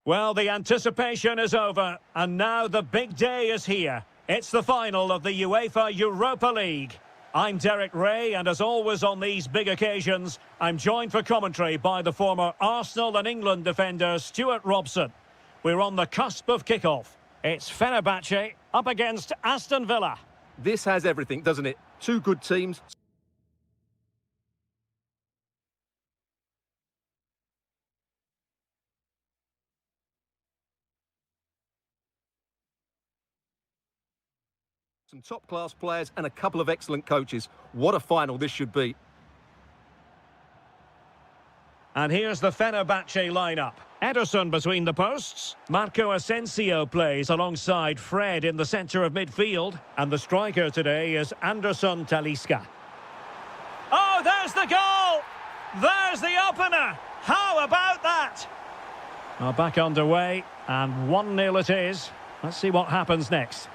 Well, the anticipation is over, and now the big day is here. It's the final of the UEFA Europa League. I'm Derek Ray, and as always on these big occasions, I'm joined for commentary by the former Arsenal and England defender Stuart Robson. We're on the cusp of kickoff. It's Fenerbahçe up against Aston Villa. This has everything, doesn't it? Two good teams. Some top-class players and a couple of excellent coaches. What a final this should be. And here's the Fenerbahçe lineup. Ederson between the posts. Marco Asensio plays alongside Fred in the centre of midfield. And the striker today is Anderson Talisca. Oh, there's the goal! There's the opener! How about that? Well, back underway, and 1-0 it is. Let's see what happens next.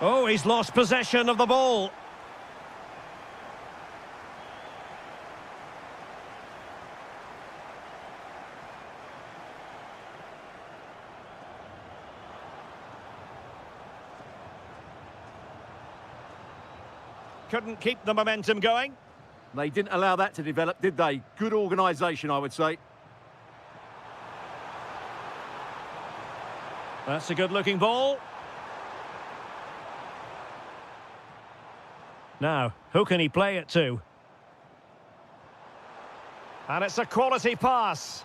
Oh, he's lost possession of the ball. Couldn't keep the momentum going. They didn't allow that to develop, did they? Good organisation, I would say. That's a good-looking ball. Now, who can he play it to? And it's a quality pass.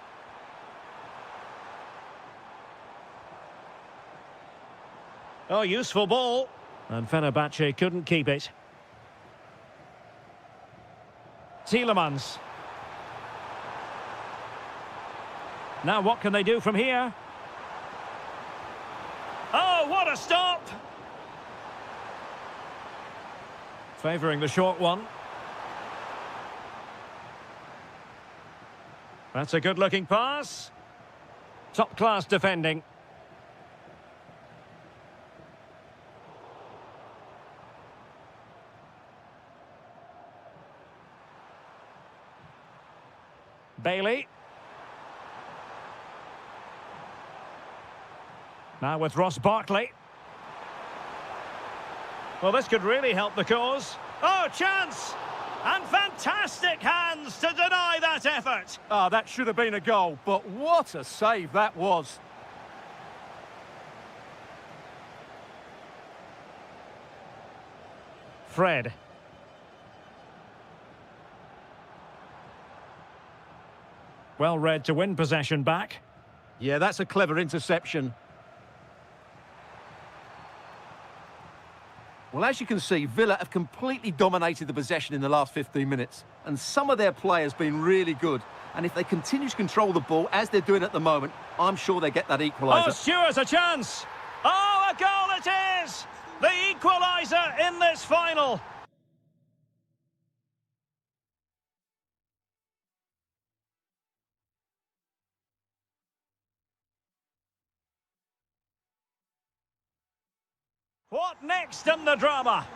Oh, useful ball. And Fenerbahçe couldn't keep it. Tielemans. Now what can they do from here? Oh, what a stop! Favouring the short one. That's a good-looking pass. Top-class defending. Bailey. Now with Ross Barkley. Well, this could really help the cause. Oh, chance! And fantastic hands to deny that effort. Ah, that should have been a goal, but what a save that was. Fred. Well read to win possession back. Yeah, that's a clever interception. Well, as you can see, Villa have completely dominated the possession in the last 15 minutes. And some of their players have been really good. And if they continue to control the ball, as they're doing at the moment, I'm sure they get that equaliser. Oh, Stuart's a chance! Oh, a goal it is! The equaliser in this final! What next in the drama?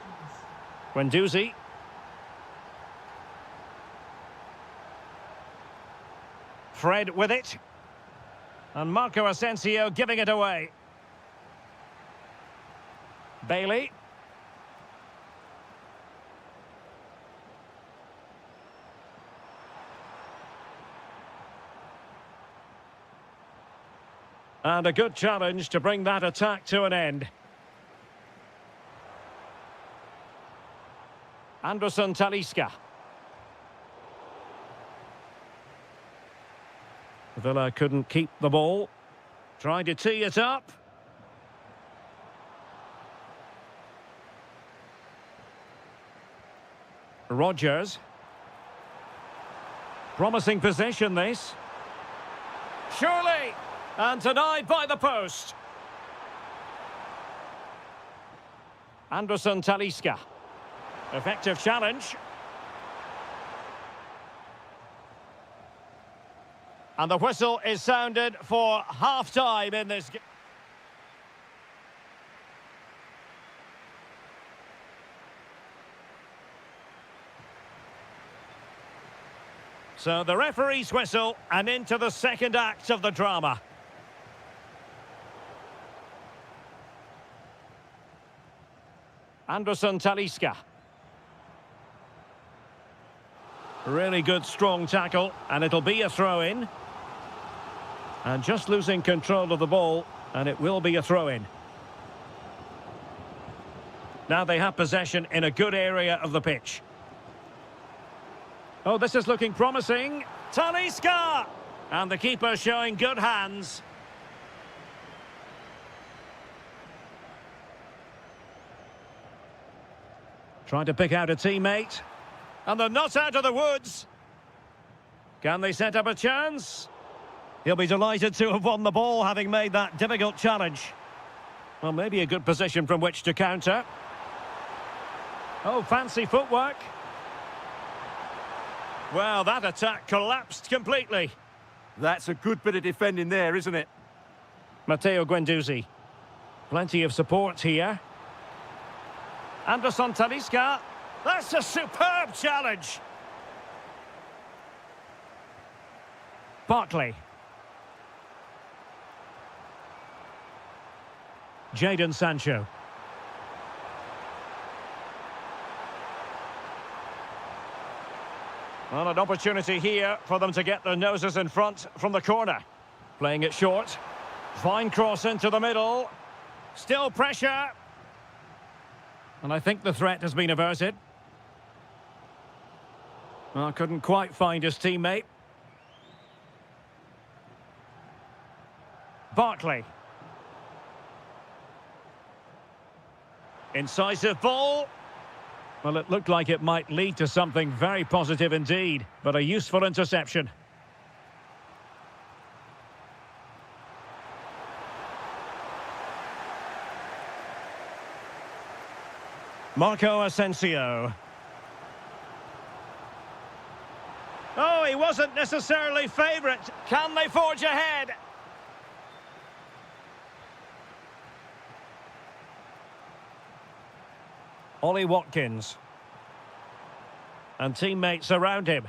Guendouzi. Fred with it. And Marco Asensio giving it away. Bailey. And a good challenge to bring that attack to an end. Anderson Talisca. Villa couldn't keep the ball. Tried to tee it up. Rodgers. Promising possession this. Surely! And denied by the post. Anderson Talisca. Effective challenge. And the whistle is sounded for half-time in this game. So the referee's whistle and into the second act of the drama. Anderson Talisca. Really good strong tackle, and it'll be a throw-in. And just losing control of the ball, and it will be a throw-in. Now they have possession in a good area of the pitch. Oh, this is looking promising. Talisca! And the keeper showing good hands. Trying to pick out a teammate. And they're not out of the woods. Can they set up a chance? He'll be delighted to have won the ball, having made that difficult challenge. Well, maybe a good position from which to counter. Oh, fancy footwork. Well, that attack collapsed completely. That's a good bit of defending there, isn't it? Matteo Guendouzi. Plenty of support here. Anderson Talisca. That's a superb challenge. Barkley. Jadon Sancho. Well, an opportunity here for them to get their noses in front from the corner. Playing it short. Fine cross into the middle. Still pressure. And I think the threat has been averted. Well, couldn't quite find his teammate. Barkley. Incisive ball. Well, it looked like it might lead to something very positive indeed, but a useful interception. Marco Asensio. Oh, he wasn't necessarily favourite. Can they forge ahead? Ollie Watkins. And teammates around him.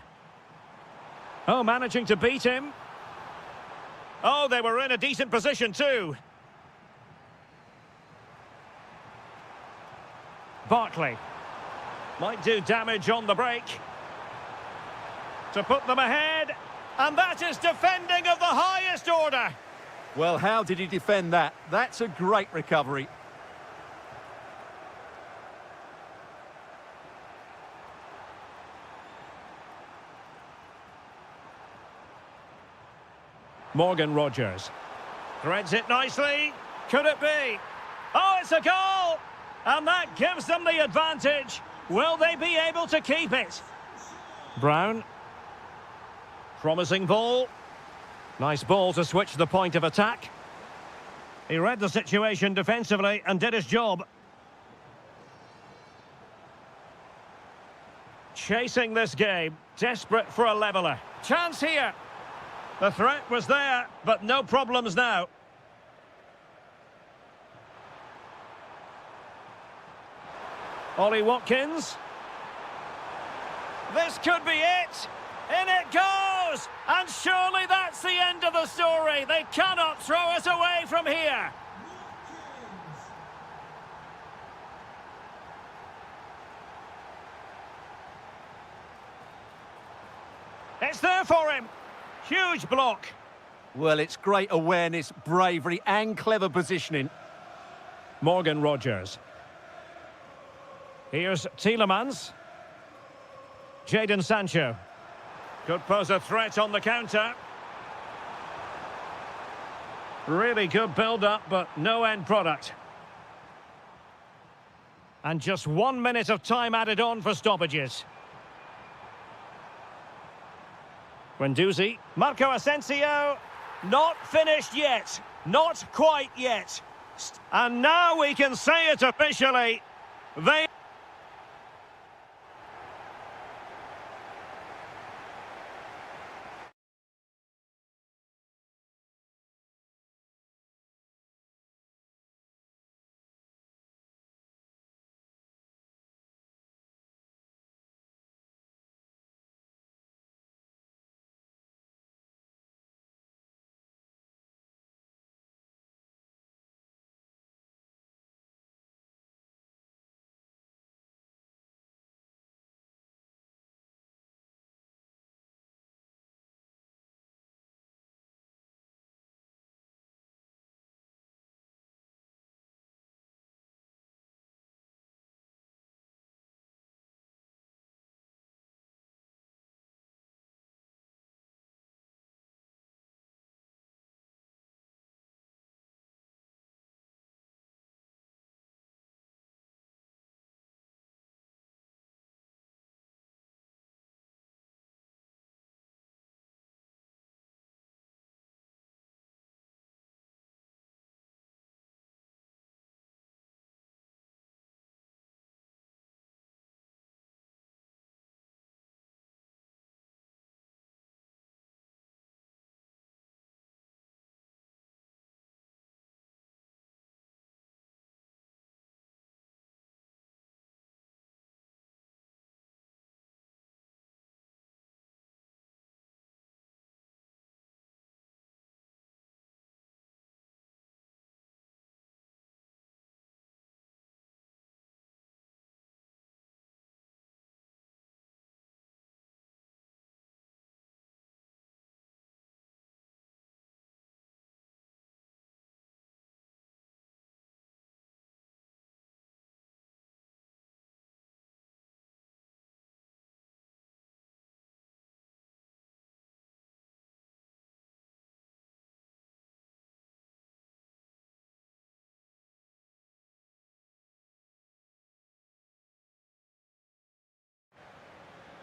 Oh, managing to beat him. Oh, they were in a decent position too. Barkley. Might do damage on the break. To put them ahead. And that is defending of the highest order. Well, how did he defend that? That's a great recovery. Morgan Rogers. Threads it nicely. Could it be? Oh, it's a goal! And that gives them the advantage. Will they be able to keep it? Brown. Promising ball. Nice ball to switch the point of attack. He read the situation defensively and did his job. Chasing this game. Desperate for a leveller. Chance here. The threat was there, but no problems now. Ollie Watkins. This could be it. In it goes! And surely that's the end of the story. They cannot throw us away from here. It's there for him. Huge block. Well, it's great awareness, bravery and clever positioning. Morgan Rogers. Here's Tielemans. Jadon Sancho. Could pose a threat on the counter. Really good build-up, but no end product. And just 1 minute of time added on for stoppages. Guendouzi. Marco Asensio. Not finished yet. Not quite yet. And now we can say it officially. They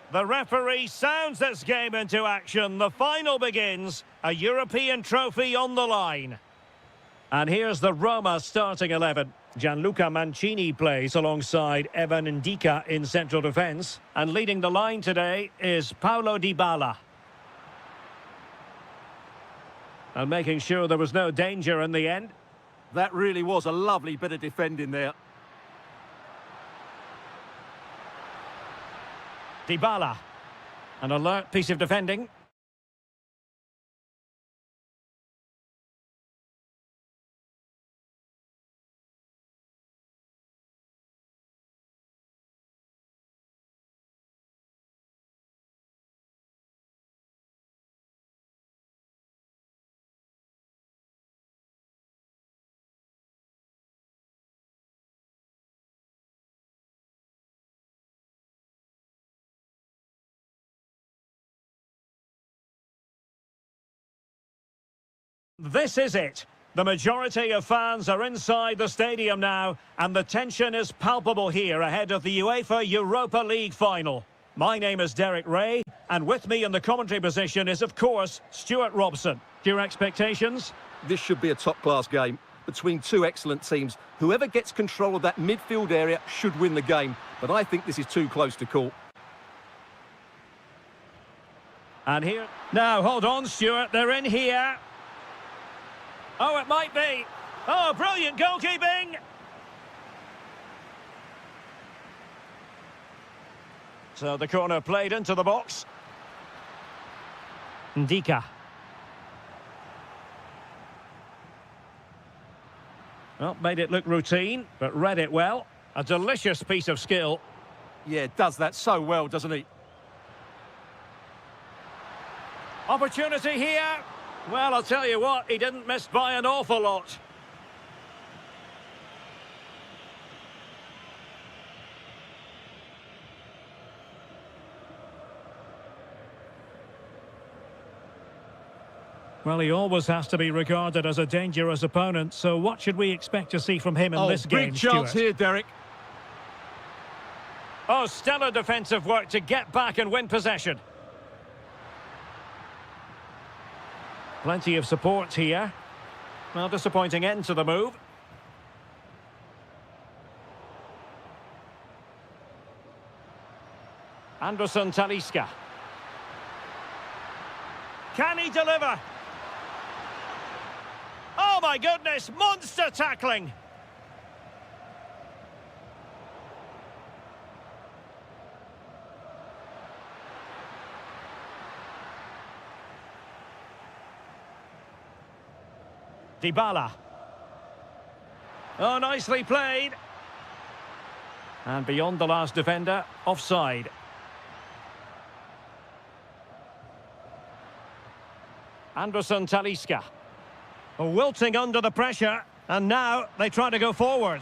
The referee sounds this game into action. The final begins. A European trophy on the line. And here's the Roma starting 11. Gianluca Mancini plays alongside Evan Ndika in central defence. And leading the line today is Paulo Dybala. And making sure there was no danger in the end. That really was a lovely bit of defending there. Dybala. An alert piece of defending. This is it. The majority of fans are inside the stadium now, and the tension is palpable here ahead of the UEFA Europa League final. My name is Derek Ray, and with me in the commentary position is, of course, Stuart Robson. Your expectations? This should be a top-class game between two excellent teams. Whoever gets control of that midfield area should win the game, but I think this is too close to call. And here... Now, hold on, Stuart. They're in here. Oh, it might be. Oh, brilliant goalkeeping. So the corner played into the box. Ndika. Well, made it look routine, but read it well. A delicious piece of skill. Yeah, does that so well, doesn't he? Opportunity here. Well, I'll tell you what, he didn't miss by an awful lot. Well, he always has to be regarded as a dangerous opponent, so what should we expect to see from him in this game, big chance Stuart? here, Derek. Oh, stellar defensive work to get back and win possession. Plenty of support here. Well, disappointing end to the move. Anderson Talisca. Can he deliver? Oh my goodness, monster tackling! Dybala. Oh, nicely played. And beyond the last defender, offside. Anderson Talisca. Wilting under the pressure, and now they try to go forward.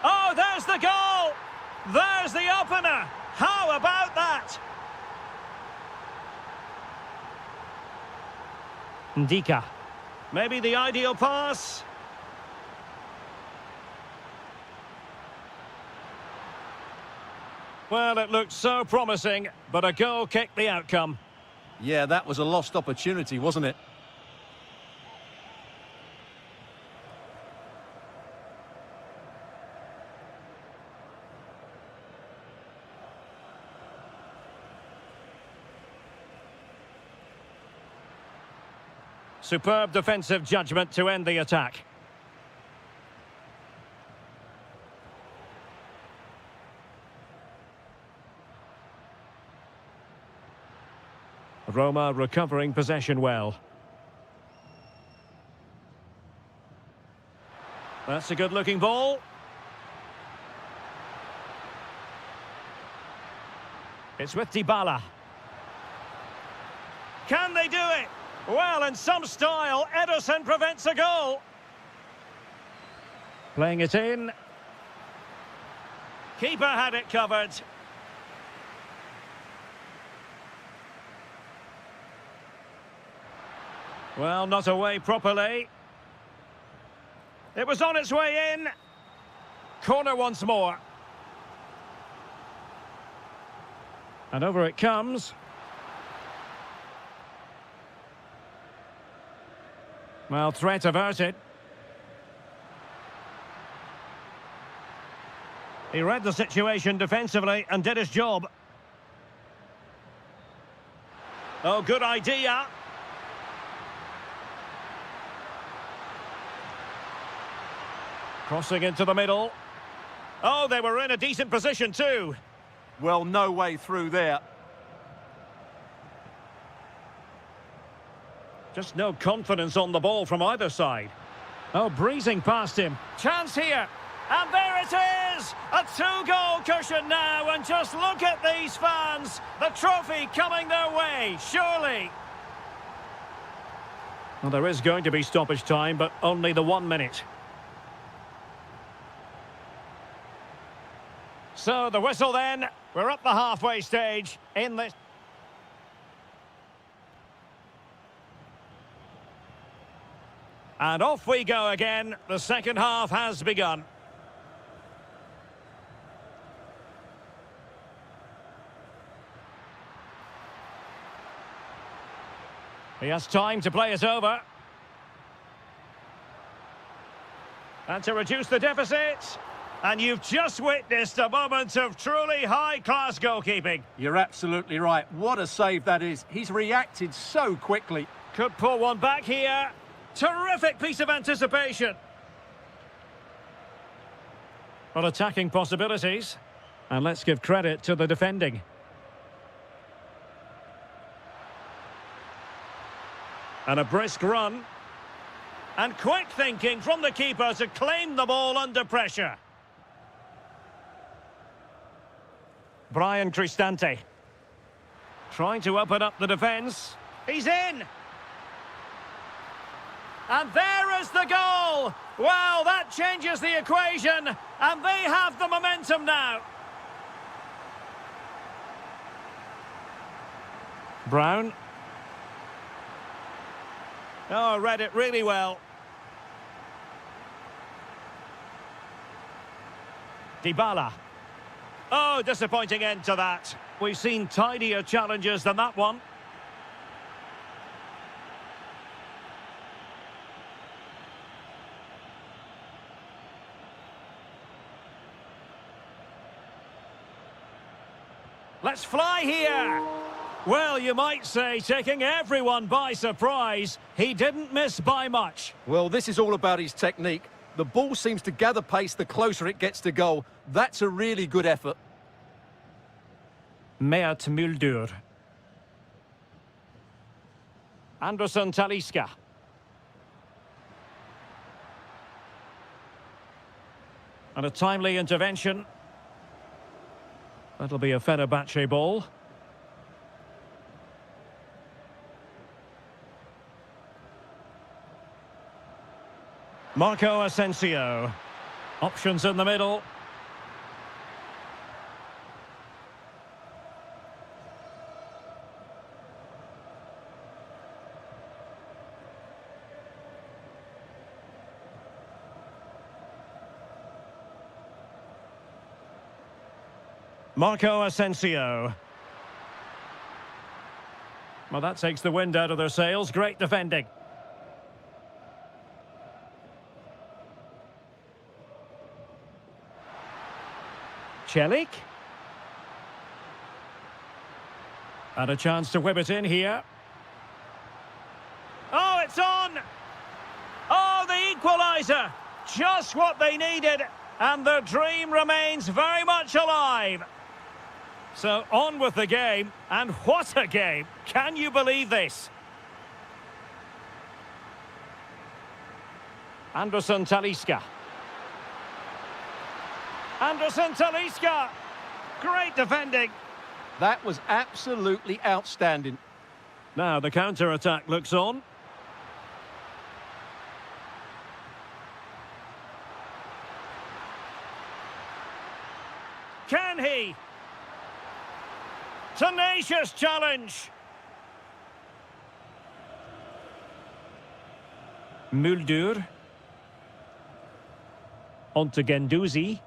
Oh, there's the goal! There's the opener! How about that? Ndika. Maybe the ideal pass. Well, it looked so promising, but a goal kicked the outcome. Yeah, that was a lost opportunity, wasn't it? Superb defensive judgment to end the attack. Roma recovering possession well. That's a good-looking ball. It's with Dybala. Can they do it? Well, in some style, Ederson prevents a goal. Playing it in. Keeper had it covered. Well, not away properly. It was on its way in. Corner once more. And over it comes. Well, threat averted. He read the situation defensively and did his job. Oh, good idea. Crossing into the middle. Oh, they were in a decent position too. Well, no way through there. Just no confidence on the ball from either side. Oh, breezing past him. Chance here. And there it is! A two-goal cushion now, and just look at these fans. The trophy coming their way, surely. Well, there is going to be stoppage time, but only the 1 minute. So, the whistle then. We're at the halfway stage in this. And off we go again. The second half has begun. He has time to play it over. And to reduce the deficit. And you've just witnessed a moment of truly high-class goalkeeping. You're absolutely right. What a save that is. He's reacted so quickly. Could pull one back here. Terrific piece of anticipation. Well, attacking possibilities. And let's give credit to the defending. And a brisk run. And quick thinking from the keeper to claim the ball under pressure. Brian Cristante. Trying to open up the defence. He's in! And there is the goal! Well, that changes the equation, and they have the momentum now. Brown. Oh, read it really well. Dybala. Oh, disappointing end to that. We've seen tidier challenges than that one. Let's fly here. Well, you might say taking everyone by surprise. He didn't miss by much. Well, this is all about his technique. The ball seems to gather pace the closer it gets to goal. That's a really good effort. Mert Muldur. Anderson Talisca. And a timely intervention. That'll be a Fenerbahçe ball. Marco Asensio. Options in the middle. Marco Asensio. Well, that takes the wind out of their sails. Great defending. Celik. And a chance to whip it in here. Oh, it's on! Oh, the equaliser! Just what they needed, and their dream remains very much alive. So, on with the game, and what a game! Can you believe this? Anderson Talisca. Anderson Talisca! Great defending. That was absolutely outstanding. Now the counter-attack looks on. Can he? Tenacious challenge. Muldur. On to Guendouzi.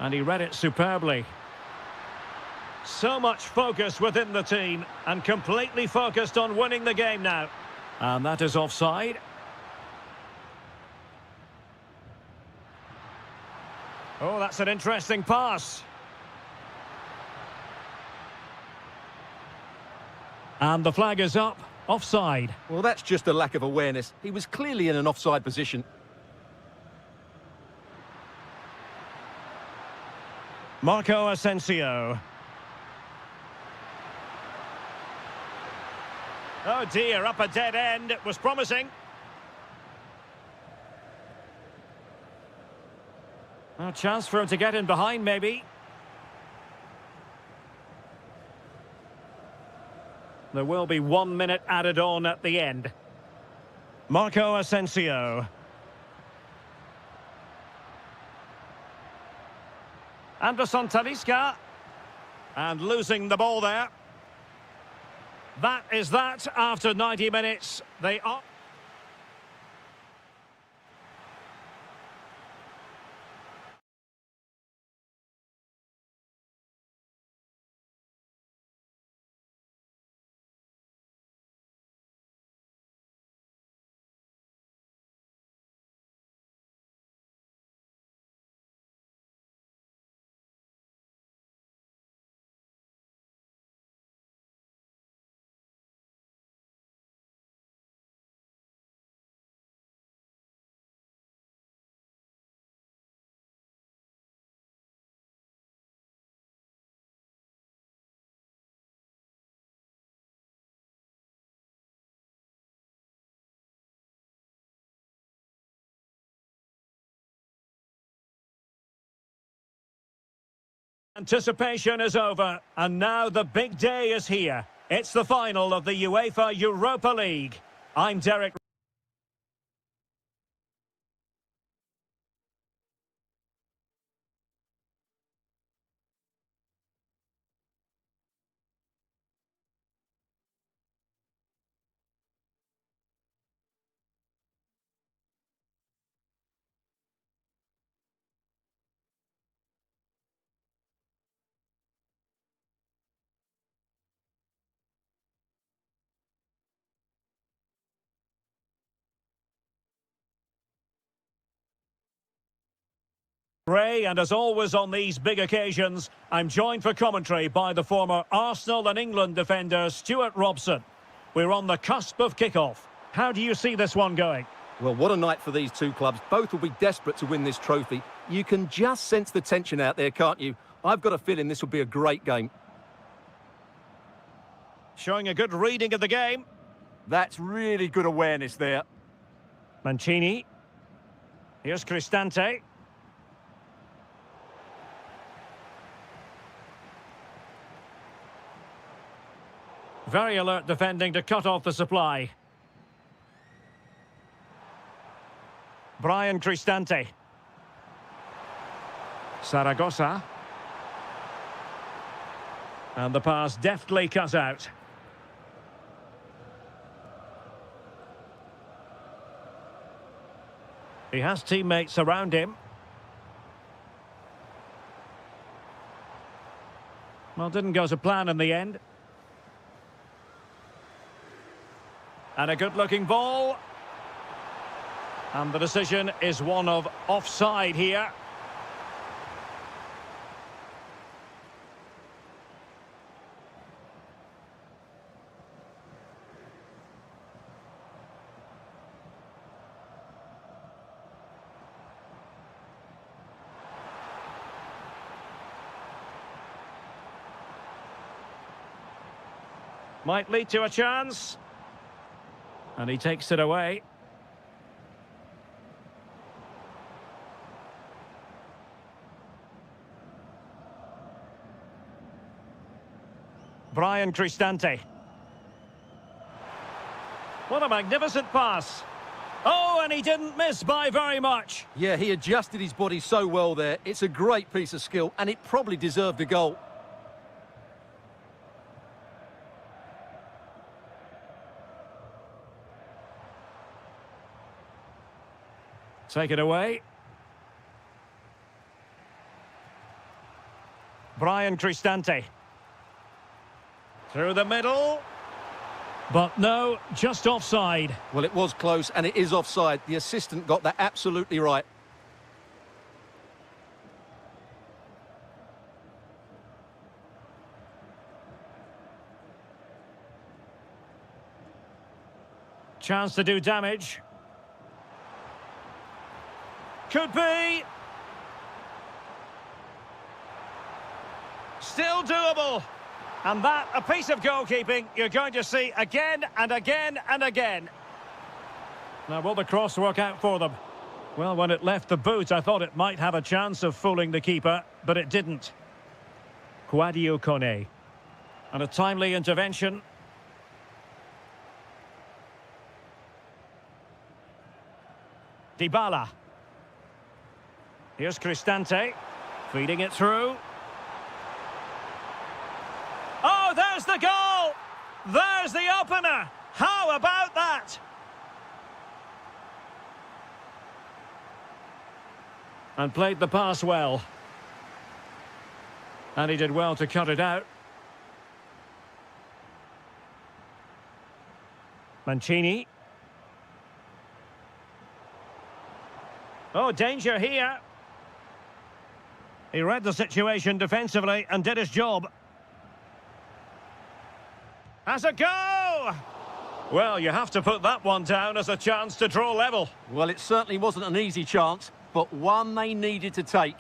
And he read it superbly. So much focus within the team and completely focused on winning the game now. And that is offside. Oh, that's an interesting pass. And the flag is up. Offside. Well, that's just a lack of awareness. He was clearly in an offside position. Marco Asensio. Oh dear, up a dead end. It was promising. A chance for him to get in behind, maybe. There will be 1 minute added on at the end. Marco Asensio. Anderson Talisca. And losing the ball there. That is that after 90 minutes. They are... Anticipation is over, and now the big day is here. It's the final of the UEFA Europa League. I'm Derek. Ray, and as always on these big occasions, I'm joined for commentary by the former Arsenal and England defender Stuart Robson. We're on the cusp of kick-off. How do you see this one going? Well, what a night for these two clubs. Both will be desperate to win this trophy. You can just sense the tension out there, can't you? I've got a feeling this will be a great game. Showing a good reading of the game. That's really good awareness there. Mancini. Here's Cristante. Very alert defending to cut off the supply. Brian Cristante. Saragossa. And the pass deftly cut out. He has teammates around him. Well, didn't go to plan in the end. And a good-looking ball. And the decision is one of offside here. Might lead to a chance. And he takes it away. Brian Cristante. What a magnificent pass. Oh, and he didn't miss by very much. Yeah, he adjusted his body so well there. It's a great piece of skill, and it probably deserved a goal. Take it away. Brian Cristante. Through the middle. But no, just offside. Well, it was close, and it is offside. The assistant got that absolutely right. Chance to do damage. Could be. Still doable. And that, a piece of goalkeeping you're going to see again and again and again. Now, will the cross work out for them? Well, when it left the boot, I thought it might have a chance of fooling the keeper, but it didn't. Kouadio Kone. And a timely intervention. Dybala. Here's Cristante. Feeding it through. Oh, there's the goal! There's the opener! How about that? And played the pass well. And he did well to cut it out. Mancini. Oh, danger here. He read the situation defensively and did his job. Has a go! Well, you have to put that one down as a chance to draw level. Well, it certainly wasn't an easy chance, but one they needed to take.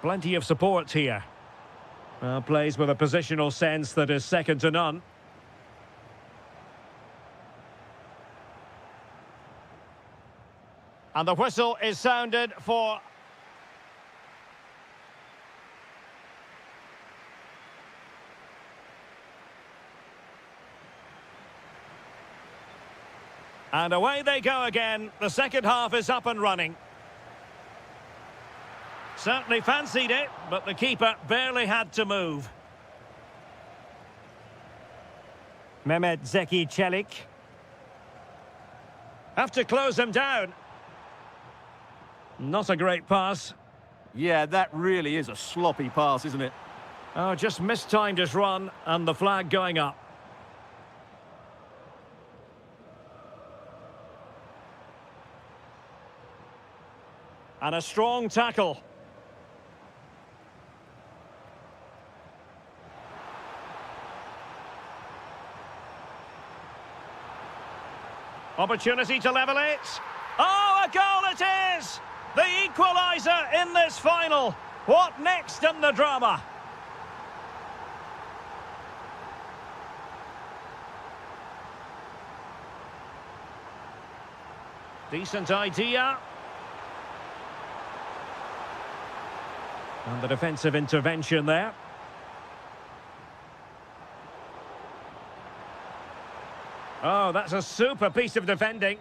Plenty of support here. Plays with a positional sense that is second to none. And the whistle is sounded for... And away they go again. The second half is up and running. Certainly fancied it, but the keeper barely had to move. Mehmet Zeki Çelik. Have to close them down. Not a great pass. Yeah, that really is a sloppy pass, isn't it? Oh, just mistimed his run, and the flag going up. And a strong tackle. Opportunity to level it. Oh, a goal it is! The equaliser in this final. What next in the drama? Decent idea. And the defensive intervention there. Oh, that's a super piece of defending.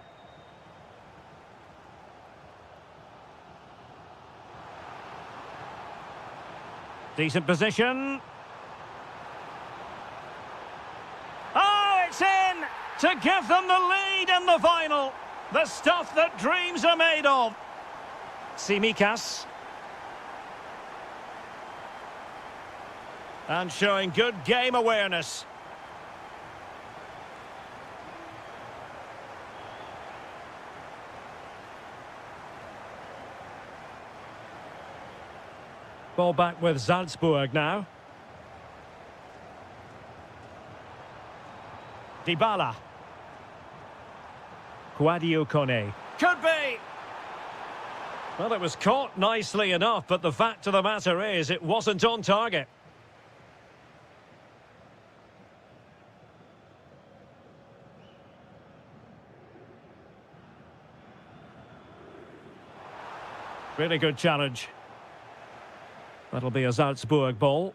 Decent position. Oh, it's in to give them the lead in the final. The stuff that dreams are made of. Tsimikas. And showing good game awareness. Ball back with Salzburg now. Dybala. Kouadio Kone. Could be! Well, it was caught nicely enough, but the fact of the matter is it wasn't on target. Really good challenge. That'll be a Salzburg ball.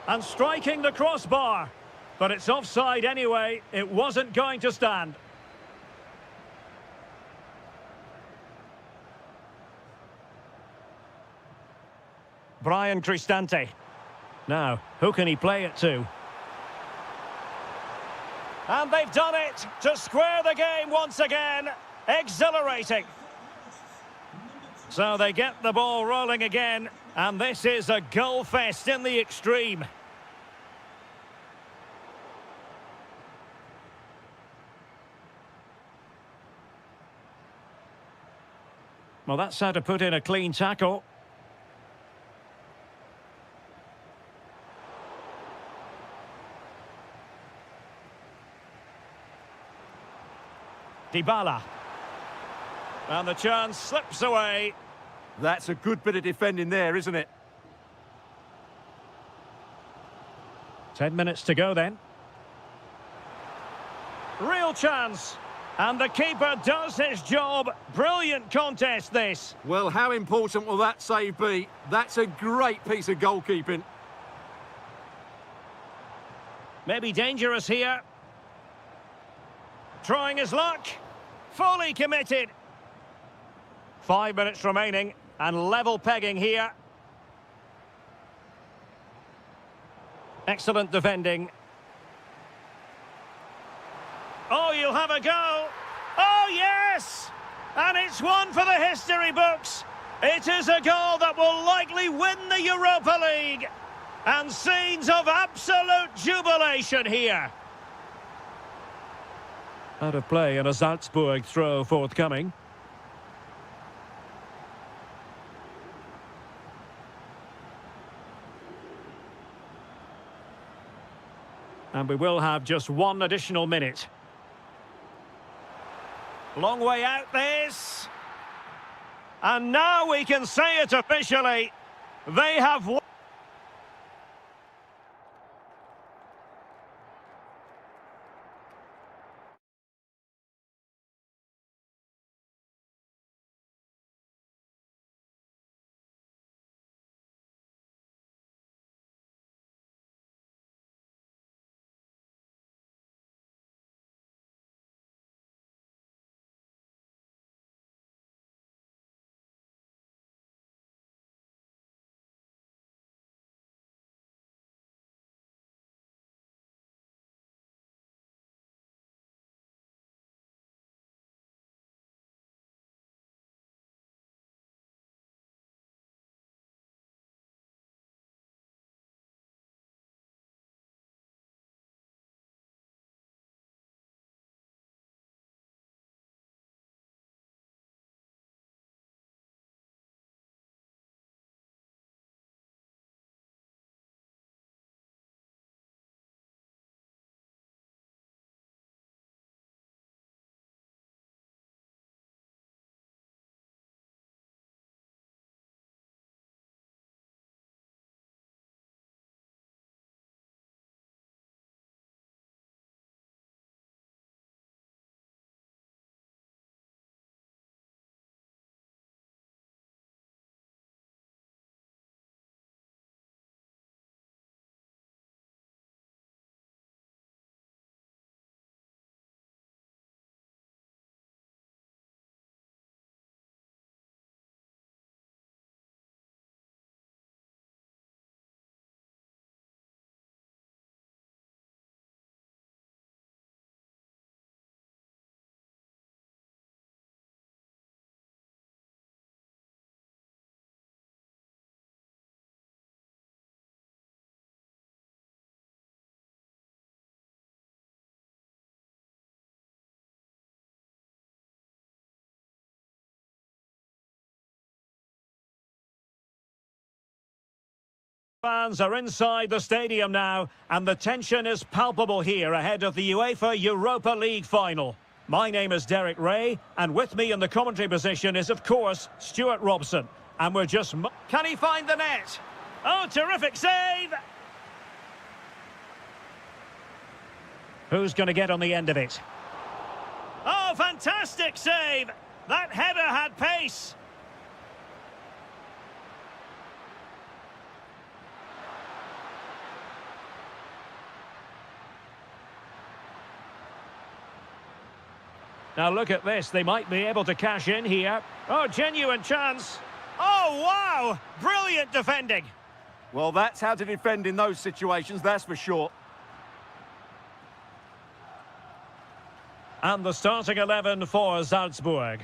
And striking the crossbar. But it's offside anyway. It wasn't going to stand. Brian Cristante. Now, who can he play it to? And they've done it to square the game once again. Exhilarating. So they get the ball rolling again. And this is a goal fest in the extreme. Well, that's how to put in a clean tackle. Dybala. And the chance slips away. That's a good bit of defending there, isn't it? 10 minutes to go then. Real chance. And the keeper does his job. Brilliant contest, this. Well, how important will that save be? That's a great piece of goalkeeping. Maybe dangerous here. Trying his luck. Fully committed. 5 minutes remaining. And level pegging here. Excellent defending. Oh, you'll have a go. Oh, yes! And it's one for the history books. It is a goal that will likely win the Europa League. And scenes of absolute jubilation here. Out of play and a Salzburg throw forthcoming. And we will have just one additional minute. Long way out this. And now we can say it officially. They have won. Fans are inside the stadium now, and the tension is palpable here ahead of the UEFA Europa League final. My name is Derek Ray, and with me in the commentary position is, of course, Stuart Robson. And we're just... Can he find the net? Oh, terrific save! Who's going to get on the end of it? Oh, fantastic save! That header had pace. Now look at this, they might be able to cash in here. Oh, genuine chance. Oh, wow! Brilliant defending. Well, that's how to defend in those situations, that's for sure. And the starting 11 for Salzburg.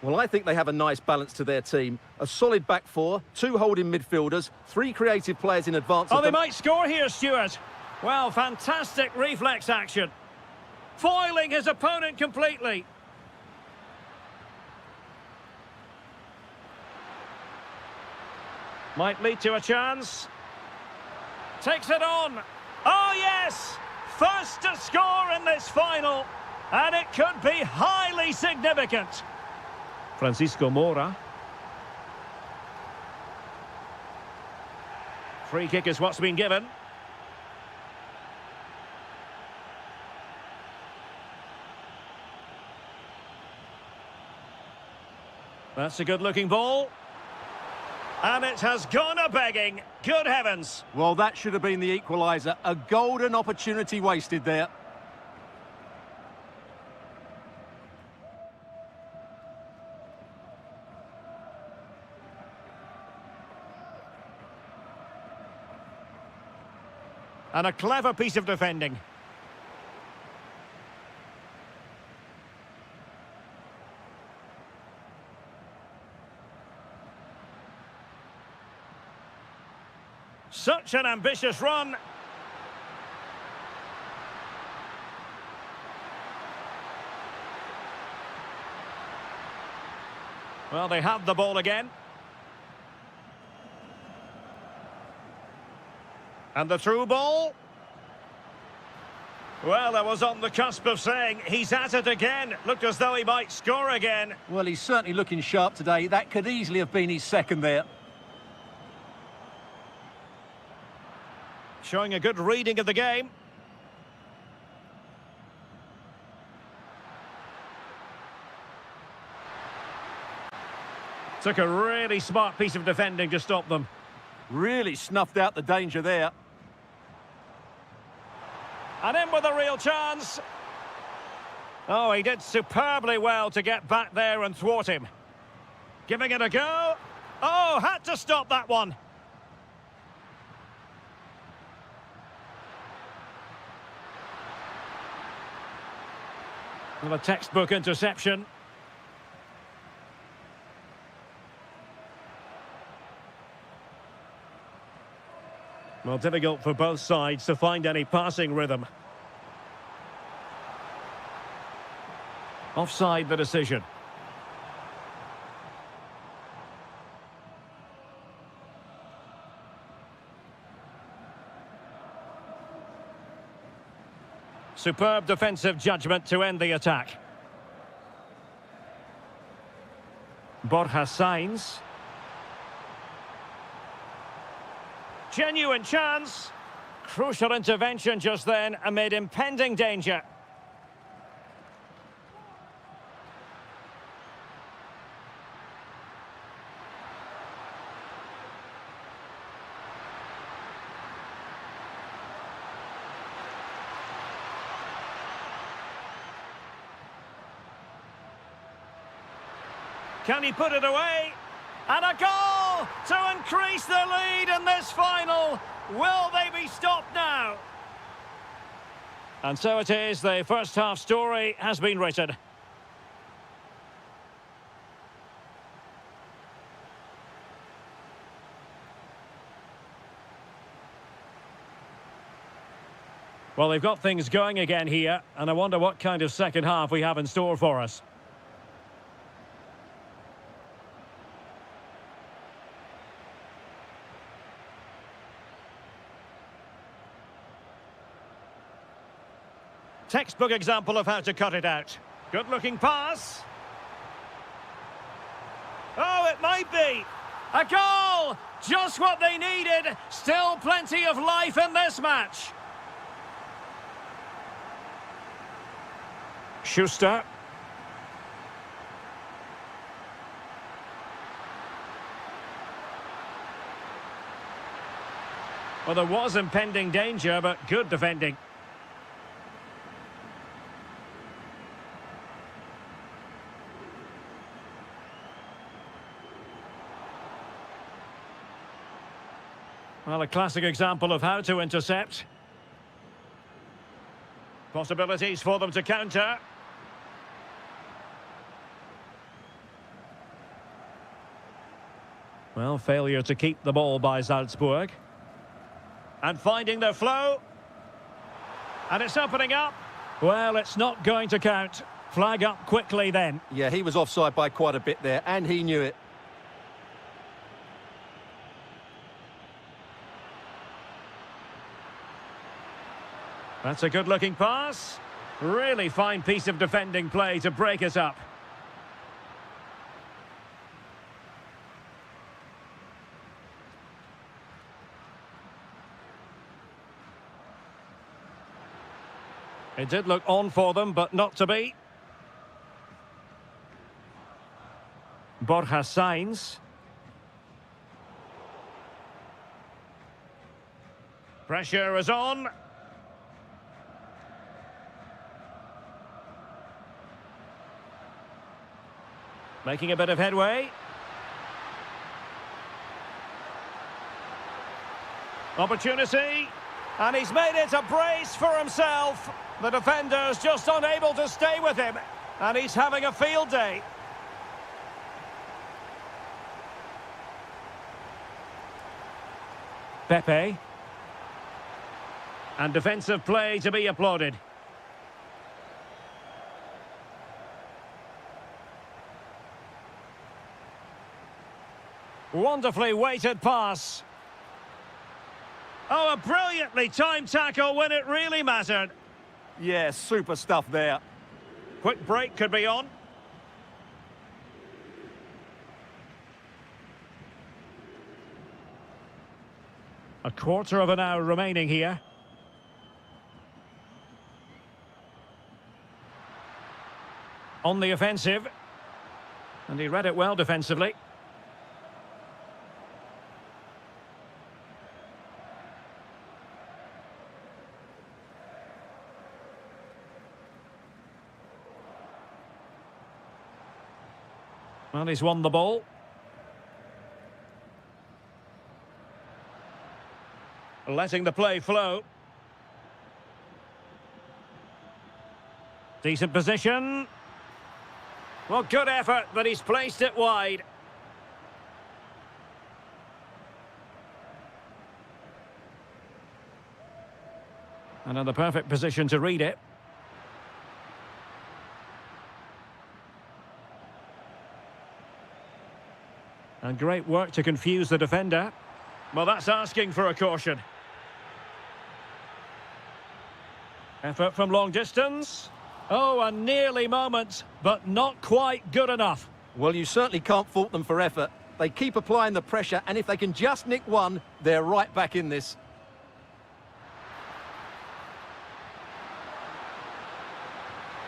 Well, I think they have a nice balance to their team. A solid back four, two holding midfielders, three creative players in advance Oh, of they them. might score here, Stuart. Well, fantastic reflex action. Foiling his opponent completely. Might lead to a chance. Takes it on. Oh, yes! First to score in this final. And it could be highly significant. Francisco Mora. Free kick is what's been given. That's a good-looking ball. And it has gone a-begging. Good heavens. Well, that should have been the equaliser. A golden opportunity wasted there. And a clever piece of defending. Such an ambitious run. Well, they have the ball again. And the through ball. Well, I was on the cusp of saying he's at it again. Looked as though he might score again. Well, he's certainly looking sharp today. That could easily have been his second there. Showing a good reading of the game. Took a really smart piece of defending to stop them. Really snuffed out the danger there. And in with a real chance. Oh, he did superbly well to get back there and thwart him. Giving it a go. Oh, had to stop that one. Well, a textbook interception. Well, difficult for both sides to find any passing rhythm. Offside the decision. Superb defensive judgment to end the attack. Borja Sainz. Genuine chance. Crucial intervention just then amid impending danger. Can he put it away? And a goal to increase the lead in this final. Will they be stopped now? And so it is, the first half story has been written. Well, they've got things going again here, and I wonder what kind of second half we have in store for us. Textbook example of how to cut it out. Good-looking pass. Oh, it might be. A goal! Just what they needed. Still plenty of life in this match. Schuster. Well, there was impending danger, but good defending. Well, a classic example of how to intercept. Possibilities for them to counter. Well, failure to keep the ball by Salzburg. And finding their flow. And it's opening up. Well, it's not going to count. Flag up quickly then. Yeah, he was offside by quite a bit there, and he knew it. That's a good-looking pass. Really fine piece of defending play to break us up. It did look on for them, but not to be. Borja Sainz. Pressure is on. Making a bit of headway. Opportunity. And he's made it a brace for himself. The defender's just unable to stay with him. And he's having a field day. Pepe. And defensive play to be applauded. Wonderfully weighted pass. Oh, a brilliantly timed tackle when it really mattered. Yeah, super stuff there. Quick break could be on. A quarter of an hour remaining here. On the offensive. And he read it well defensively. Well, he's won the ball. Letting the play flow. Decent position. Well, good effort, but he's placed it wide. And in the perfect position to read it. And great work to confuse the defender. Well, that's asking for a caution. Effort from long distance. Oh, a nearly moment, but not quite good enough. Well, you certainly can't fault them for effort. They keep applying the pressure, and if they can just nick one, they're right back in this.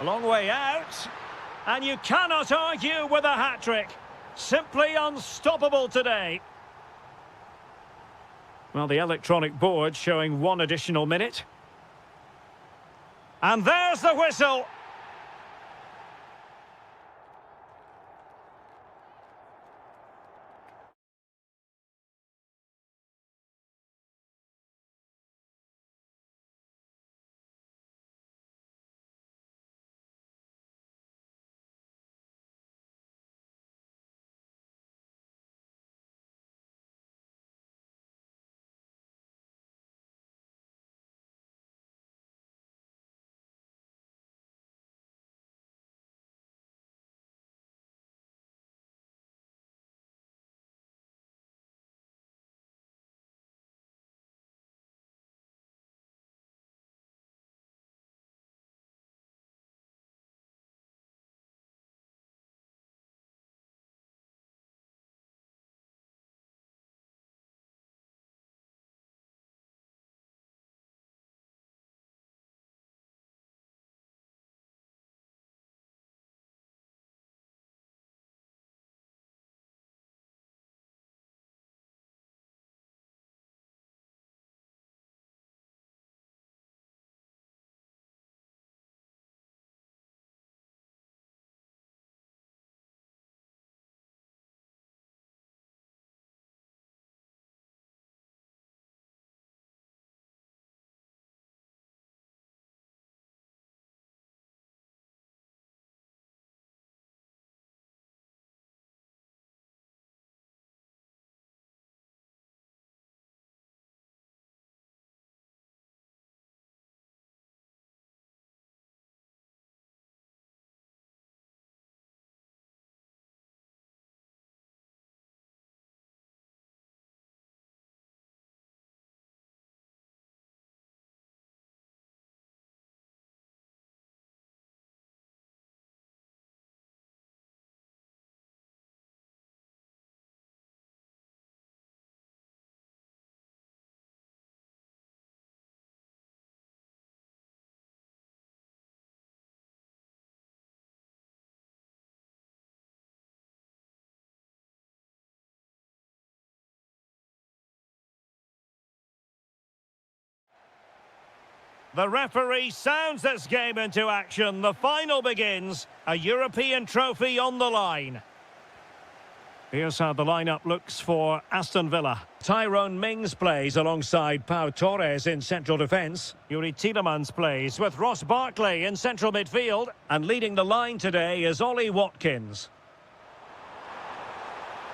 A long way out. And you cannot argue with a hat-trick. Simply unstoppable today. Well, the electronic board showing 1 additional minute. And there's the whistle. The referee sounds this game into action. The final begins. A European trophy on the line. Here's how the lineup looks for Aston Villa. Tyrone Mings plays alongside Pau Torres in central defence. Yuri Tielemans plays with Ross Barkley in central midfield. And leading the line today is Ollie Watkins.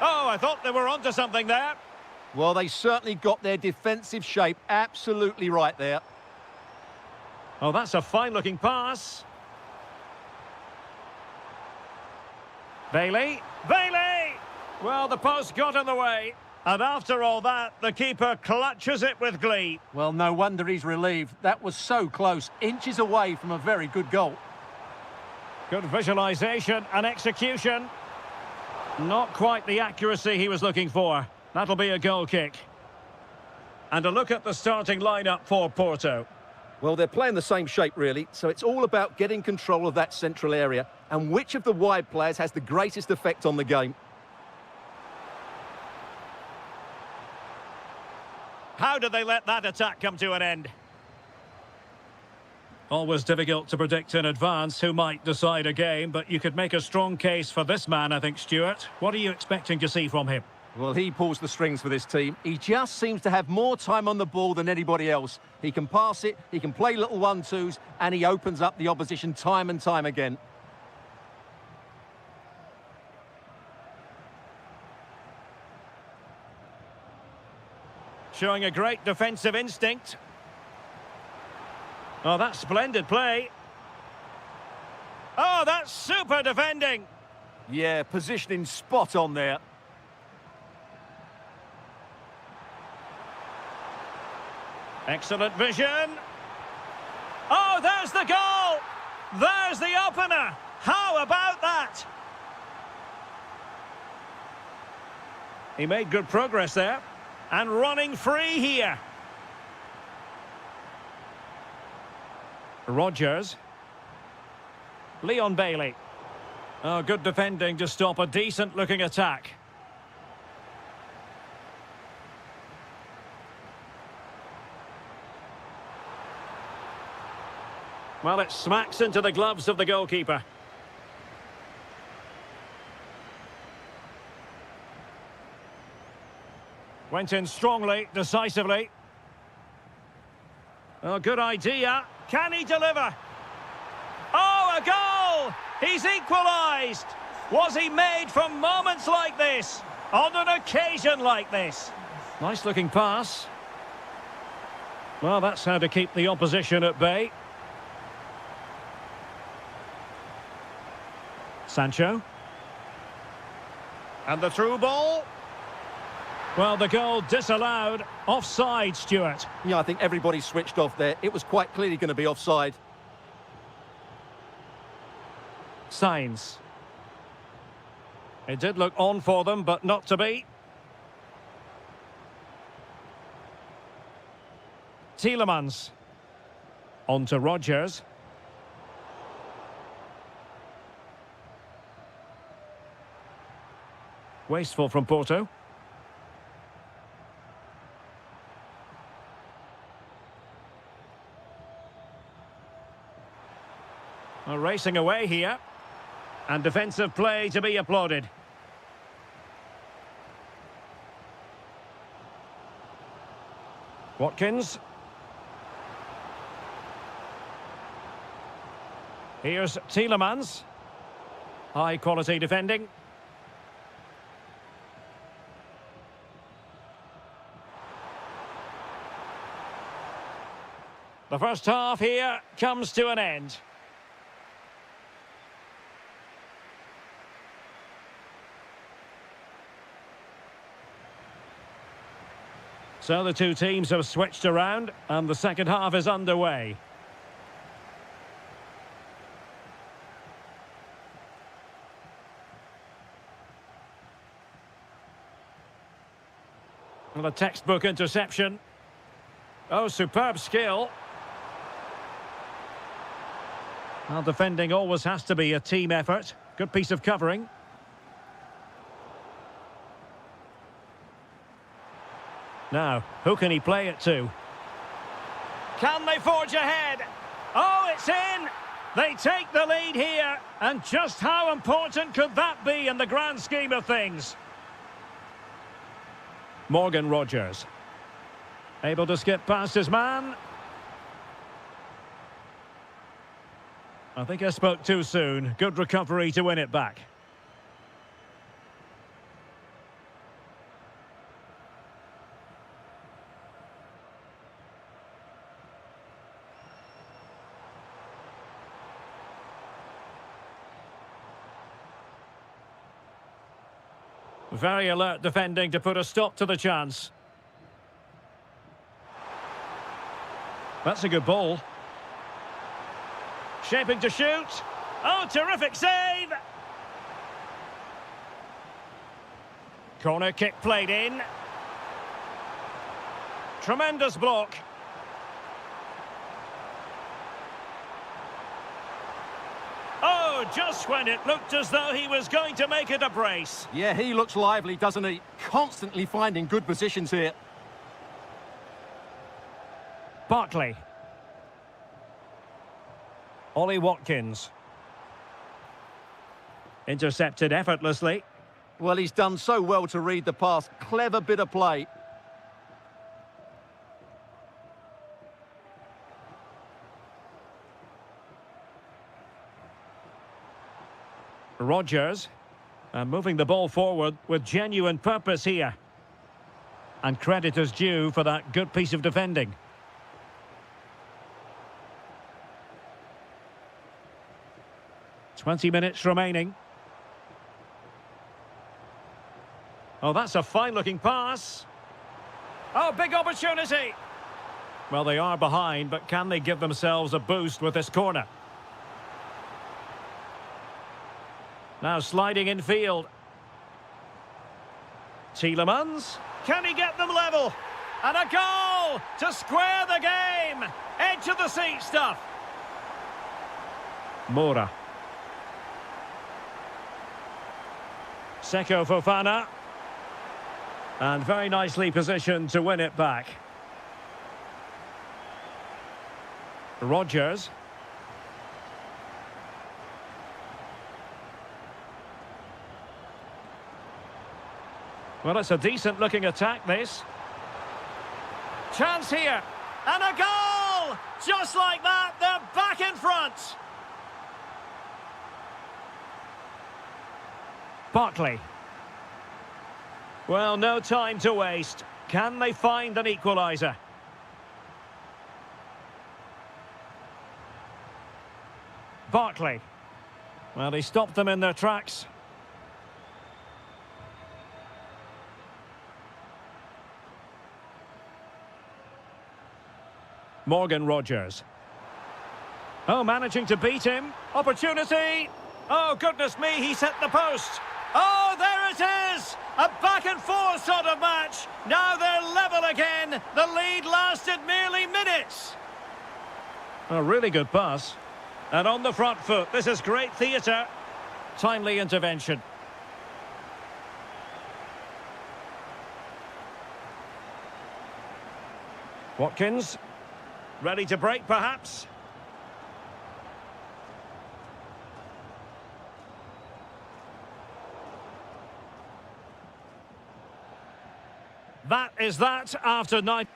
Oh, I thought they were onto something there. Well, they certainly got their defensive shape absolutely right there. Oh, that's a fine-looking pass. Bailey. Bailey! Well, the post got in the way. And after all that, the keeper clutches it with glee. Well, no wonder he's relieved. That was so close, inches away from a very good goal. Good visualisation and execution. Not quite the accuracy he was looking for. That'll be a goal kick. And a look at the starting lineup for Porto. Well, they're playing the same shape, really, so it's all about getting control of that central area and which of the wide players has the greatest effect on the game. How did they let that attack come to an end? Always difficult to predict in advance who might decide a game, but you could make a strong case for this man, I think, Stuart. What are you expecting to see from him? Well, he pulls the strings for this team. He just seems to have more time on the ball than anybody else. He can pass it, he can play little 1-2s, and he opens up the opposition time and time again. Showing a great defensive instinct. Oh, that's splendid play. Oh, that's super defending. Yeah, positioning spot on there. Excellent vision. Oh, there's the goal. There's the opener. How about that? He made good progress there. And running free here. Rodgers. Leon Bailey. Oh, good defending to stop a decent-looking attack. Well, it smacks into the gloves of the goalkeeper. Went in strongly, decisively. Oh, good idea. Can he deliver? Oh, a goal! He's equalised! Was he made from moments like this? On an occasion like this? Nice-looking pass. Well, that's how to keep the opposition at bay. Sancho. And the through ball. Well, the goal disallowed. Offside, Stuart. Yeah, I think everybody switched off there. It was quite clearly going to be offside. Signs. It did look on for them, but not to be. Tielemans. On to Rodgers. Wasteful from Porto. Racing away here. And defensive play to be applauded. Watkins. Here's Tielemans. High quality defending. The first half here comes to an end. So the two teams have switched around and the second half is underway. Well, a textbook interception. Oh, superb skill. Well, defending always has to be a team effort. Good piece of covering. Now, who can he play it to? Can they forge ahead? Oh, it's in! They take the lead here, and just how important could that be in the grand scheme of things? Morgan Rogers. Able to skip past his man. I think I spoke too soon. Good recovery to win it back. Very alert defending to put a stop to the chance. That's a good ball. Shaping to shoot. Oh, terrific save! Corner kick played in. Tremendous block. Oh, just when it looked as though he was going to make it a brace. Yeah, he looks lively, doesn't he? Constantly finding good positions here. Barkley. Ollie Watkins. Intercepted effortlessly. Well, he's done so well to read the pass. Clever bit of play. Rogers. Moving the ball forward with genuine purpose here. And credit is due for that good piece of defending. "20 minutes remaining. Oh, that's a fine-looking pass. Oh, big opportunity. Well, they are behind, but can they give themselves a boost with this corner? Now sliding in field. Tielemans. Can he get them level? And a goal to square the game. Edge of the seat stuff. Moura. Seko Fofana. And very nicely positioned to win it back. Rogers. Well, it's a decent-looking attack, this. Chance here. And a goal! Just like that, they're back in front. Barkley. Well, no time to waste. Can they find an equaliser? Barkley. Well, he stopped them in their tracks. Morgan Rogers. Oh, managing to beat him. Opportunity. Oh, goodness me, he's hit the post. Oh, there it is! A back-and-forth sort of match. Now they're level again. The lead lasted merely minutes. A really good pass. And on the front foot, this is great theatre. Timely intervention. Watkins. Ready to break, perhaps? That is that after 9...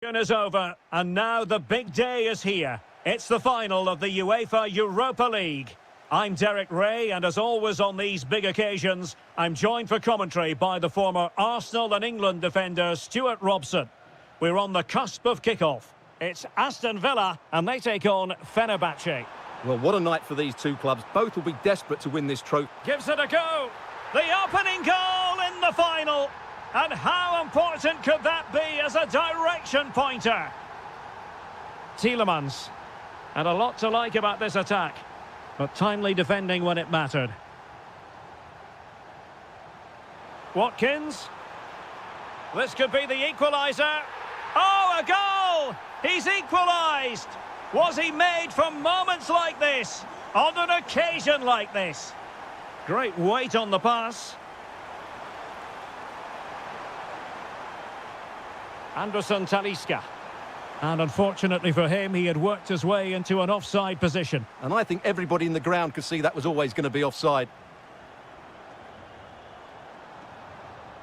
Is over, and now the big day is here. It's the final of the UEFA Europa League. I'm Derek Ray, and as always on these big occasions, I'm joined for commentary by the former Arsenal and England defender Stuart Robson. We're on the cusp of kickoff. It's Aston Villa, and they take on Fenerbahçe. Well, what a night for these two clubs. Both will be desperate to win this trophy. Gives it a go. The opening goal in the final. And how important could that be as a direction pointer? Tielemans. And a lot to like about this attack. But timely defending when it mattered. Watkins. This could be the equaliser. Oh, a goal! He's equalised! Was he made for moments like this? On an occasion like this? Great weight on the pass. Anderson Talisca. And unfortunately for him, he had worked his way into an offside position. And I think everybody in the ground could see that was always going to be offside.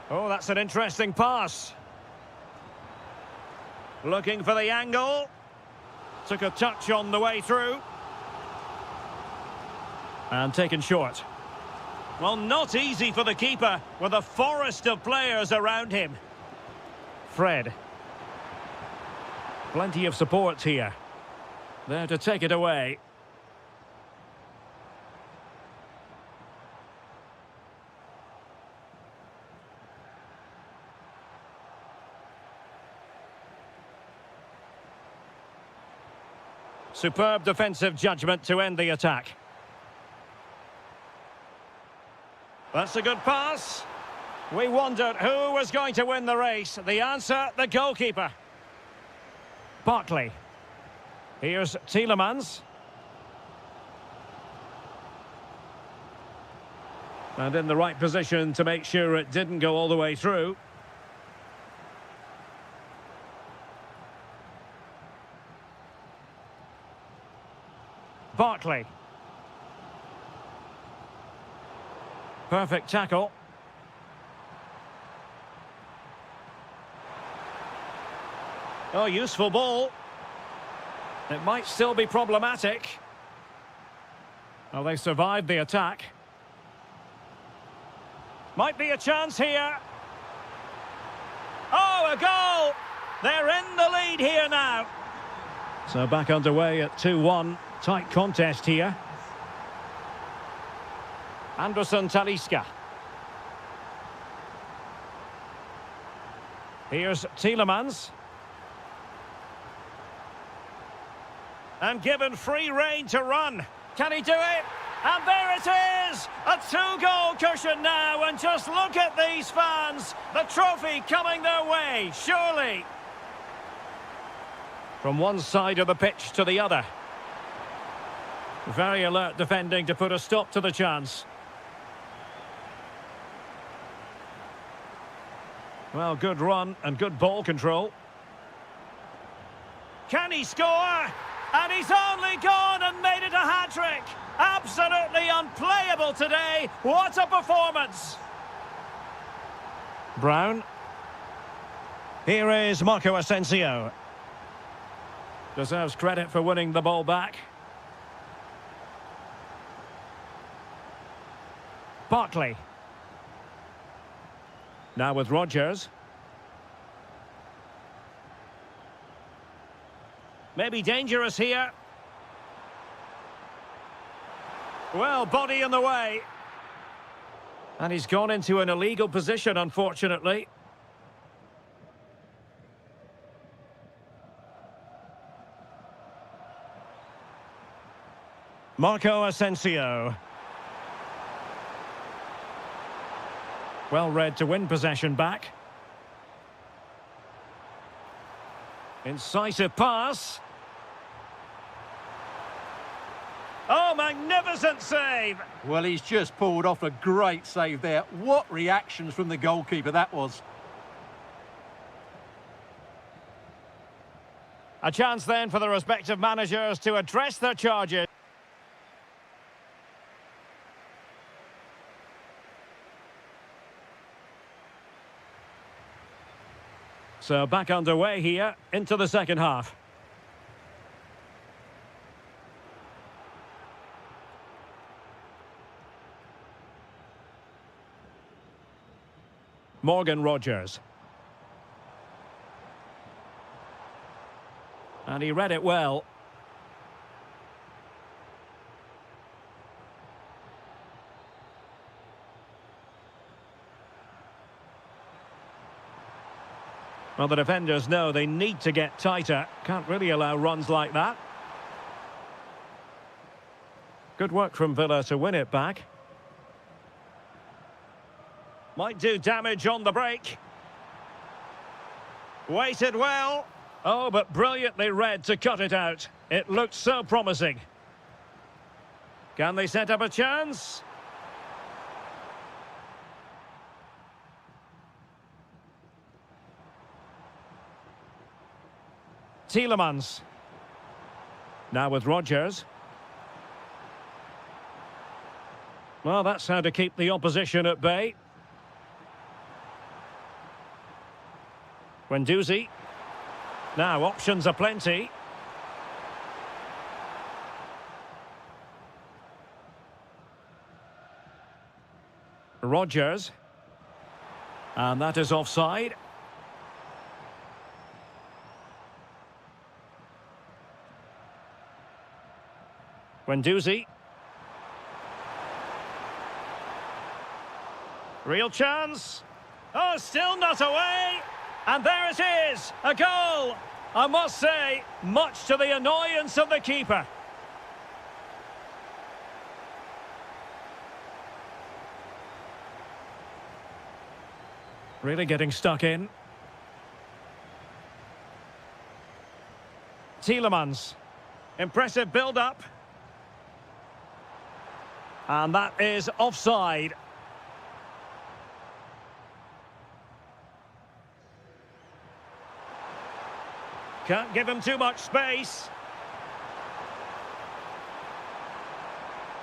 Oh, that's an interesting pass. Looking for the angle. Took a touch on the way through. And taken short. Well, not easy for the keeper with a forest of players around him. Fred. Plenty of support here. There to take it away. Superb defensive judgment to end the attack. That's a good pass. We wondered who was going to win the race. The answer, the goalkeeper. Barkley. Here's Tielemans. And in the right position to make sure it didn't go all the way through. Barkley. Perfect tackle. Oh, useful ball. It might still be problematic. Well, they survived the attack. Might be a chance here. Oh, a goal! They're in the lead here now. So back underway at 2-1. Tight contest here. Anderson Talisca. Here's Tielemans. And given free rein to run. Can he do it? And there it is! A two-goal cushion now, and just look at these fans. The trophy coming their way, surely. From one side of the pitch to the other. Very alert defending to put a stop to the chance. Well, good run and good ball control. Can he score? And he's only gone and made it a hat-trick. Absolutely unplayable today. What a performance. Brown. Here is Marco Asensio. Deserves credit for winning the ball back. Barkley. Now with Rodgers. Maybe dangerous here. Well, body in the way. And he's gone into an illegal position, unfortunately. Marco Asensio. Well read to win possession back. Incisive pass. Oh, magnificent save! Well, he's just pulled off a great save there. What reactions from the goalkeeper that was. A chance then for the respective managers to address their charges. So back underway here into the second half. Morgan Rogers. And he read it well. Well, the defenders know they need to get tighter. Can't really allow runs like that. Good work from Villa to win it back. Might do damage on the break. Waited well. Oh, but brilliantly read to cut it out. It looked so promising. Can they set up a chance? Tielemans. Now with Rogers. Well, that's how to keep the opposition at bay. Guendouzi. Now, options are plenty. Rogers. And that is offside. Guendouzi. Real chance. Oh, still not away. And there it is, a goal. I must say, much to the annoyance of the keeper. Really getting stuck in. Tielemans. Impressive build-up. And that is offside. Can't give him too much space.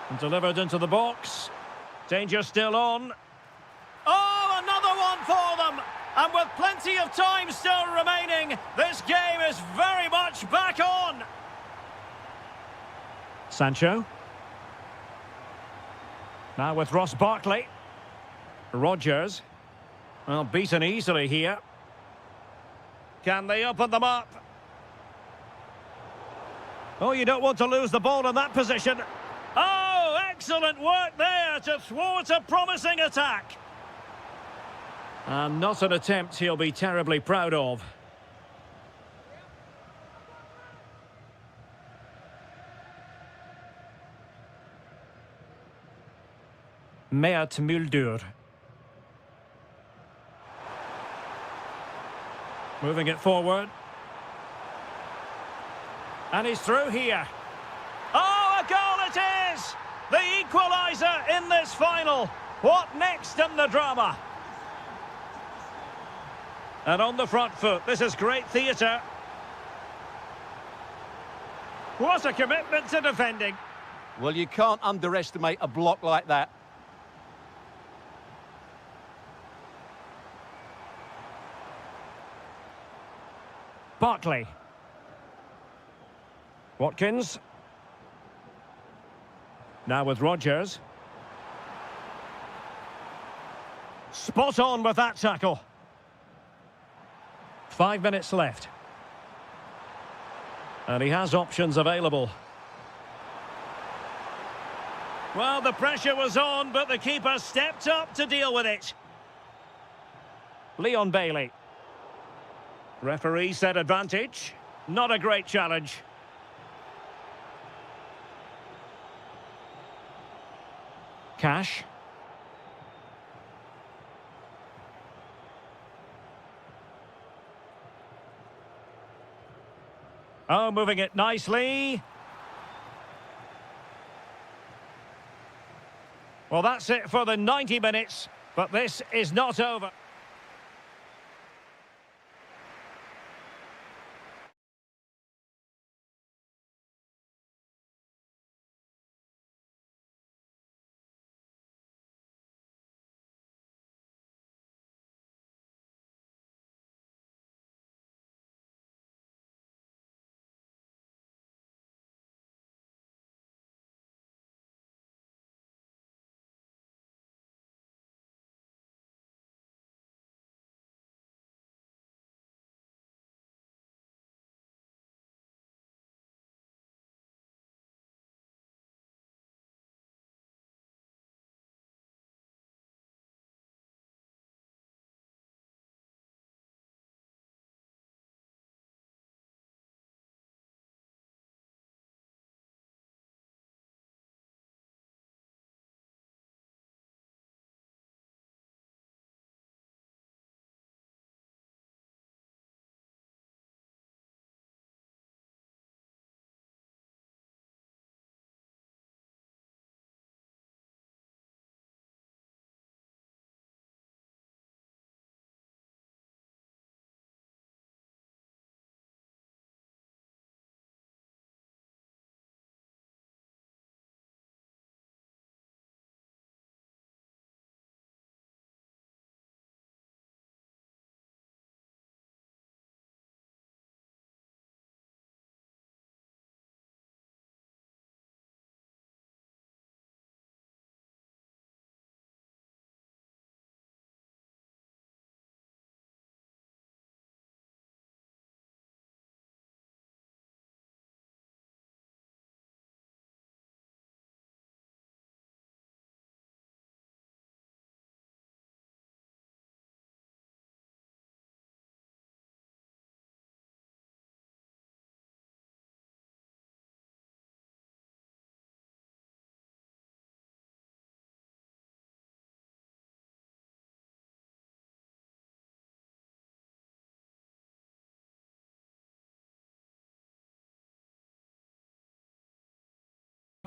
And delivered into the box. Danger still on. Oh, another one for them! And with plenty of time still remaining, this game is very much back on. Sancho. Now with Ross Barkley. Rogers. Well, beaten easily here. Can they open them up? Oh, you don't want to lose the ball in that position. Oh, excellent work there to thwart a promising attack. And not an attempt he'll be terribly proud of. Mert Muldur. Moving it forward. And he's through here. Oh, a goal it is! The equaliser in this final. What next in the drama? And on the front foot, this is great theatre. What a commitment to defending. Well, you can't underestimate a block like that. Barkley. Watkins. Now with Rogers. Spot on with that tackle. 5 minutes left. And he has options available. Well, the pressure was on, but the keeper stepped up to deal with it. Leon Bailey. Referee said advantage. Not a great challenge. Cash. Oh, moving it nicely. Well, that's it for the 90 minutes, but this is not over.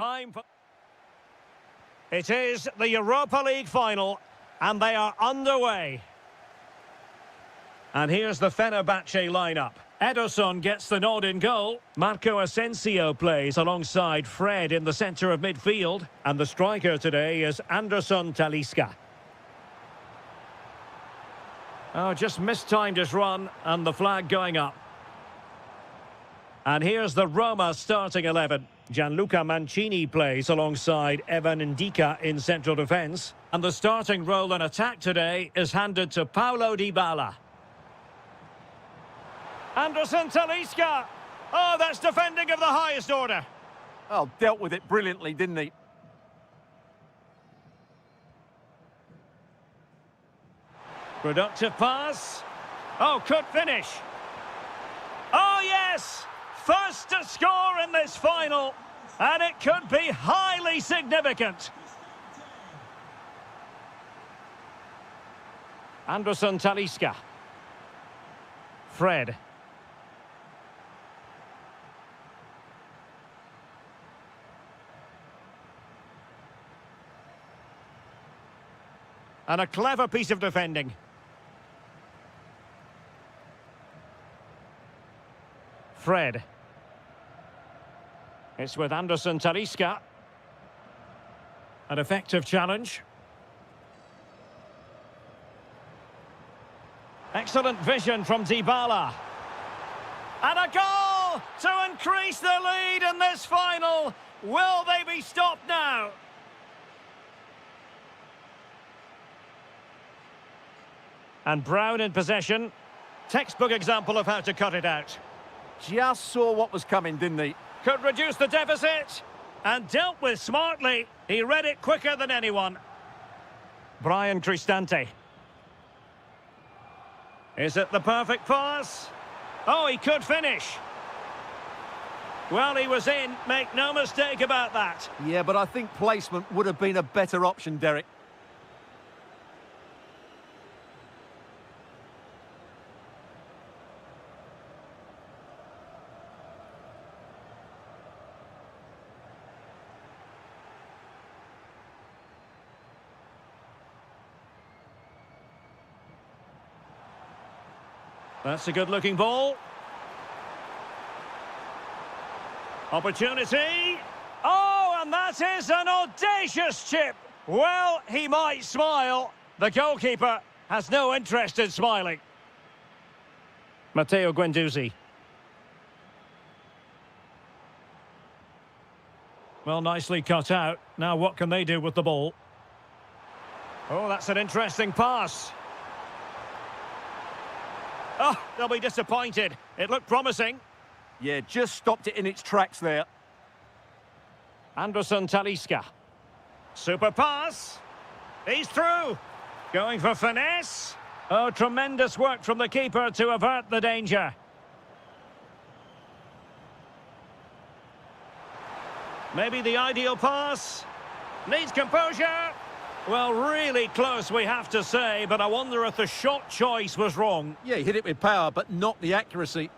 Time for... It is the Europa League final, and they are underway. And here's the Fenerbahçe lineup. Ederson gets the nod in goal. Marco Asensio plays alongside Fred in the centre of midfield. And the striker today is Anderson Talisca. Oh, just mistimed his run, and the flag going up. And here's the Roma starting 11. Gianluca Mancini plays alongside Evan Ndika in central defence. And the starting role in attack today is handed to Paulo Dybala. Anderson Talisca. Oh, that's defending of the highest order. Oh, dealt with it brilliantly, didn't he? Productive pass. Oh, could finish. Oh, yes! First to score in this final. And it could be highly significant. Anderson Talisca. Fred. And a clever piece of defending. Fred. It's with Anderson Talisca. An effective challenge. Excellent vision from Dybala. And a goal to increase the lead in this final. Will they be stopped now? And Brown in possession. Textbook example of how to cut it out. Just saw what was coming, didn't he? Could reduce the deficit. And dealt with smartly. He read it quicker than anyone. Brian Cristante. Is it the perfect pass? Oh, he could finish. Well, he was in. Make no mistake about that. Yeah, but I think placement would have been a better option, Derek. That's a good-looking ball. Opportunity. Oh, and that is an audacious chip. Well, he might smile. The goalkeeper has no interest in smiling. Matteo Guendouzi. Well, nicely cut out. Now what can they do with the ball? Oh, that's an interesting pass. Oh, they'll be disappointed. It looked promising. Yeah, just stopped it in its tracks there. Anderson Talisca. Super pass. He's through. Going for finesse. Oh, tremendous work from the keeper to avert the danger. Maybe the ideal pass. Needs composure. Well, really close, we have to say, but I wonder if the shot choice was wrong. Yeah, he hit it with power, but not the accuracy.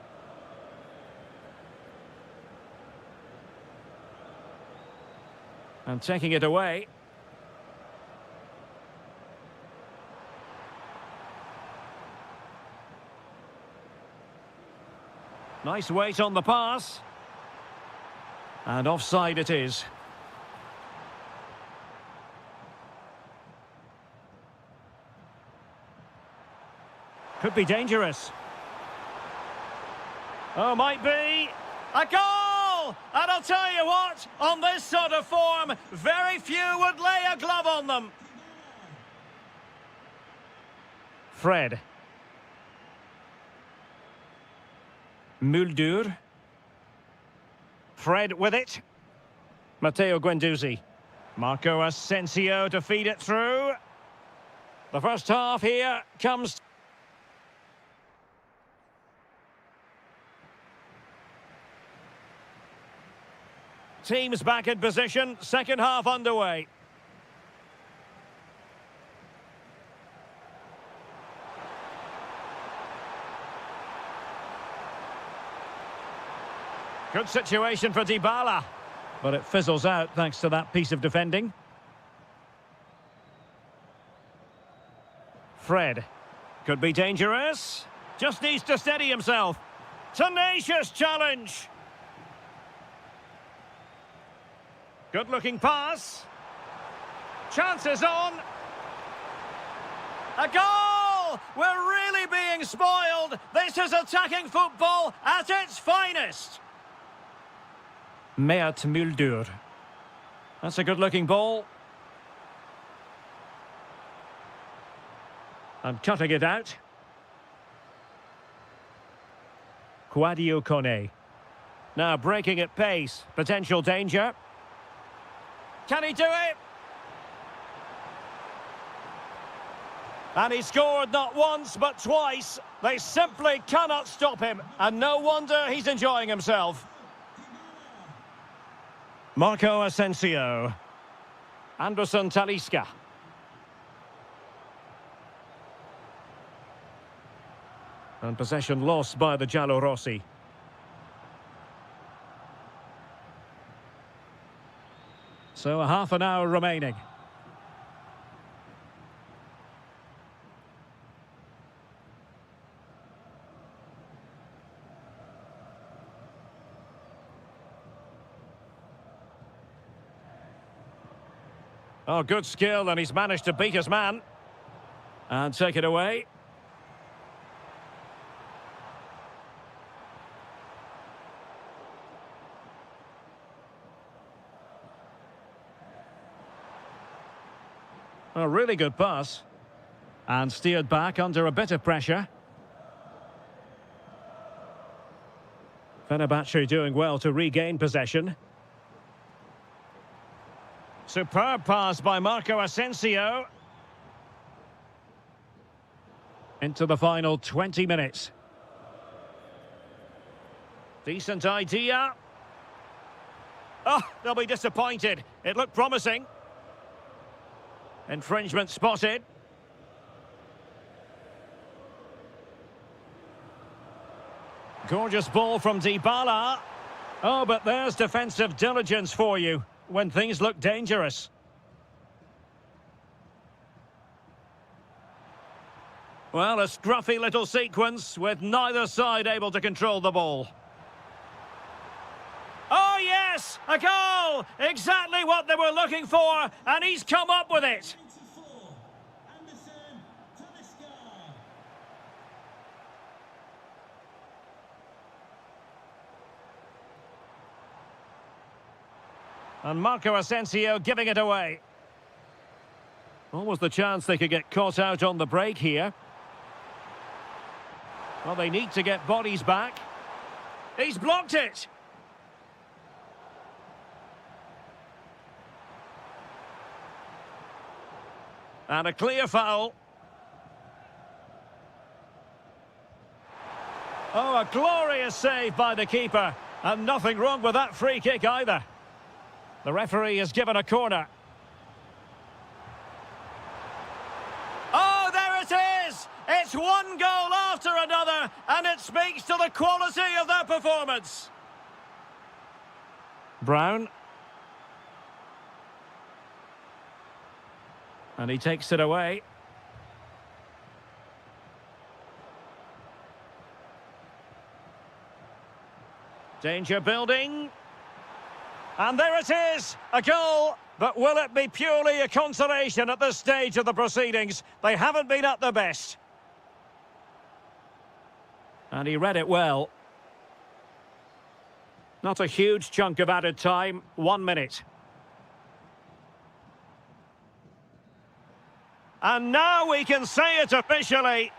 And taking it away. Nice weight on the pass. And offside it is. Could be dangerous. Oh, might be. A goal! And I'll tell you what, on this sort of form, very few would lay a glove on them. Fred. Muldur. Fred with it. Matteo Guendouzi. Marco Asensio to feed it through. The first half here comes... Teams back in position, second half underway. Good situation for Dybala. But it fizzles out thanks to that piece of defending. Fred. Could be dangerous. Just needs to steady himself. Tenacious challenge. Good-looking pass. Chances on. A goal! We're really being spoiled. This is attacking football at its finest. Mert Muldur. That's a good-looking ball. And cutting it out. Quadio Kone. Now breaking at pace. Potential danger. Can he do it? And he scored not once but twice. They simply cannot stop him. And no wonder he's enjoying himself. Marco Asensio. Anderson Talisca. And possession lost by the Giallorossi. So a half an hour remaining. Oh, good skill, and he's managed to beat his man. And take it away. A really good pass. And steered back under a bit of pressure. Fenerbahçe doing well to regain possession. Superb pass by Marco Asensio. Into the final 20 minutes. Decent idea. Oh, they'll be disappointed. It looked promising. Infringement spotted. Gorgeous ball from Dybala. Oh, but there's defensive diligence for you when things look dangerous. Well, a scruffy little sequence with neither side able to control the ball. Oh, yes! A goal! Exactly what they were looking for, and he's come up with it. And Marco Asensio giving it away. Almost the chance they could get caught out on the break here. Well, they need to get bodies back. He's blocked it! And a clear foul. Oh, a glorious save by the keeper. And nothing wrong with that free kick either. The referee has given a corner. Oh, there it is! It's one goal after another, and it speaks to the quality of their performance. Brown. And he takes it away. Danger building. And there it is, a goal. But will it be purely a consolation at this stage of the proceedings? They haven't been at their best. And he read it well. Not a huge chunk of added time, 1 minute. And now we can say it officially.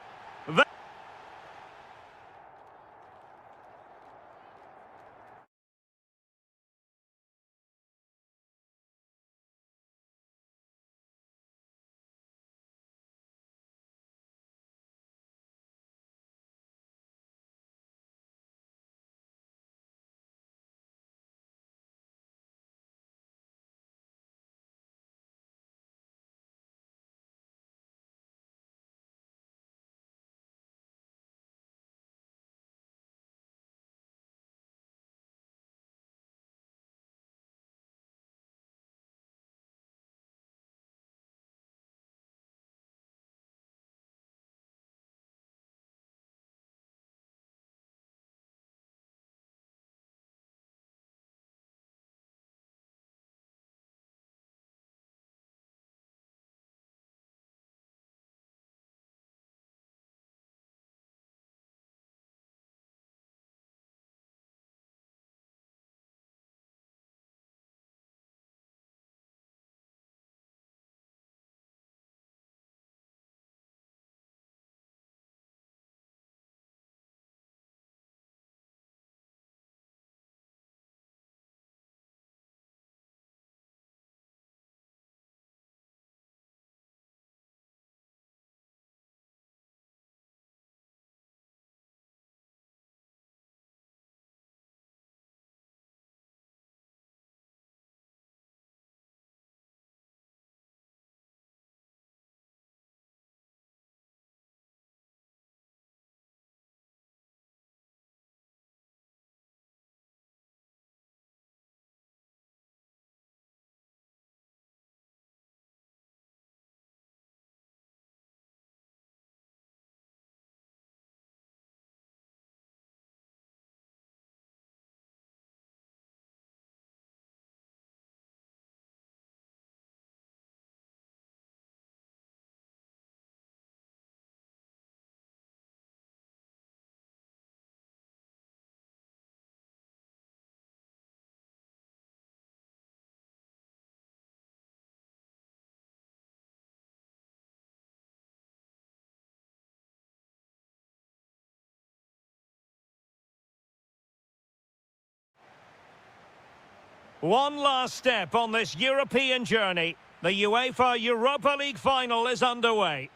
One last step on this European journey. The UEFA Europa League final is underway.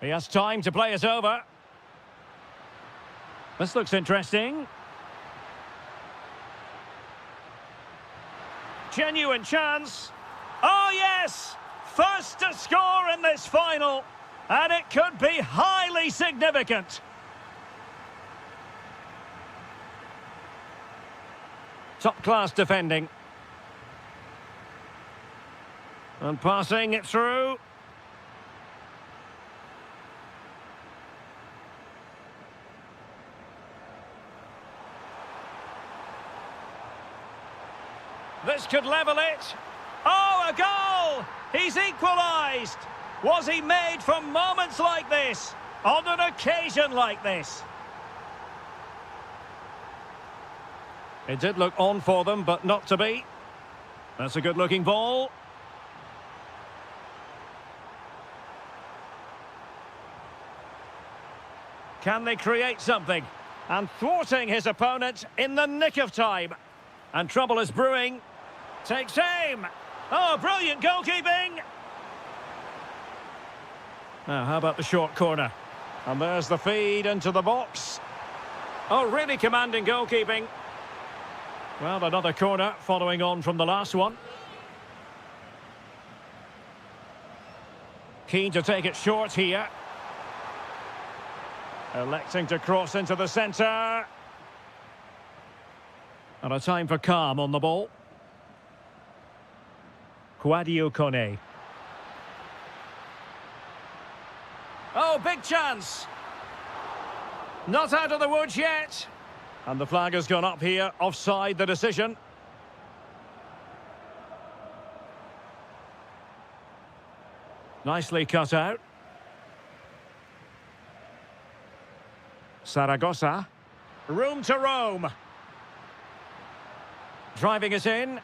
He has time to play it over. This looks interesting. Genuine chance. Oh, yes! First to score in this final. And it could be highly significant. Top-class defending. And passing it through. This could level it. Oh, a goal! He's equalised. Was he made for moments like this? On an occasion like this? It did look on for them, but not to be. That's a good-looking ball. Can they create something? And thwarting his opponent in the nick of time. And trouble is brewing. Takes aim. Oh, brilliant goalkeeping. Now, how about the short corner? And there's the feed into the box. Oh, really commanding goalkeeping. Well, another corner following on from the last one. Keen to take it short here. Electing to cross into the centre. And a time for calm on the ball. Quadio Kone. Oh, big chance. Not out of the woods yet. And the flag has gone up here. Offside the decision. Nicely cut out. Zaragoza. Room to roam. Driving it in.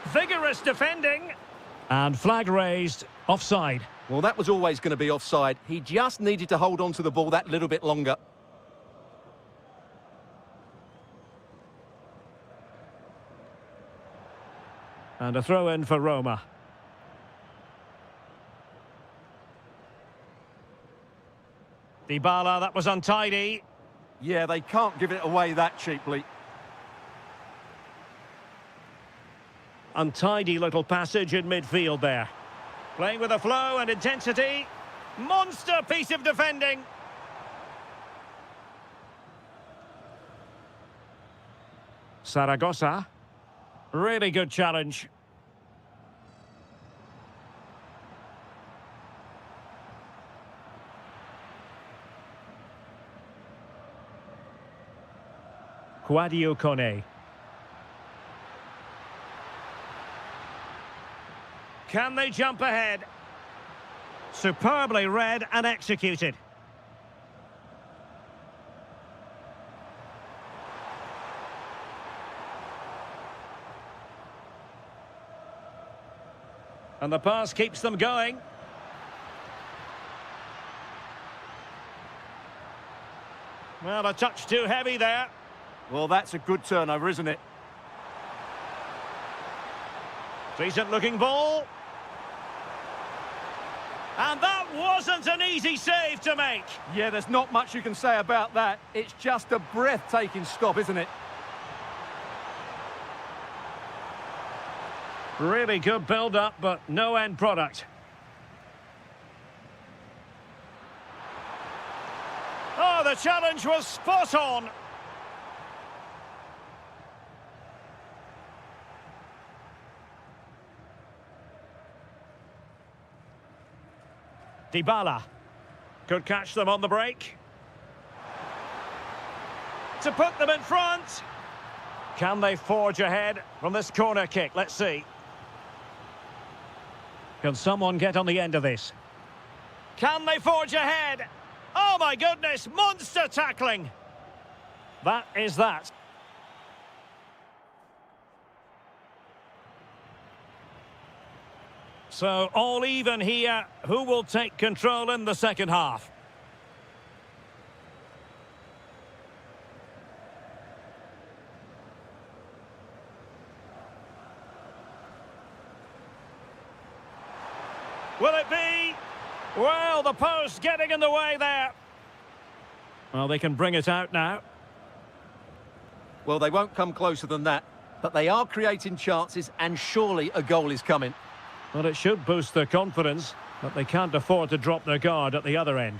Vigorous defending. And flag raised. Offside. Well, that was always going to be offside. He just needed to hold on to the ball that little bit longer. And a throw-in for Roma. Dybala, that was untidy. Yeah, they can't give it away that cheaply. Untidy little passage in midfield there. Playing with a flow and intensity. Monster piece of defending. Zaragoza. Really good challenge. Quadio Kone. Can they jump ahead? Superbly read and executed. And the pass keeps them going. Well, a touch too heavy there. Well, that's a good turnover, isn't it? Decent looking ball. And that wasn't an easy save to make. Yeah, there's not much you can say about that. It's just a breathtaking stop, isn't it? Really good build-up, but no end product. Oh, the challenge was spot on. Dybala could catch them on the break. To put them in front. Can they forge ahead from this corner kick? Let's see. Can someone get on the end of this? Can they forge ahead? Oh my goodness, monster tackling. That is that. So all even here. Who will take control in the second half? Will it be? Well, the post getting in the way there. Well, they can bring it out now. Well, they won't come closer than that, but they are creating chances, and surely a goal is coming. Well, it should boost their confidence, but they can't afford to drop their guard at the other end.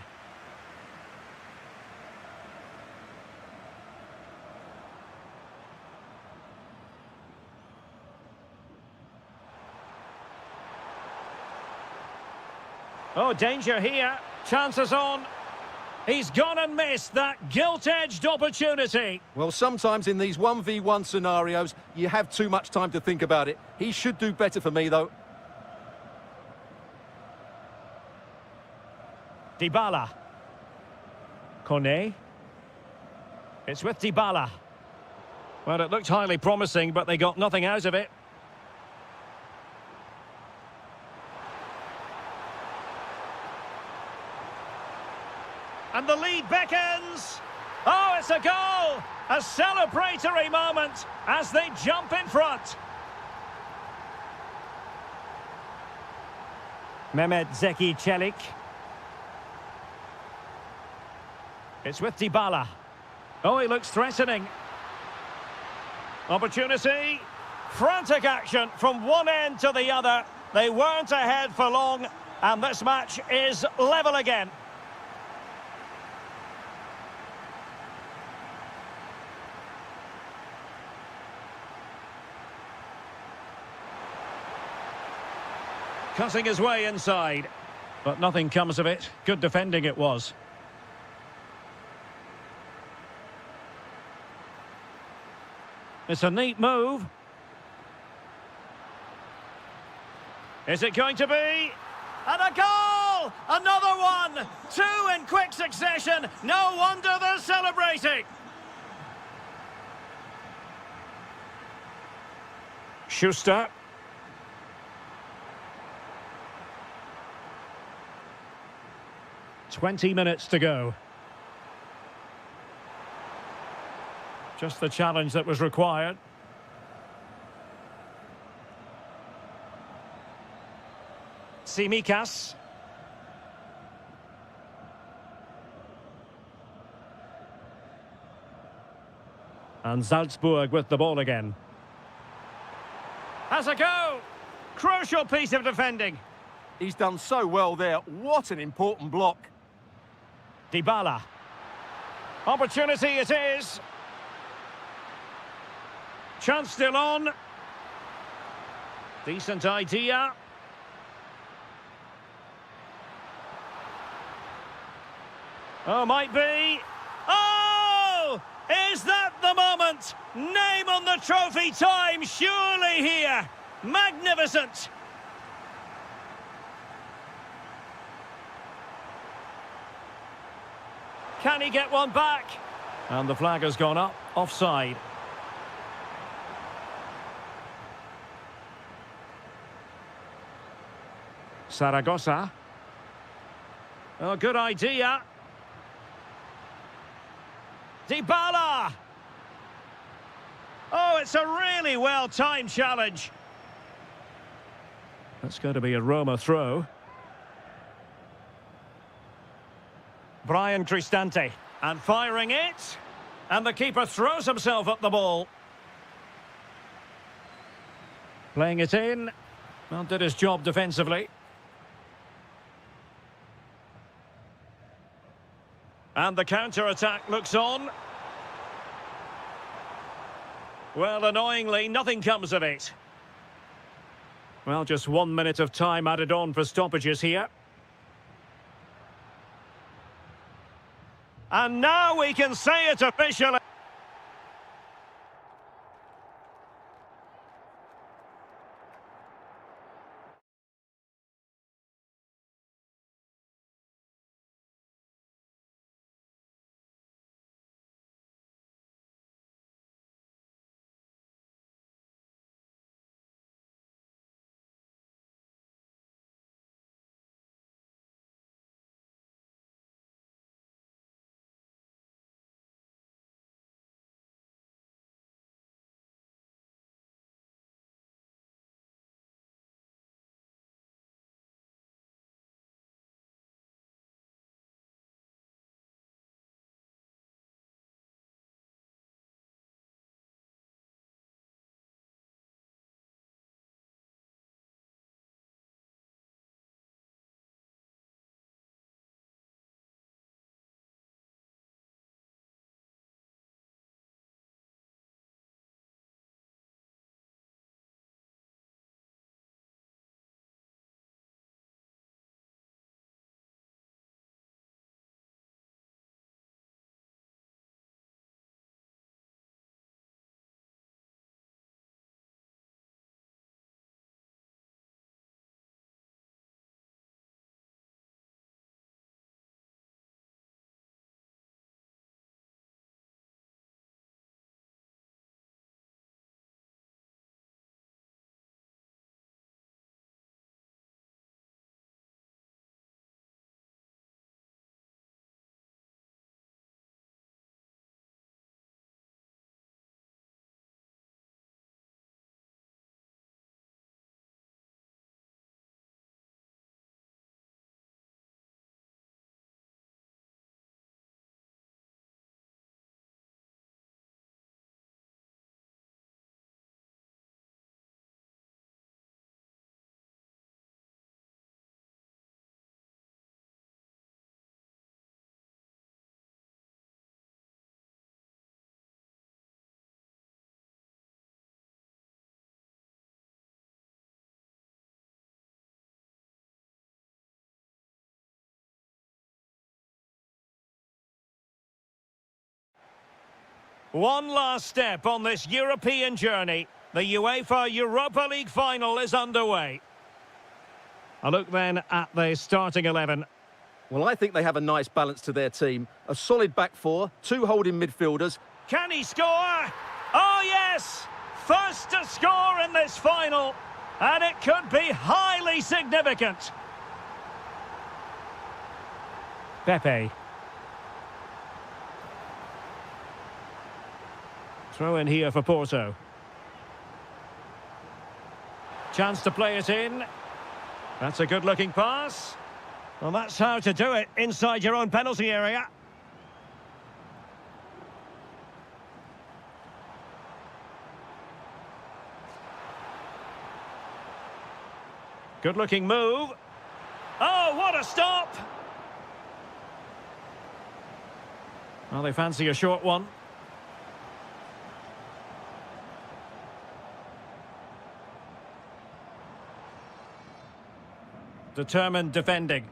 Oh, danger here. Chances on. He's gone and missed that gilt-edged opportunity. Well, sometimes in these 1v1 scenarios, you have too much time to think about it. He should do better for me, though. Dybala. Kone. It's with Dybala. Well, it looked highly promising, but they got nothing out of it. And the lead beckons. Oh, it's a goal! A celebratory moment as they jump in front. Mehmet Zeki Çelik. It's with Dybala. Oh, he looks threatening. Opportunity. Frantic action from one end to the other. They weren't ahead for long, and this match is level again. Cutting his way inside, but nothing comes of it. Good defending it was. It's a neat move. Is it going to be? And a goal! Another one! Two in quick succession. No wonder they're celebrating. Schuster. "20 minutes to go. Just the challenge that was required. Tsimikas. And Salzburg with the ball again. Has a go! Crucial piece of defending. He's done so well there. What an important block. Dybala. Opportunity it is. Chance still on. Decent idea. Oh, might be. Oh! Is that the moment? Name on the trophy time, surely here. Magnificent. Can he get one back? And the flag has gone up, offside. Zaragoza. Oh, good idea. Dybala! Oh, it's a really well-timed challenge. That's going to be a Roma throw. Brian Cristante. And firing it. And the keeper throws himself at the ball. Playing it in. Well, did his job defensively. And the counter-attack looks on. Well, annoyingly, nothing comes of it. Well, just 1 minute of time added on for stoppages here. And now we can say it officially. One last step on this European journey. The UEFA Europa League final is underway. A look then at the starting 11. Well, I think they have a nice balance to their team. A solid back four, two holding midfielders. Can he score? Oh, yes! First to score in this final. And it could be highly significant. Pepe. Throw in here for Porto. Chance to play it in. That's a good-looking pass. Well, that's how to do it inside your own penalty area. Good-looking move. Oh, what a stop! Well, they fancy a short one. Determined defending.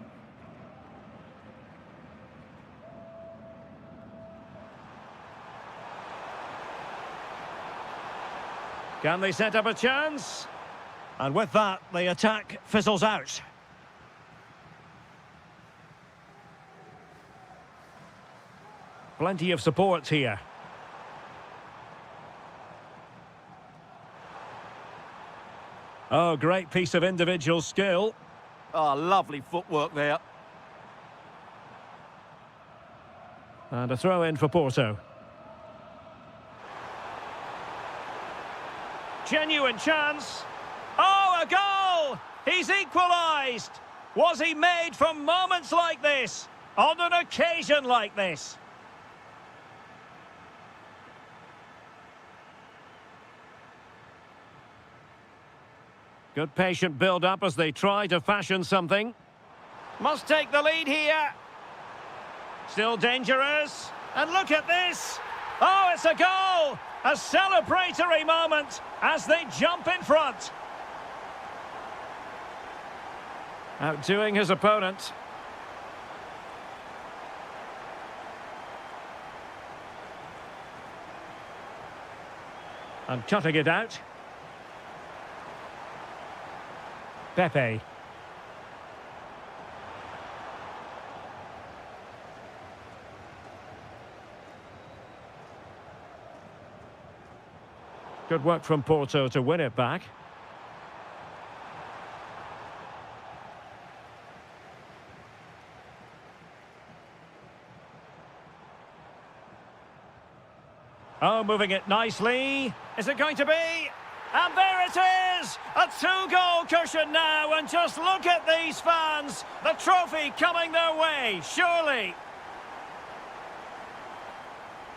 Can they set up a chance? And with that, the attack fizzles out. Plenty of support here. Oh, great piece of individual skill. Oh, lovely footwork there. And a throw in for Porto. Genuine chance. Oh, a goal! He's equalised! Was he made for moments like this? On an occasion like this? Good patient build-up as they try to fashion something. Must take the lead here. Still dangerous. And look at this. Oh, it's a goal! A celebratory moment as they jump in front. Outdoing his opponent. And cutting it out. Pepe. Good work from Porto to win it back. Oh, moving it nicely. Is it going to be? And there it is! A two-goal cushion now, and just look at these fans. The trophy coming their way, surely.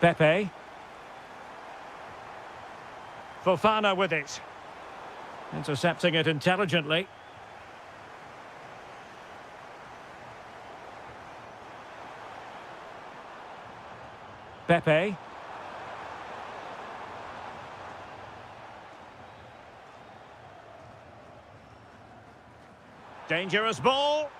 Pepe. Fofana with it. Intercepting it intelligently. Pepe. Dangerous ball.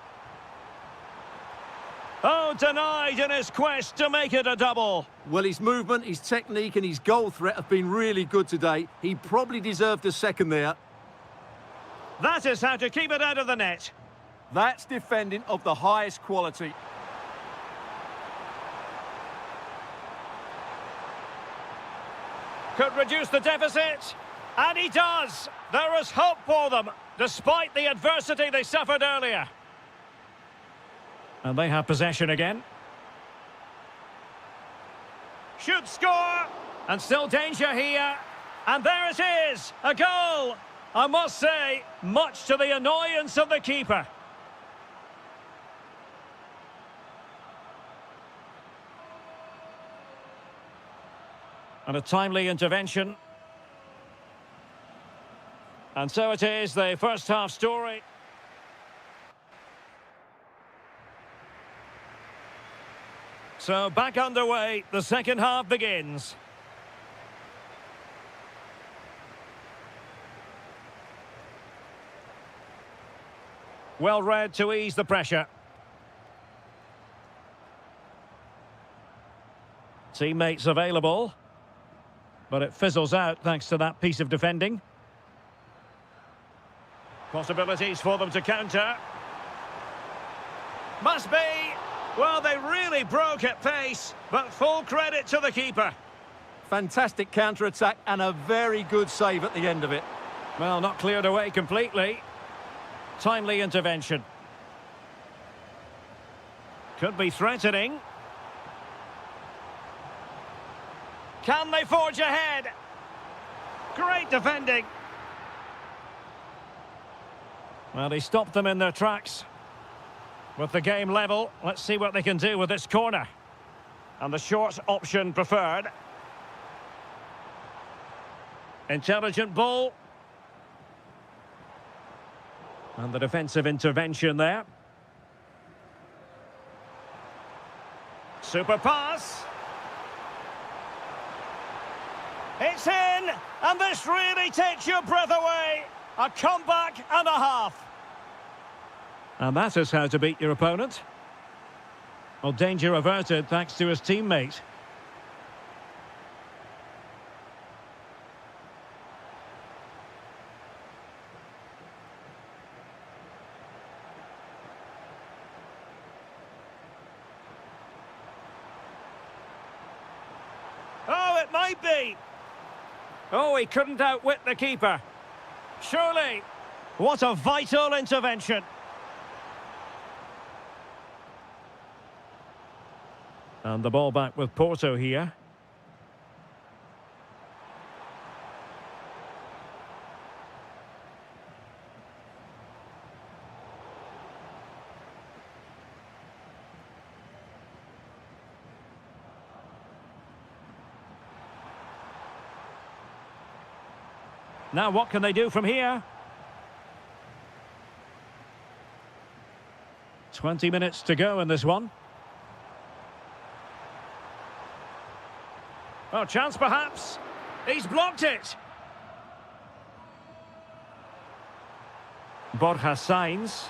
Oh, denied in his quest to make it a double. Well, his movement, his technique and his goal threat have been really good today. He probably deserved a second there. That is how to keep it out of the net. That's defending of the highest quality. Could reduce the deficit. And he does. There is hope for them, despite the adversity they suffered earlier. And they have possession again. Should score. And still danger here. And there it is. A goal. I must say, much to the annoyance of the keeper. And a timely intervention. And so it is, the first half story. So back underway, the second half begins. Well read to ease the pressure. Teammates available. But it fizzles out thanks to that piece of defending. Possibilities for them to counter. Must be. Well, they really broke at pace, but full credit to the keeper. Fantastic counter-attack and a very good save at the end of it. Well, not cleared away completely. Timely intervention. Could be threatening. Can they forge ahead? Great defending. Well, he stopped them in their tracks. With the game level, let's see what they can do with this corner. And the short option preferred. Intelligent ball. And the defensive intervention there. Super pass. It's in, and this really takes your breath away. A comeback and a half. And that is how to beat your opponent. Well, danger averted thanks to his teammate. Oh, it might be. Oh, he couldn't outwit the keeper. Surely. What a vital intervention. And the ball back with Porto here. Now what can they do from here? 20 minutes to go in this one. Oh, chance perhaps. He's blocked it. Borja Sainz.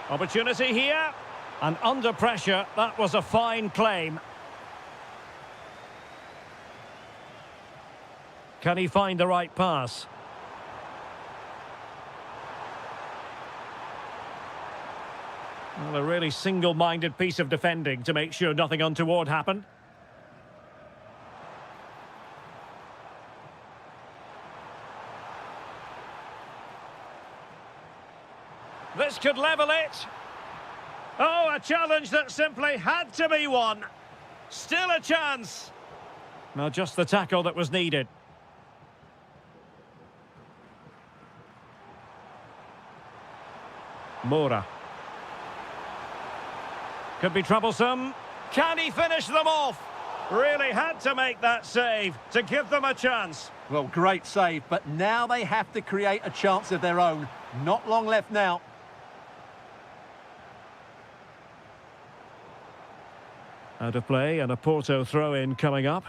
Opportunity here. And under pressure, that was a fine claim. Can he find the right pass? Well, a really single-minded piece of defending to make sure nothing untoward happened. This could level it. Oh, a challenge that simply had to be won. Still a chance. Well, just the tackle that was needed. Mora. Could be troublesome. Can he finish them off? Really had to make that save to give them a chance. Well, great save, but now they have to create a chance of their own. Not long left now. Out of play and a Porto throw-in coming up.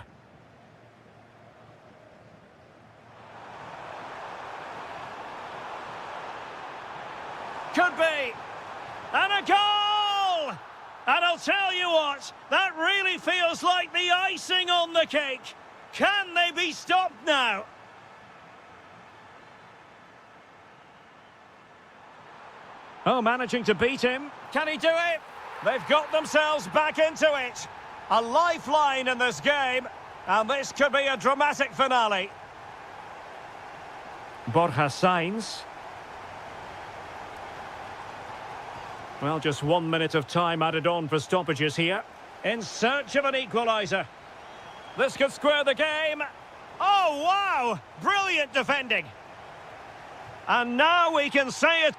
Could be. And a goal! And I'll tell you what, that really feels like the icing on the cake. Can they be stopped now? Oh, managing to beat him. Can he do it? They've got themselves back into it. A lifeline in this game. And this could be a dramatic finale. Borja Sainz. Well, just 1 minute of time added on for stoppages here. In search of an equaliser. This could square the game. Oh, wow! Brilliant defending. And now we can say it.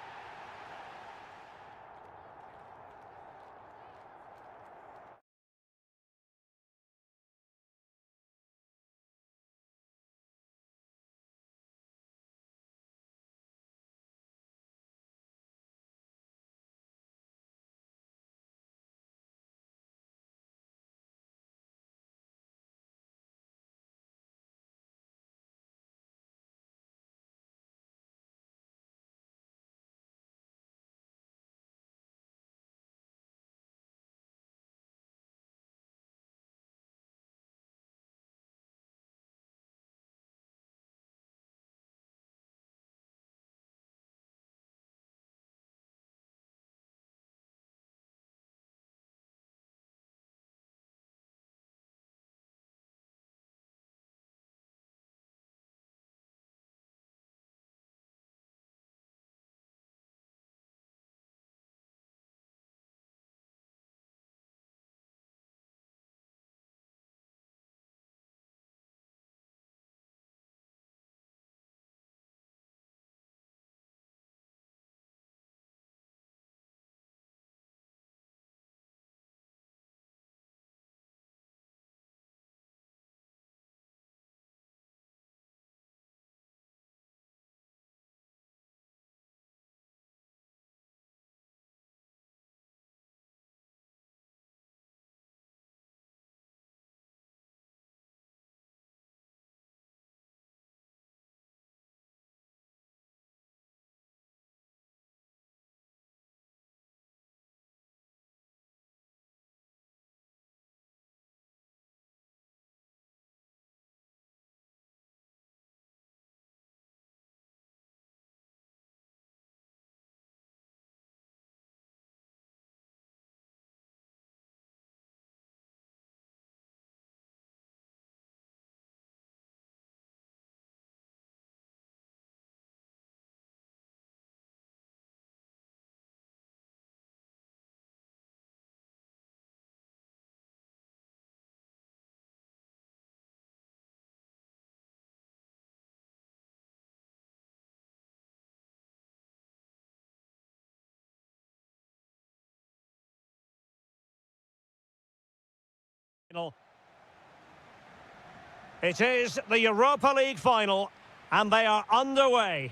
It is the Europa League final, and they are underway.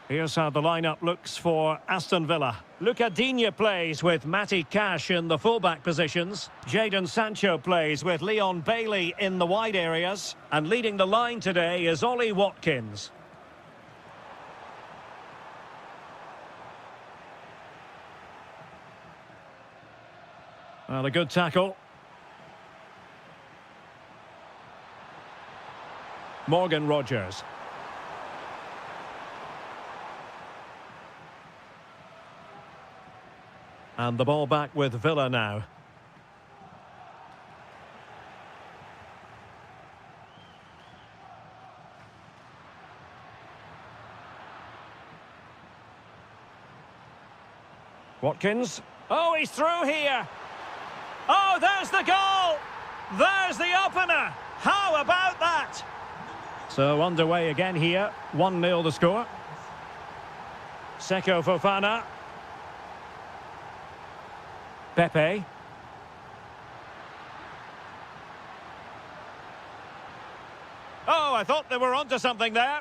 Here's how the lineup looks for Aston Villa. Luca Digne plays with Matty Cash in the fullback positions. Jadon Sancho plays with Leon Bailey in the wide areas. And leading the line today is Ollie Watkins. Well, a good tackle. Morgan Rogers. And the ball back with Villa now. Watkins. Oh, he's through here. Oh, there's the goal. There's the opener. How about that? So underway again here. 1-0 the score. Seko Fofana. Pepe. Oh, I thought they were onto something there.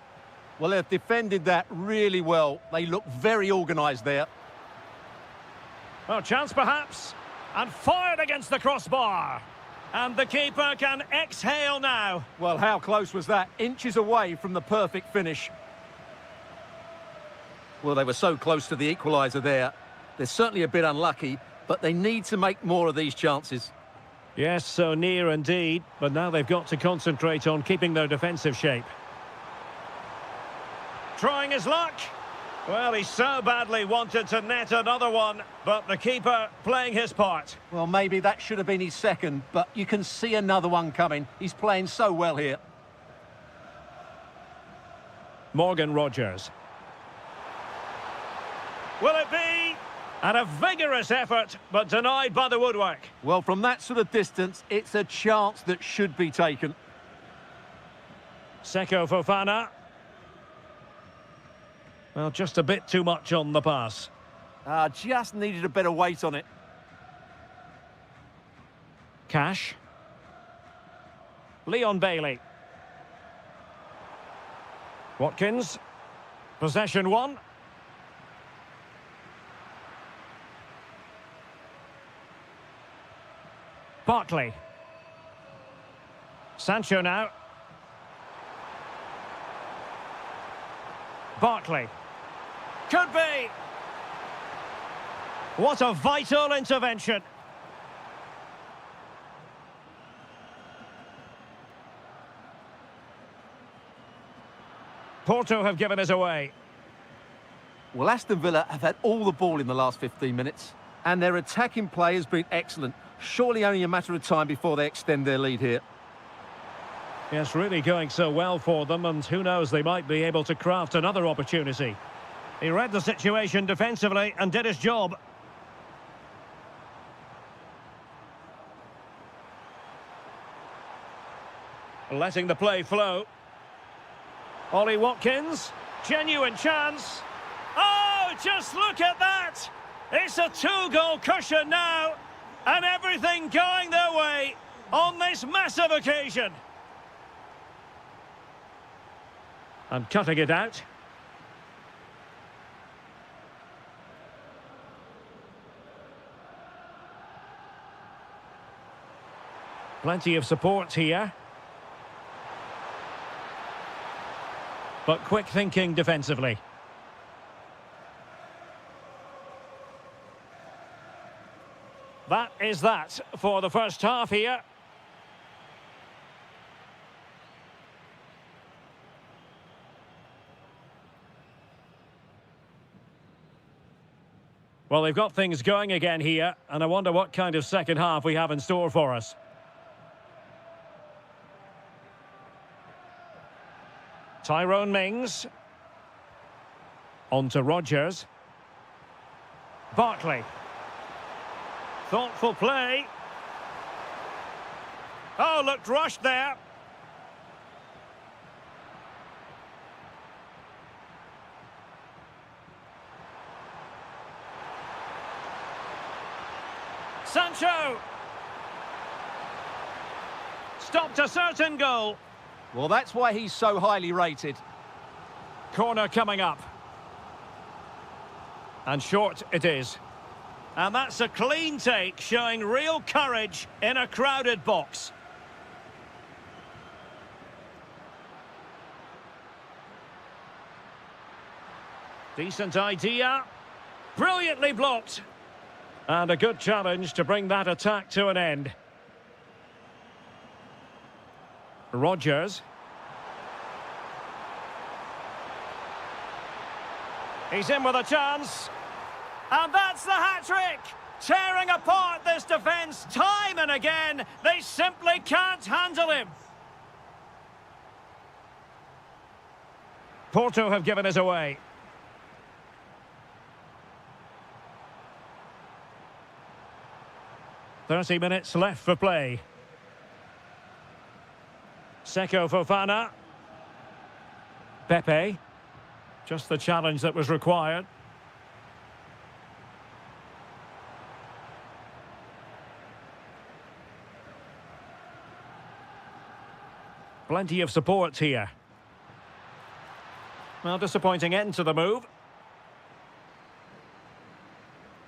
Well, they've defended that really well. They look very organised there. Well, chance perhaps. And fired against the crossbar. And the keeper can exhale now. Well, how close was that? Inches away from the perfect finish. Well, they were so close to the equaliser there. They're certainly a bit unlucky, but they need to make more of these chances. Yes, so near indeed. But now they've got to concentrate on keeping their defensive shape. Trying his luck. Well, he so badly wanted to net another one, but the keeper playing his part. Well, maybe that should have been his second, but you can see another one coming. He's playing so well here. Morgan Rogers. Will it be? And a vigorous effort, but denied by the woodwork. Well, from that sort of distance, it's a chance that should be taken. Seko Fofana. Well, just a bit too much on the pass. Just needed a better weight on it. Cash. Leon Bailey. Watkins. Possession one. Barkley. Sancho now. Barkley. Could be. What a vital intervention. Porto have given us away. Well, Aston Villa have had all the ball in the last 15 minutes, and their attacking play has been excellent. Surely only a matter of time before they extend their lead here. Yes, really going so well for them, and who knows, they might be able to craft another opportunity. He read the situation defensively and did his job. Letting the play flow. Ollie Watkins, genuine chance. Oh, just look at that! It's a two-goal cushion now, and everything going their way on this massive occasion. And cutting it out. Plenty of support here. But quick thinking defensively. That is that for the first half here. Well, they've got things going again here, and I wonder what kind of second half we have in store for us. Tyrone Mings. On to Rogers. Barkley. Thoughtful play. Oh, looked rushed there. Sancho! Stopped a certain goal. Well, that's why he's so highly rated. Corner coming up. And short it is. And that's a clean take, showing real courage in a crowded box. Decent idea. Brilliantly blocked. And a good challenge to bring that attack to an end. Rodgers. He's in with a chance. And that's the hat-trick! Tearing apart this defence time and again. They simply can't handle him. Porto have given us away. "30 minutes left for play. Seko Fofana. Pepe. Just the challenge that was required. Plenty of support here. Well, disappointing end to the move.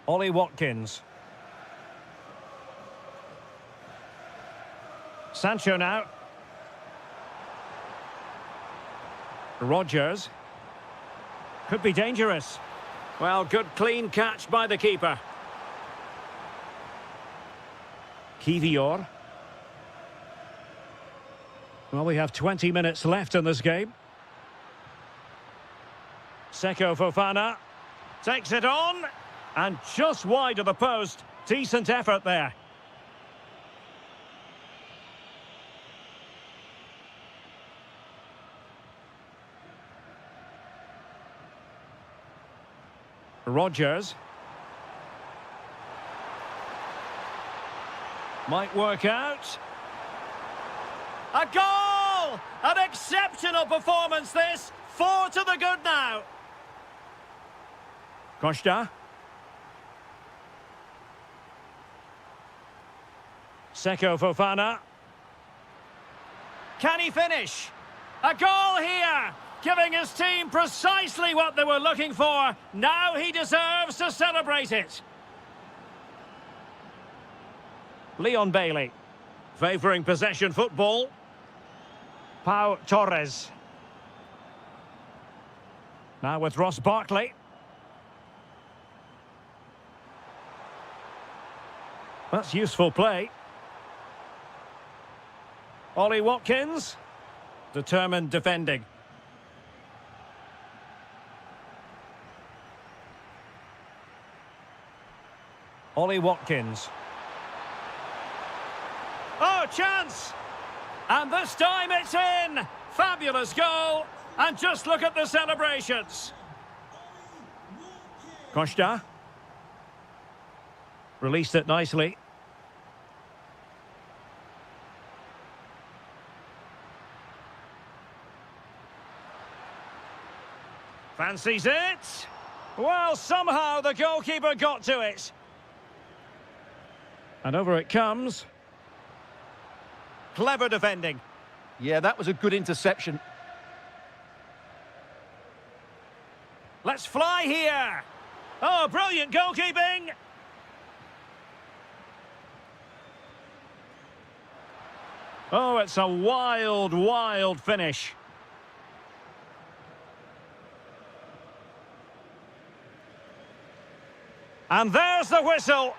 Ollie Watkins. Sancho now. Rodgers. Could be dangerous. Well, good clean catch by the keeper. Kivior. Well, we have 20 minutes left in this game. Seko Fofana takes it on, and just wide of the post. Decent effort there. Rodgers. Might work out. A goal! An exceptional performance this. 4 to the good now. Costa. Seko Fofana. Can he finish? A goal here! Giving his team precisely what they were looking for. Now he deserves to celebrate it. Leon Bailey. Favouring possession football. Pau Torres. Now with Ross Barkley. That's useful play. Ollie Watkins. Determined defending. Ollie Watkins. Oh, chance! And this time it's in! Fabulous goal! And just look at the celebrations. Costa. Released it nicely. Fancies it? Well, somehow the goalkeeper got to it. And over it comes. Clever defending. Yeah, that was a good interception. Let's fly here. Oh, brilliant goalkeeping. Oh, it's a wild, wild finish. And there's the whistle.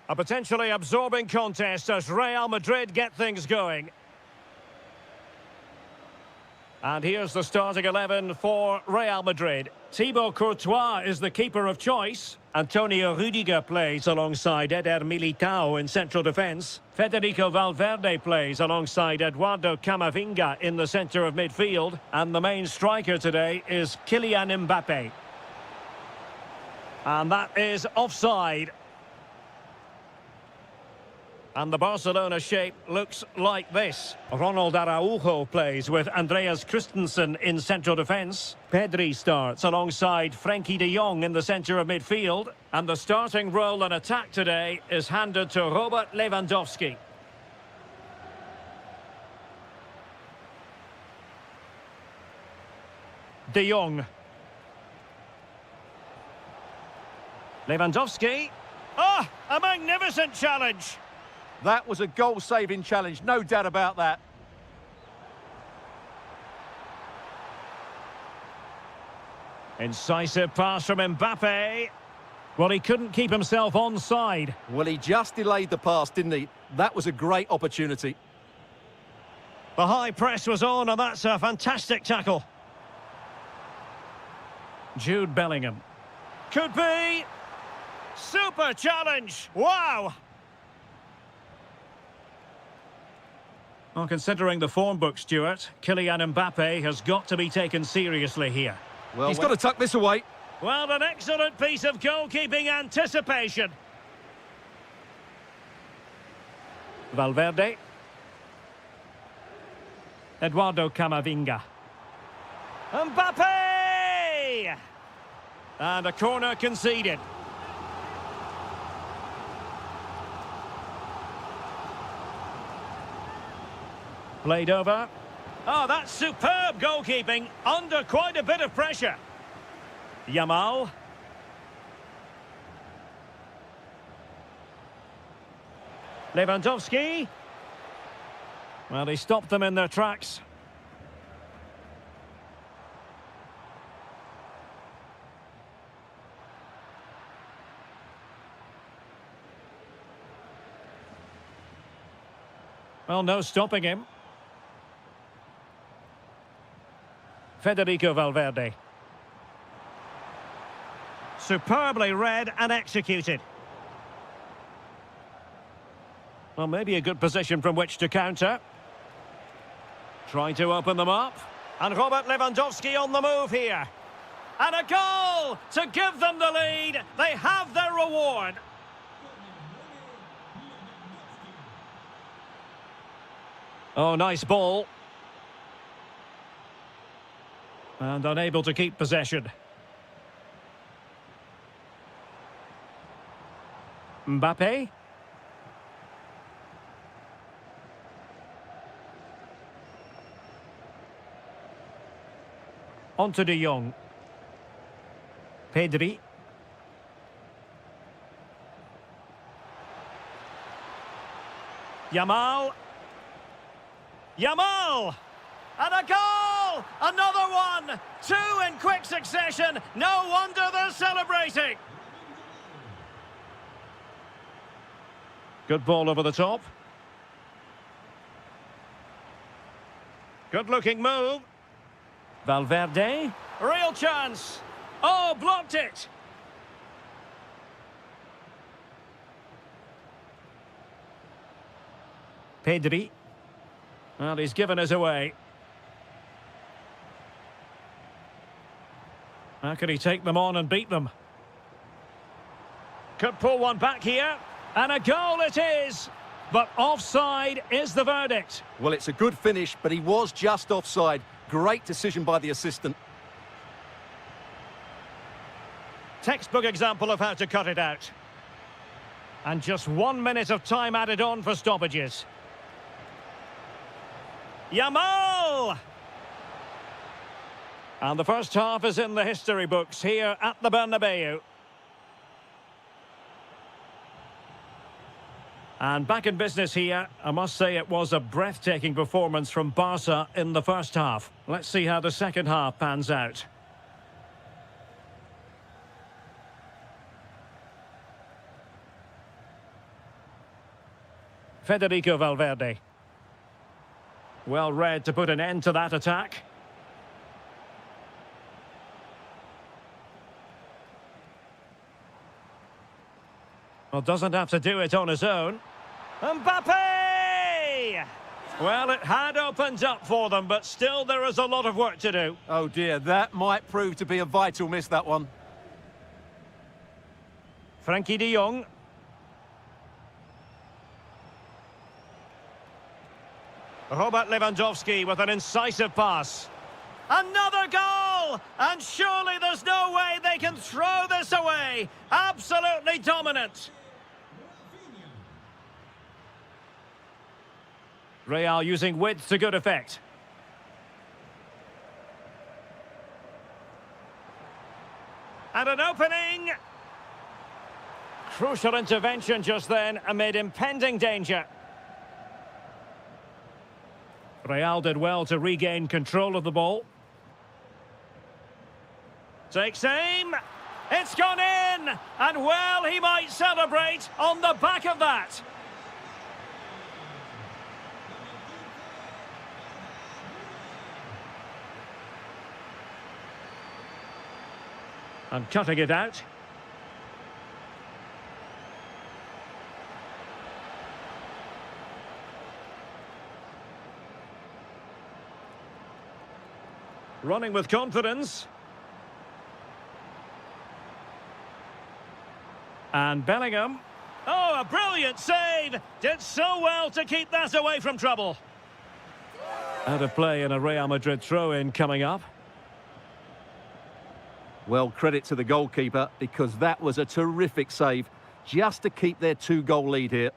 A potentially absorbing contest as Real Madrid get things going. And here's the starting 11 for Real Madrid. Thibaut Courtois is the keeper of choice. Antonio Rudiger plays alongside Eder Militao in central defence. Federico Valverde plays alongside Eduardo Camavinga in the centre of midfield. And the main striker today is Kylian Mbappe. And that is offside. And the Barcelona shape looks like this. Ronald Araujo plays with Andreas Christensen in central defence. Pedri starts alongside Frenkie de Jong in the centre of midfield. And the starting role in attack today is handed to Robert Lewandowski. De Jong. Lewandowski. Ah, a magnificent challenge. That was a goal-saving challenge, no doubt about that. Incisive pass from Mbappe. Well, he couldn't keep himself onside. Well, he just delayed the pass, didn't he? That was a great opportunity. The high press was on, and that's a fantastic tackle. Jude Bellingham. Could be. Super challenge. Wow. Well, considering the form book, Stuart, Kylian Mbappe has got to be taken seriously here. Well, he's got to tuck this away. Well, an excellent piece of goalkeeping anticipation. Valverde. Eduardo Camavinga. Mbappe! And a corner conceded. Played over. Oh, that's superb goalkeeping under quite a bit of pressure. Yamal. Lewandowski. Well, he stopped them in their tracks. Well, no stopping him. Federico Valverde. Superbly read and executed. Well, maybe a good position from which to counter. Trying to open them up. And Robert Lewandowski on the move here. And a goal to give them the lead. They have their reward. Oh, nice ball. And unable to keep possession. Mbappe. On to De Jong. Pedri. Yamal. Yamal! And a goal! Another one! Two in quick succession. No wonder they're celebrating. Good ball over the top. Good-looking move. Valverde. Real chance. Oh, blocked it. Pedri. Well, he's given us away. How can he take them on and beat them? Could pull one back here. And a goal it is. But offside is the verdict. Well, it's a good finish, but he was just offside. Great decision by the assistant. Textbook example of how to cut it out. And just 1 minute of time added on for stoppages. Yamal! And the first half is in the history books here at the Bernabeu. And back in business here, I must say it was a breathtaking performance from Barca in the first half. Let's see how the second half pans out. Federico Valverde. Well read to put an end to that attack. Well, doesn't have to do it on his own. Mbappe! Well, it had opened up for them, but still there is a lot of work to do. Oh dear, that might prove to be a vital miss, that one. Frankie de Jong. Robert Lewandowski with an incisive pass. Another goal! And surely there's no way they can throw this away. Absolutely dominant. Real using width to good effect. And an opening. Crucial intervention just then amid impending danger. Real did well to regain control of the ball. Takes aim. It's gone in. And well, he might celebrate on the back of that. And cutting it out. Running with confidence. And Bellingham. Oh, a brilliant save! Did so well to keep that away from trouble. Out of play and a Real Madrid throw-in coming up. Well, credit to the goalkeeper, because that was a terrific save, just to keep their 2-goal lead here.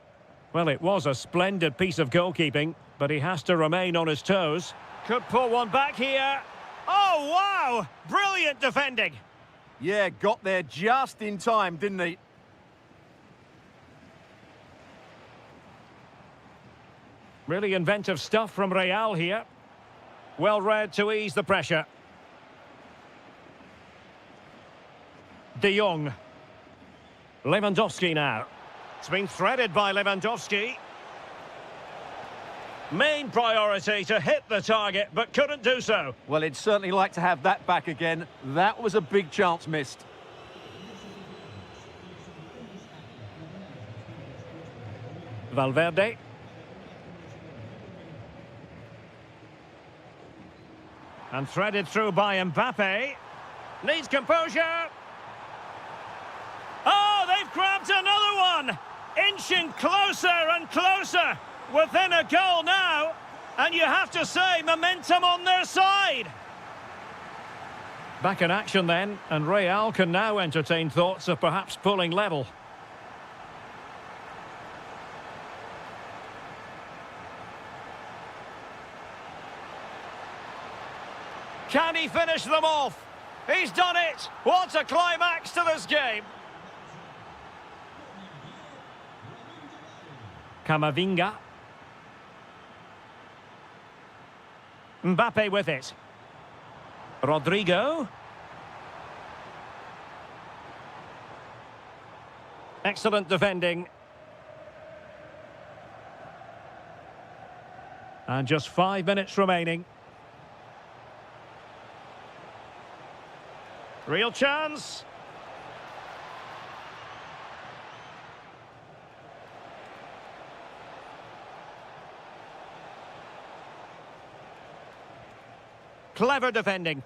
Well, it was a splendid piece of goalkeeping, but he has to remain on his toes. Could pull one back here. Oh, wow! Brilliant defending. Yeah, got there just in time, didn't he? Really inventive stuff from Real here. Well read to ease the pressure. De Jong. Lewandowski now. It's been threaded by Lewandowski. Main priority to hit the target, but couldn't do so. Well, he'd certainly like to have that back again. That was a big chance missed. Valverde. And threaded through by Mbappe. Needs composure. Oh, they've grabbed another one! Inching closer and closer. Within a goal now. And you have to say, momentum on their side. Back in action then, and Real can now entertain thoughts of perhaps pulling level. Can he finish them off? He's done it! What a climax to this game! Camavinga. Mbappe with it. Rodrigo. Excellent defending. And just 5 minutes remaining. Real chance. Clever defending.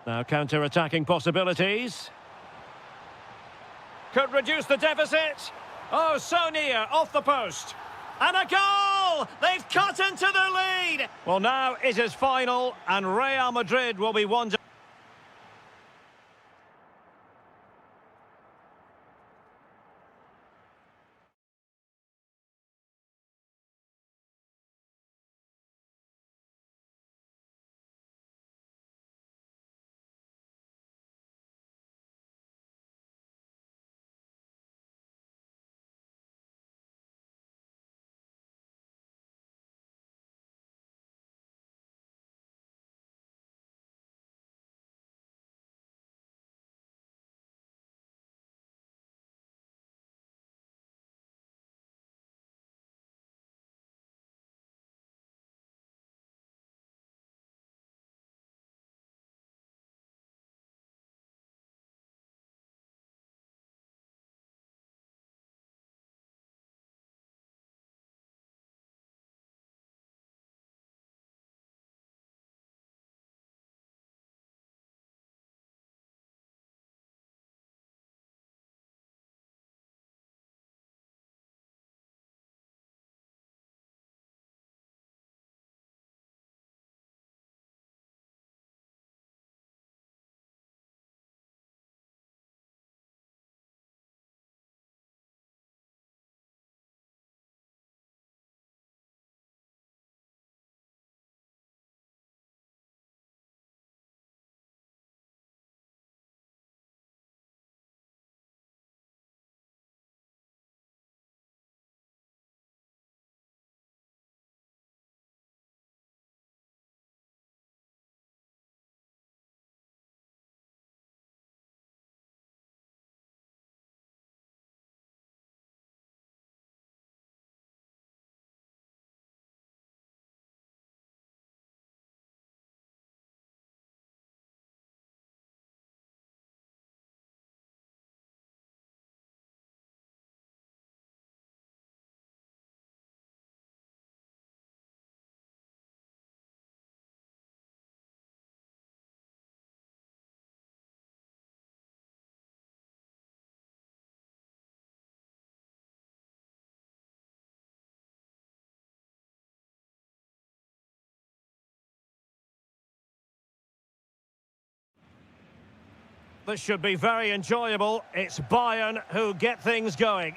Now counter-attacking possibilities. Could reduce the deficit. Oh, so near, off the post. And a goal! They've cut into their lead! Well, now it is final, and Real Madrid will be one to this should be very enjoyable. It's Bayern who get things going.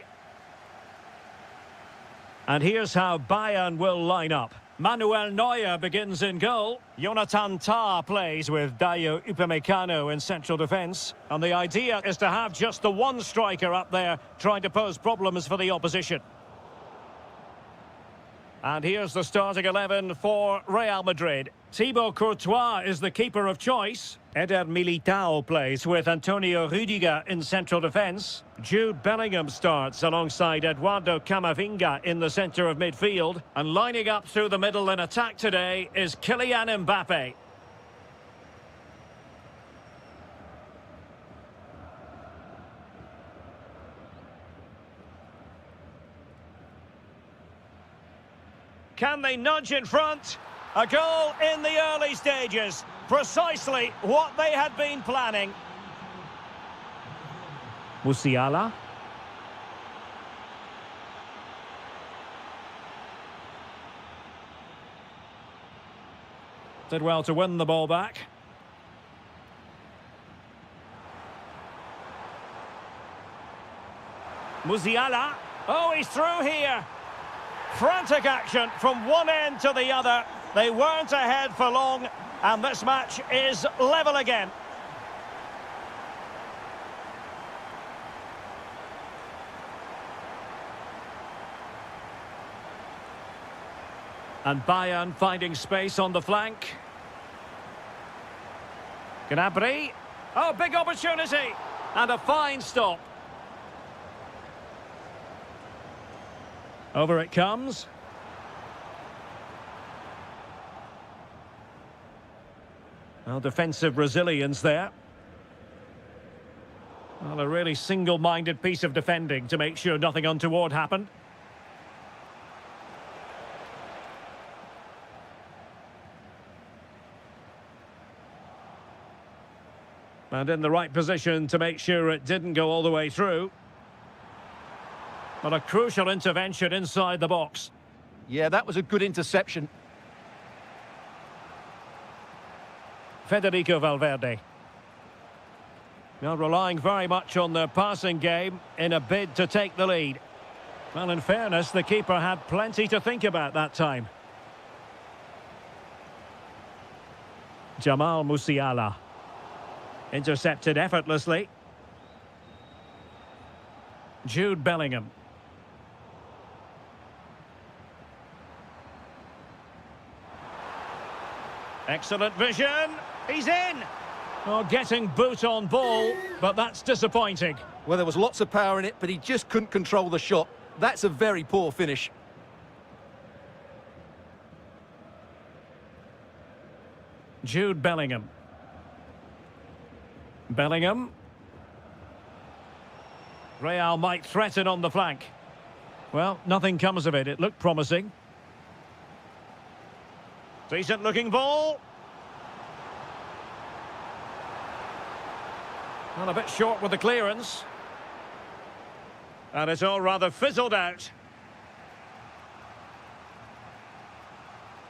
And here's how Bayern will line up. Manuel Neuer begins in goal. Jonathan Tah plays with Dayo Upamecano in central defence. And the idea is to have just the one striker up there trying to pose problems for the opposition. And here's the starting 11 for Real Madrid. Thibaut Courtois is the keeper of choice. Eder Militao plays with Antonio Rüdiger in central defence. Jude Bellingham starts alongside Eduardo Camavinga in the centre of midfield. And lining up through the middle in attack today is Kylian Mbappe. Can they nudge in front? A goal in the early stages. Precisely what they had been planning. Musiala. Did well to win the ball back. Musiala. Oh, he's through here. Frantic action from one end to the other. They weren't ahead for long, and this match is level again. And Bayern finding space on the flank. Gnabry. Oh, big opportunity. And a fine stop. Over it comes. Well, defensive resilience there. Well, a really single-minded piece of defending to make sure nothing untoward happened. And in the right position to make sure it didn't go all the way through. But a crucial intervention inside the box. Yeah, that was a good interception. Federico Valverde. Now relying very much on their passing game in a bid to take the lead. Well, in fairness, the keeper had plenty to think about that time. Jamal Musiala. Intercepted effortlessly. Jude Bellingham. Excellent vision. He's in. Oh, getting boot on ball, but that's disappointing. Well, there was lots of power in it, but he just couldn't control the shot. That's a very poor finish. Jude Bellingham. Bellingham. Real might threaten on the flank. Well, nothing comes of it. It looked promising. Decent looking ball. Well, a bit short with the clearance. And it's all rather fizzled out.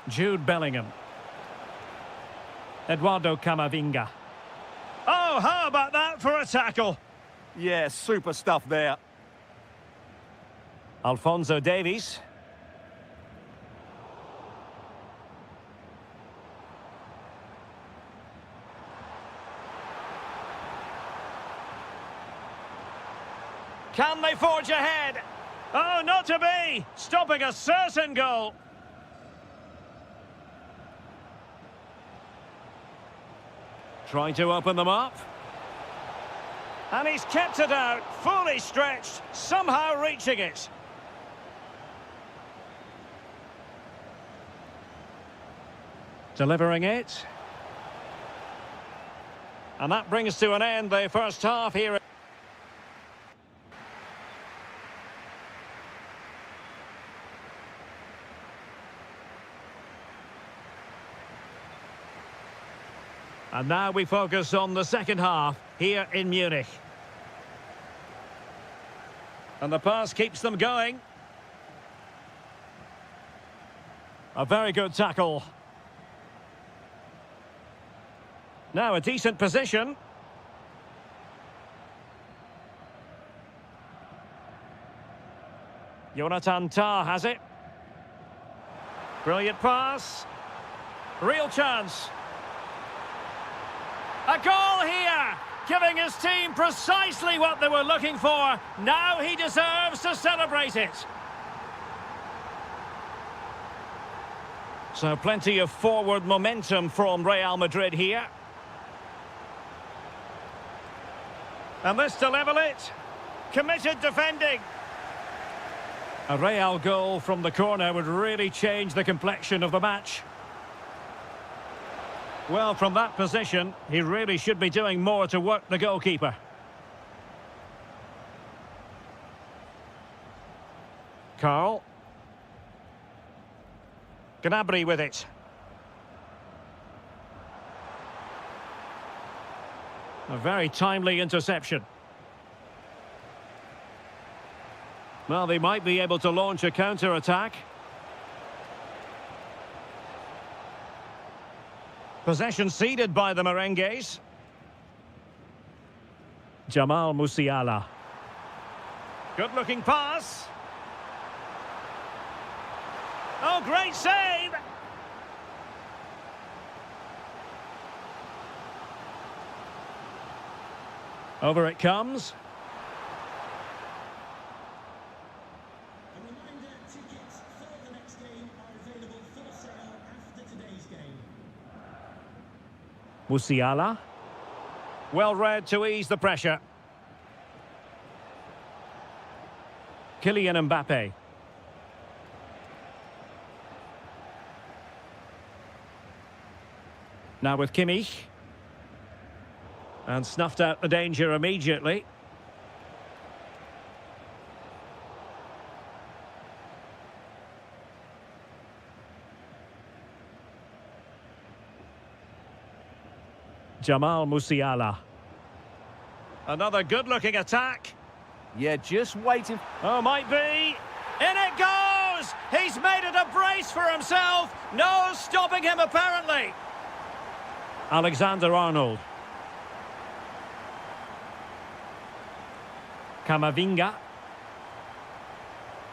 Jude Bellingham. Eduardo Camavinga. Oh, how about that for a tackle? Yeah, super stuff there. Alphonso Davies. Can they forge ahead? Oh, not to be! Stopping a certain goal. Trying to open them up. And he's kept it out, fully stretched, somehow reaching it. Delivering it. And that brings to an end the first half here. And now we focus on the second half here in Munich. And the pass keeps them going. A very good tackle. Now a decent position. Jonathan Tah has it. Brilliant pass. Real chance. A goal here, giving his team precisely what they were looking for. Now he deserves to celebrate it. So plenty of forward momentum from Real Madrid here. And this to level it. Committed defending. A Real goal from the corner would really change the complexion of the match. Well, from that position, he really should be doing more to work the goalkeeper. Carl. Gnabry with it. A very timely interception. Well, they might be able to launch a counter-attack. Possession ceded by the Merengues. Jamal Musiala. Good-looking pass. Oh, great save! Over it comes. A reminder, tickets for the next game are available for sale after today's game. Musiala. Well read to ease the pressure. Kylian Mbappe. Now with Kimmich. And snuffed out the danger immediately. Jamal Musiala. Another good-looking attack. Yeah, just waiting. Oh, might be. In it goes! He's made it a brace for himself. No stopping him, apparently. Alexander-Arnold. Camavinga.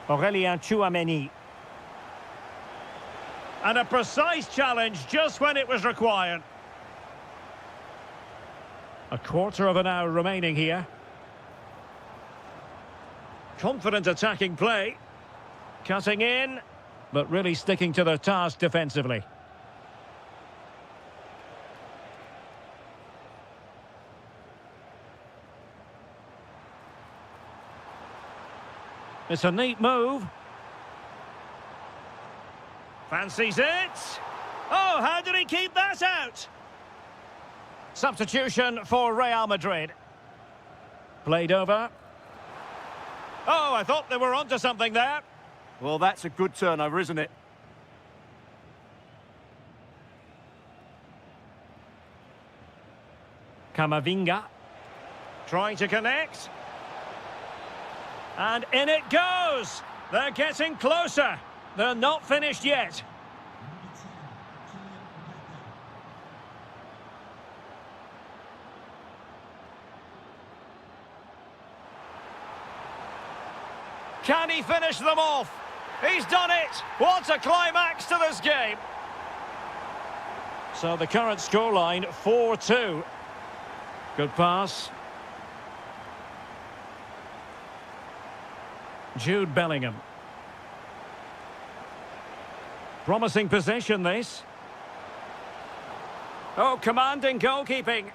Aurélien Tchouaméni. And a precise challenge just when it was required. A quarter of an hour remaining here. Confident attacking play. Cutting in, but really sticking to their task defensively. It's a neat move. Fancies it. Oh, how did he keep that out? Substitution for Real Madrid. Played over. Oh, I thought they were onto something there. Well, that's a good turnover, isn't it? Camavinga. Trying to connect. And in it goes! They're getting closer. They're not finished yet. Can he finish them off? He's done it! What a climax to this game! So the current scoreline, 4-2. Good pass. Jude Bellingham. Promising possession, this. Oh, commanding goalkeeping.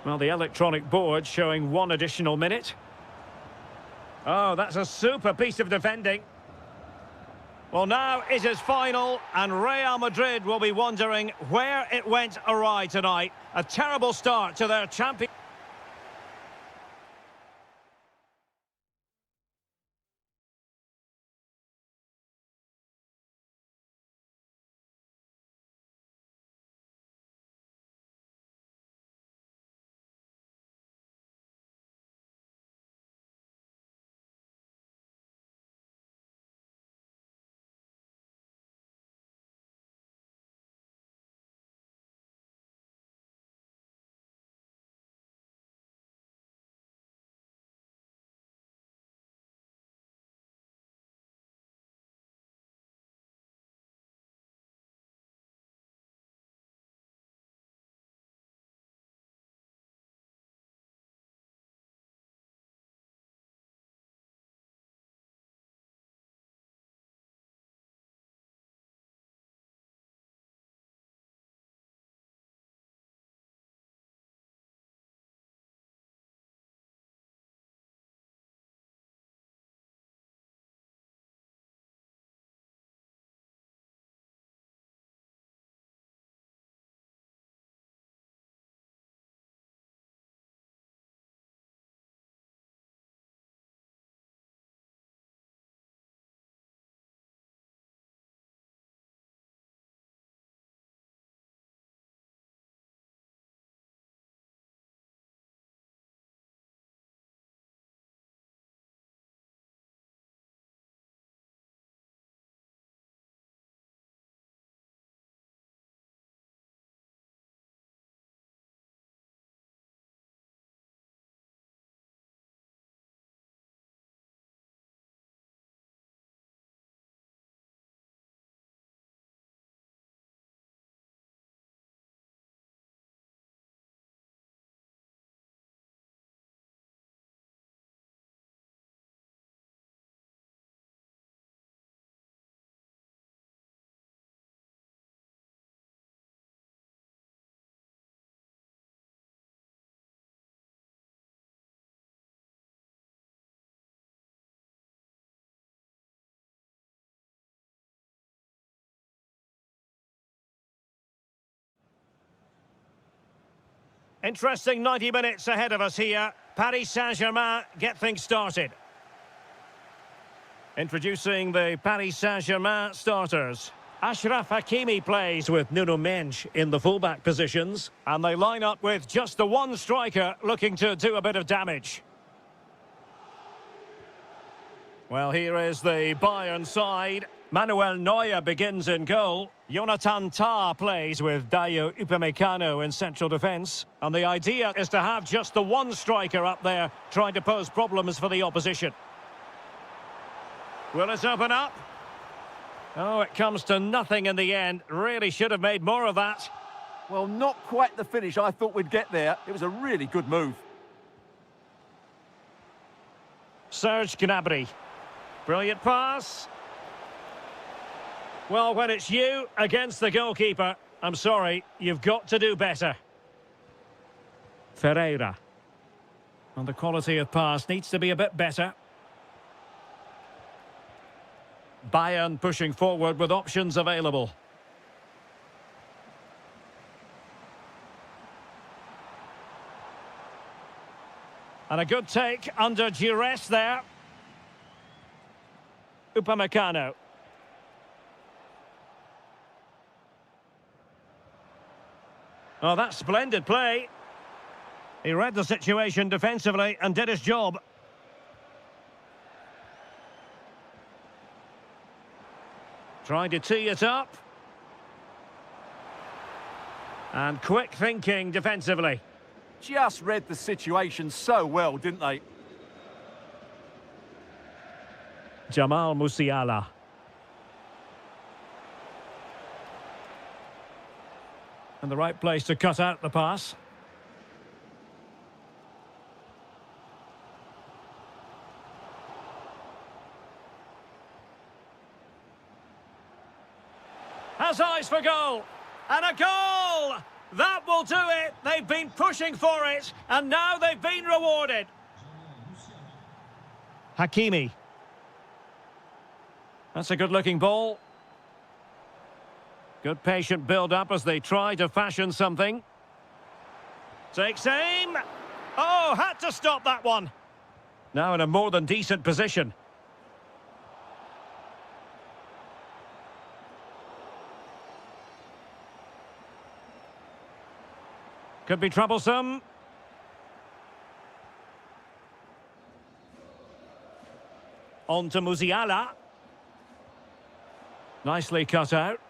Well, the electronic board showing 1 additional minute. Oh, that's a super piece of defending. Well, now it is final, and Real Madrid will be wondering where it went awry tonight. A terrible start to their champion. Interesting 90 minutes ahead of us here. Paris Saint-Germain get things started. Introducing the Paris Saint-Germain starters. Achraf Hakimi plays with Nuno Mendes in the fullback positions. And they line up with just the one striker looking to do a bit of damage. Well, here is the Bayern side. Manuel Neuer begins in goal. Jonathan Tah plays with Dayo Upamecano in central defence. And the idea is to have just the one striker up there trying to pose problems for the opposition. Will it open up? Oh, it comes to nothing in the end. Really should have made more of that. Well, not quite the finish I thought we'd get there. It was a really good move. Serge Gnabry. Brilliant pass. Well, when it's you against the goalkeeper, I'm sorry, you've got to do better. Ferreira. And the quality of pass needs to be a bit better. Bayern pushing forward with options available. And a good take under duress there. Upamecano. Oh, that's splendid play. He read the situation defensively and did his job. Trying to tee it up. And quick thinking defensively. Just read the situation so well, didn't they? Jamal Musiala. And the right place to cut out the pass. Has eyes for goal. And a goal! That will do it. They've been pushing for it. And now they've been rewarded. Hakimi. That's a good-looking ball. Good patient build-up as they try to fashion something. Takes aim. Oh, had to stop that one. Now in a more than decent position. Could be troublesome. On to Musiala. Nicely cut out.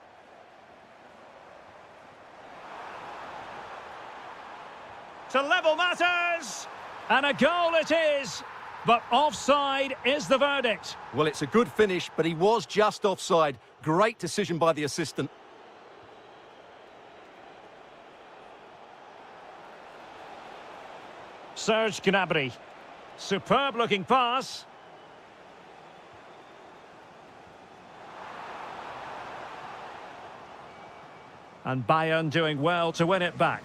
To level matters. And a goal it is. But offside is the verdict. Well, it's a good finish, but he was just offside. Great decision by the assistant. Serge Gnabry. Superb looking pass. And Bayern doing well to win it back.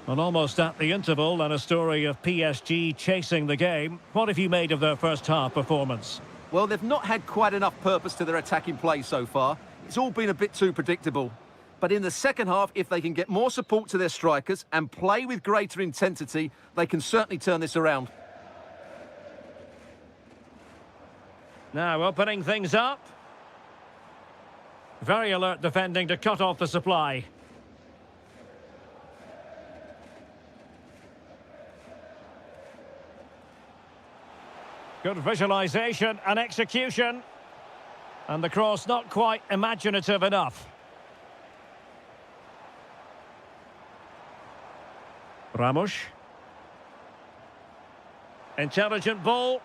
And almost at the interval, and a story of PSG chasing the game. What have you made of their first half performance? Well, they've not had quite enough purpose to their attacking play so far. It's all been a bit too predictable. But in the second half, if they can get more support to their strikers and play with greater intensity, they can certainly turn this around. Now opening things up. Very alert defending to cut off the supply. Good visualisation and execution. And the cross not quite imaginative enough. Ramos. Intelligent ball.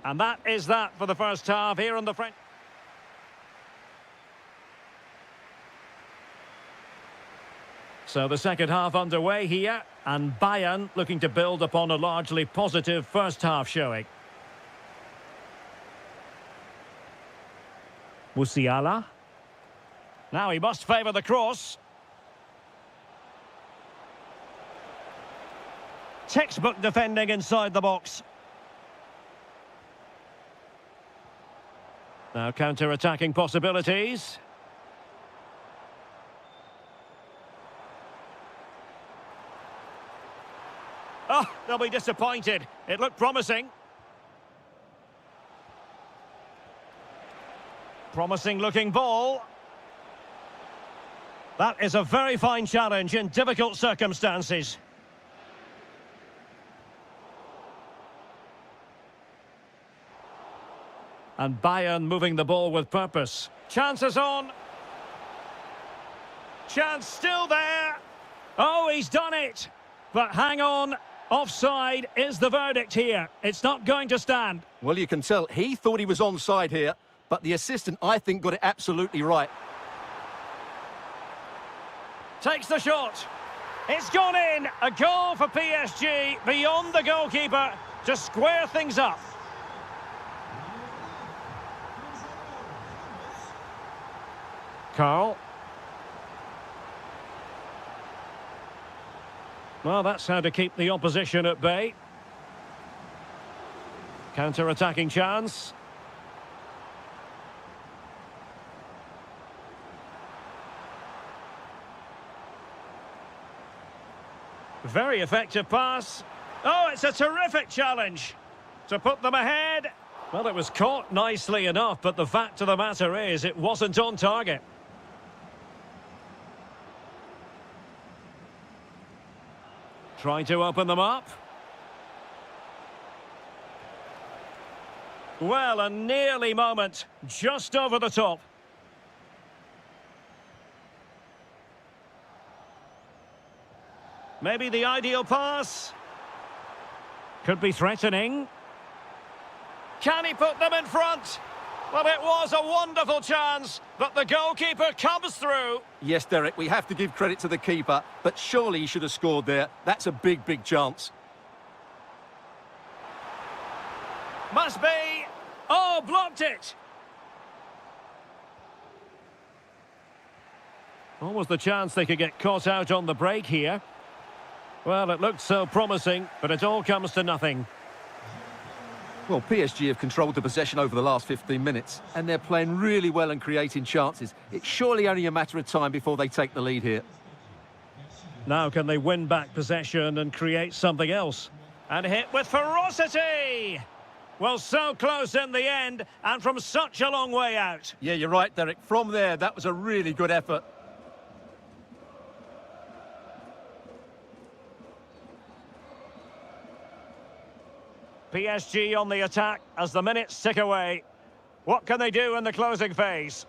And that is that for the first half here on the French. So the second half underway here, and Bayern looking to build upon a largely positive first half showing. Musiala. Now he must favour the cross. Textbook defending inside the box. Now counter-attacking possibilities. They'll be disappointed. It looked promising. Promising looking ball. That is a very fine challenge in difficult circumstances. And Bayern moving the ball with purpose. Chances on. Chance still there. Oh, he's done it. But hang on. Offside is the verdict here. It's not going to stand. Well, you can tell he thought he was onside here, but the assistant, I think, got it absolutely right. Takes the shot. It's gone in. A goal for PSG beyond the goalkeeper to square things up. Carl. Well, that's how to keep the opposition at bay. Counter-attacking chance. Very effective pass. Oh, it's a terrific challenge to put them ahead. Well, it was caught nicely enough, but the fact of the matter is it wasn't on target. Trying to open them up. Well, a nearly moment, just over the top. Maybe the ideal pass. Could be threatening. Can he put them in front? Well, it was a wonderful chance, but the goalkeeper comes through. Yes, Derek, we have to give credit to the keeper, but surely he should have scored there. That's a big, big chance. Must be. Oh, blocked it. What was the chance they could get caught out on the break here? Well, it looked so promising, but it all comes to nothing. Well, PSG have controlled the possession over the last 15 minutes, and they're playing really well and creating chances. It's surely only a matter of time before they take the lead here. Now can they win back possession and create something else? And hit with ferocity! Well, so close in the end, and from such a long way out. Yeah, you're right, Derek. From there, that was a really good effort. PSG on the attack as the minutes tick away. What can they do in the closing phase?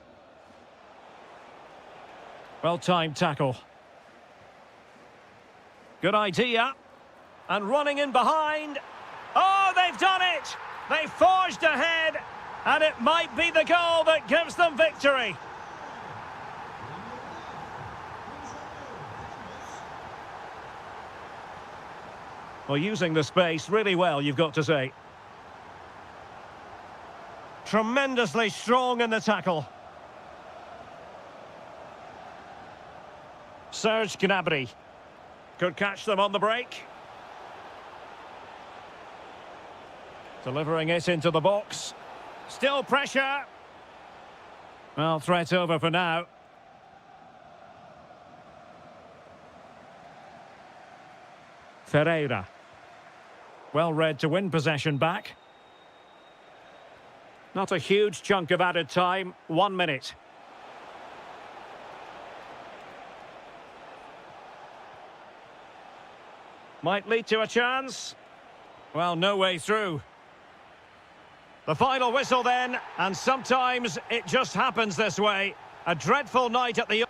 Well-timed tackle. Good idea. And running in behind. Oh, they've done it! They forged ahead, and it might be the goal that gives them victory. Well, using the space really well, you've got to say. Tremendously strong in the tackle. Serge Gnabry could catch them on the break. Delivering it into the box. Still pressure. Well, threat over for now. Ferreira. Well read to win possession back. Not a huge chunk of added time. 1 minute. Might lead to a chance. Well, no way through. The final whistle then, and sometimes it just happens this way. A dreadful night at the...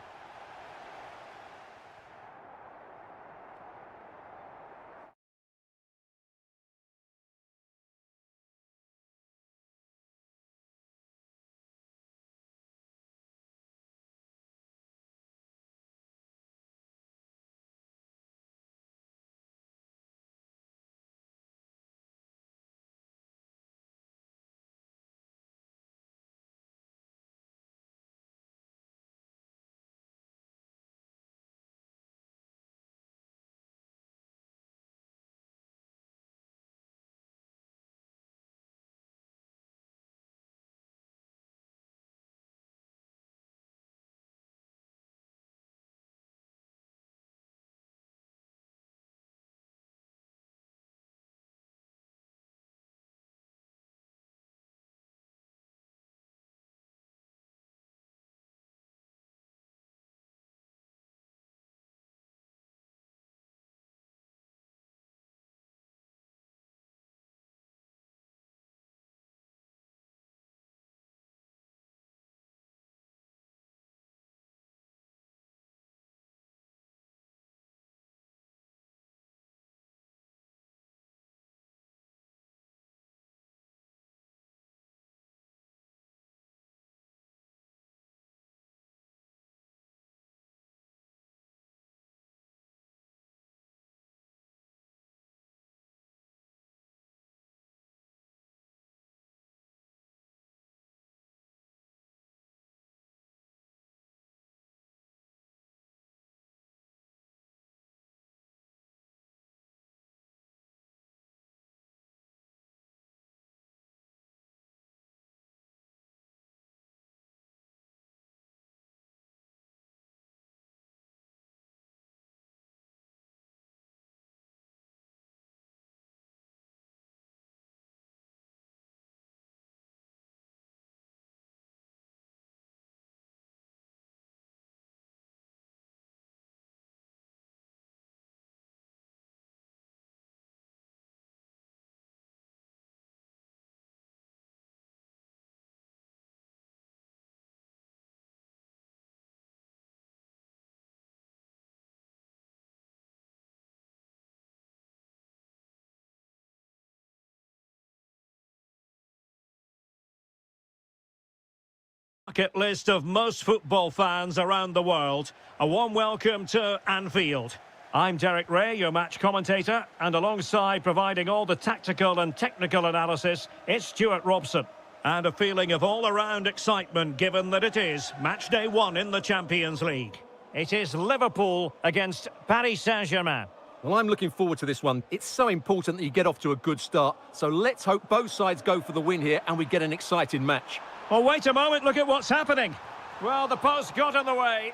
bucket list of most football fans around the world. A warm welcome to Anfield. I'm Derek Ray, your match commentator, and alongside providing all the tactical and technical analysis, it's Stuart Robson. And a feeling of all-around excitement given that it is match day 1 in the Champions League. It is Liverpool against Paris Saint-Germain. Well, I'm looking forward to this one. It's so important that you get off to a good start. So let's hope both sides go for the win here and we get an exciting match. Oh, wait a moment, look at what's happening. Well, the post got in the way.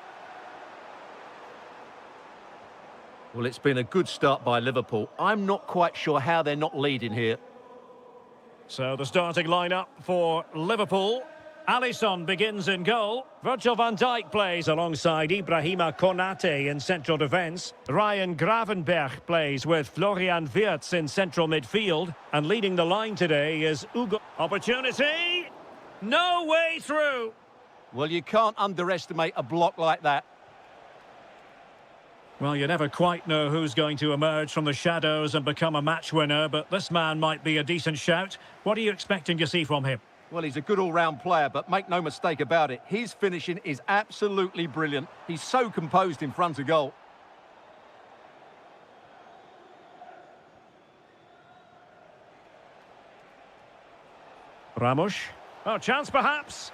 Well, it's been a good start by Liverpool. I'm not quite sure how they're not leading here. So the starting lineup for Liverpool. Alisson begins in goal. Virgil van Dijk plays alongside Ibrahima Konate in central defence. Ryan Gravenberch plays with Florian Wirtz in central midfield. And leading the line today is Ugo. Opportunity! No way through! Well, you can't underestimate a block like that. Well, you never quite know who's going to emerge from the shadows and become a match winner, but this man might be a decent shout. What are you expecting to see from him? Well, he's a good all-round player, but make no mistake about it, his finishing is absolutely brilliant. He's so composed in front of goal. Ramos. Oh, chance perhaps.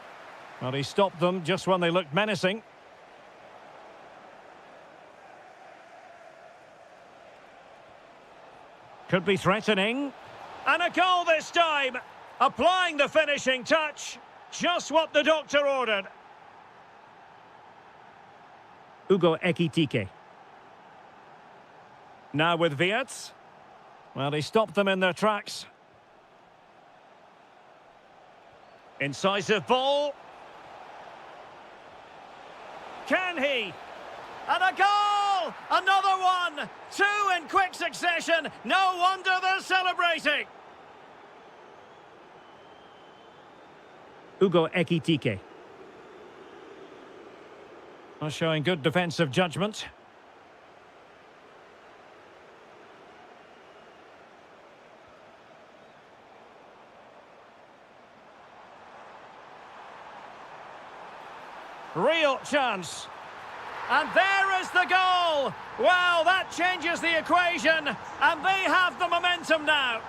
Well, he stopped them just when they looked menacing. Could be threatening. And a goal this time! Applying the finishing touch. Just what the doctor ordered. Ugo Ekitike. Now with Wirtz. Well, he stopped them in their tracks. Incisive ball. Can he? And a goal! Another one! 2 in quick succession. No wonder they're celebrating. Ugo Ekitike. Showing good defensive judgment. Real chance. And there is the goal! Well, that changes the equation, and they have the momentum now.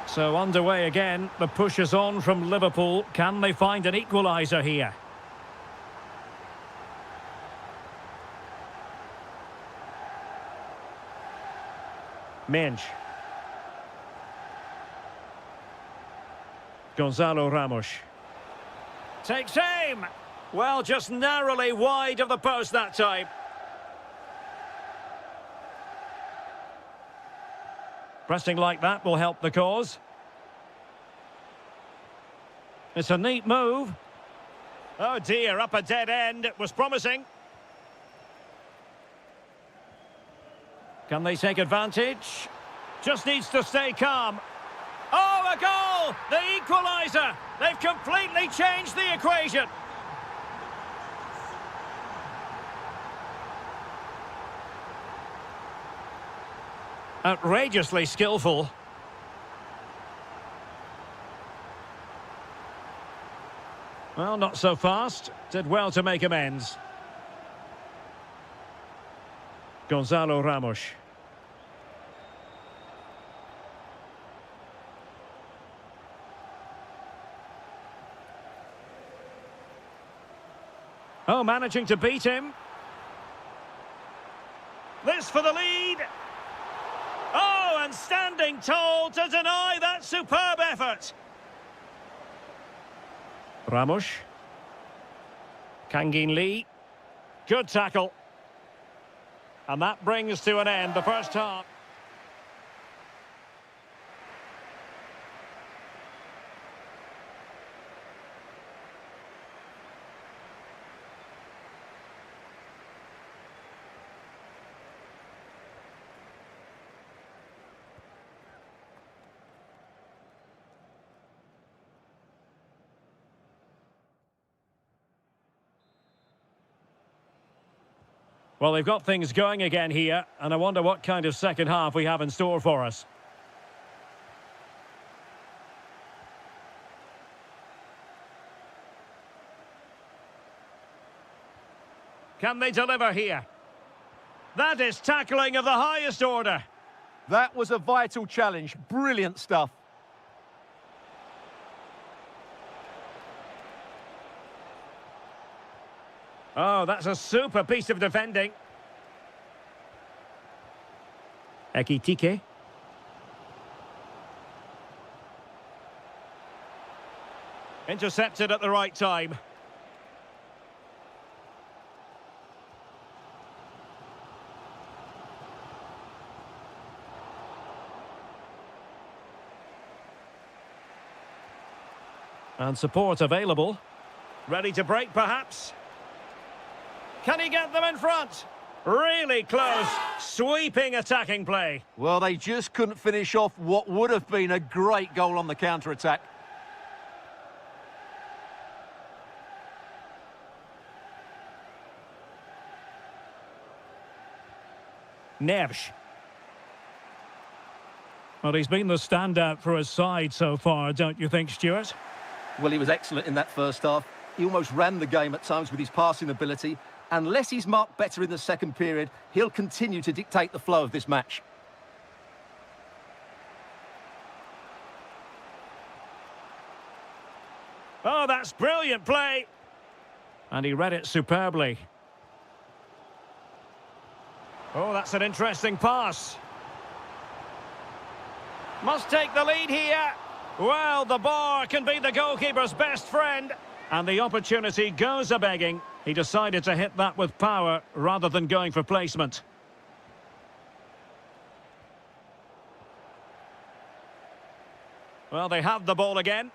So underway again, the push is on from Liverpool. Can they find an equaliser here? Mensch. Gonzalo Ramos. Takes aim! Well, just narrowly wide of the post that time. Pressing like that will help the cause. It's a neat move. Oh dear, up a dead end. It was promising. Can they take advantage? Just needs to stay calm. Oh, a goal! The equaliser! They've completely changed the equation. Outrageously skillful. Well, not so fast. Did well to make amends. Gonzalo Ramos. Oh, managing to beat him. This for the lead. Oh, and standing tall to deny that superb effort. Ramos. Kangin Lee. Good tackle. And that brings to an end the first half. Well, they've got things going again here, and I wonder what kind of second half we have in store for us. Can they deliver here? That is tackling of the highest order. That was a vital challenge. Brilliant stuff. Oh, that's a super piece of defending. Ekitike. Intercepted at the right time. And support available. Ready to break, perhaps? Can he get them in front? Really close. Sweeping attacking play. Well, they just couldn't finish off what would have been a great goal on the counter-attack. Neves. Well, he's been the standout for his side so far, don't you think, Stuart? Well, he was excellent in that first half. He almost ran the game at times with his passing ability. Unless he's marked better in the second period, he'll continue to dictate the flow of this match. Oh, that's brilliant play. And he read it superbly. Oh, that's an interesting pass. Must take the lead here. Well, the bar can be the goalkeeper's best friend. And the opportunity goes a-begging. He decided to hit that with power rather than going for placement. Well, they have the ball again.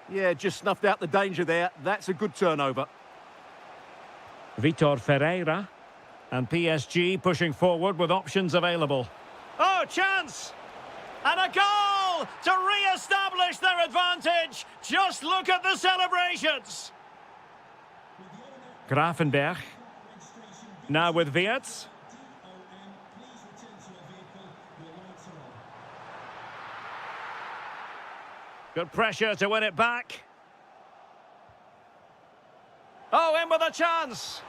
Yeah, just snuffed out the danger there. That's a good turnover. Vitor Ferreira. And PSG pushing forward with options available. Oh, chance! And a goal to re-establish their advantage. Just look at the celebrations. Grafenberg. Now with Wirtz. Good pressure to win it back. Oh, in with a chance.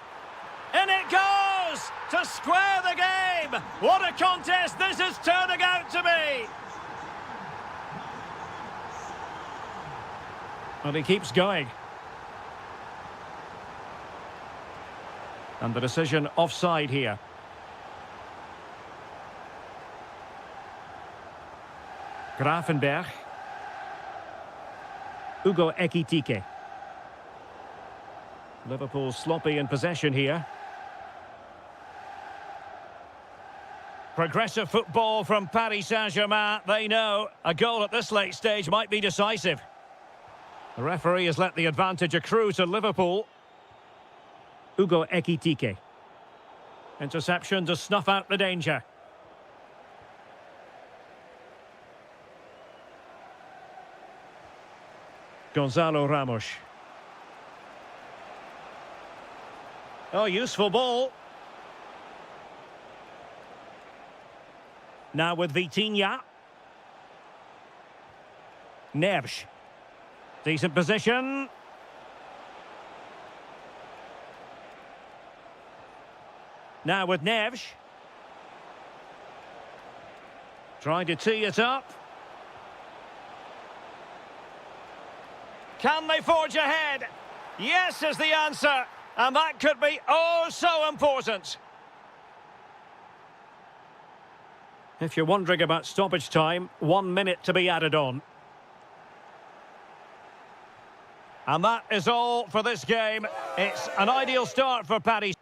In it goes to square the game. What a contest this is turning out to be. And he keeps going. And the decision offside here. Grafenberg. Ugo Ekitike. Liverpool sloppy in possession here. Progressive football from Paris Saint-Germain. They know a goal at this late stage might be decisive. The referee has let the advantage accrue to Liverpool. Ugo Ekitike. Interception to snuff out the danger. Gonzalo Ramos. Oh, useful ball. Now with Vitinha. Neves. Decent position. Now with Neves. Trying to tee it up. Can they forge ahead? Yes is the answer. And that could be oh so important. If you're wondering about stoppage time, 1 minute to be added on. And that is all for this game. It's an ideal start for Paris.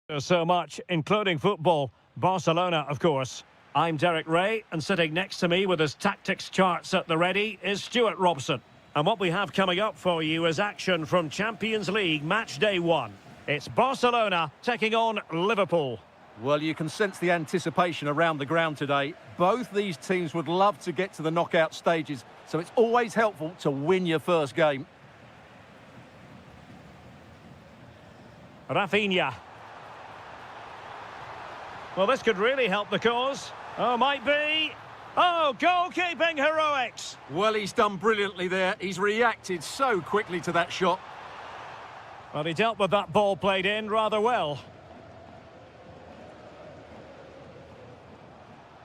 There's so much, including football. Barcelona, of course. I'm Derek Ray, and sitting next to me with his tactics charts at the ready is Stuart Robson. And what we have coming up for you is action from Champions League match day 1. It's Barcelona taking on Liverpool. Well, you can sense the anticipation around the ground today. Both these teams would love to get to the knockout stages, so it's always helpful to win your first game. Rafinha. Well, this could really help the cause. Oh, might be. Oh, goalkeeping heroics. Well, he's done brilliantly there. He's reacted so quickly to that shot. Well, he dealt with that ball played in rather well.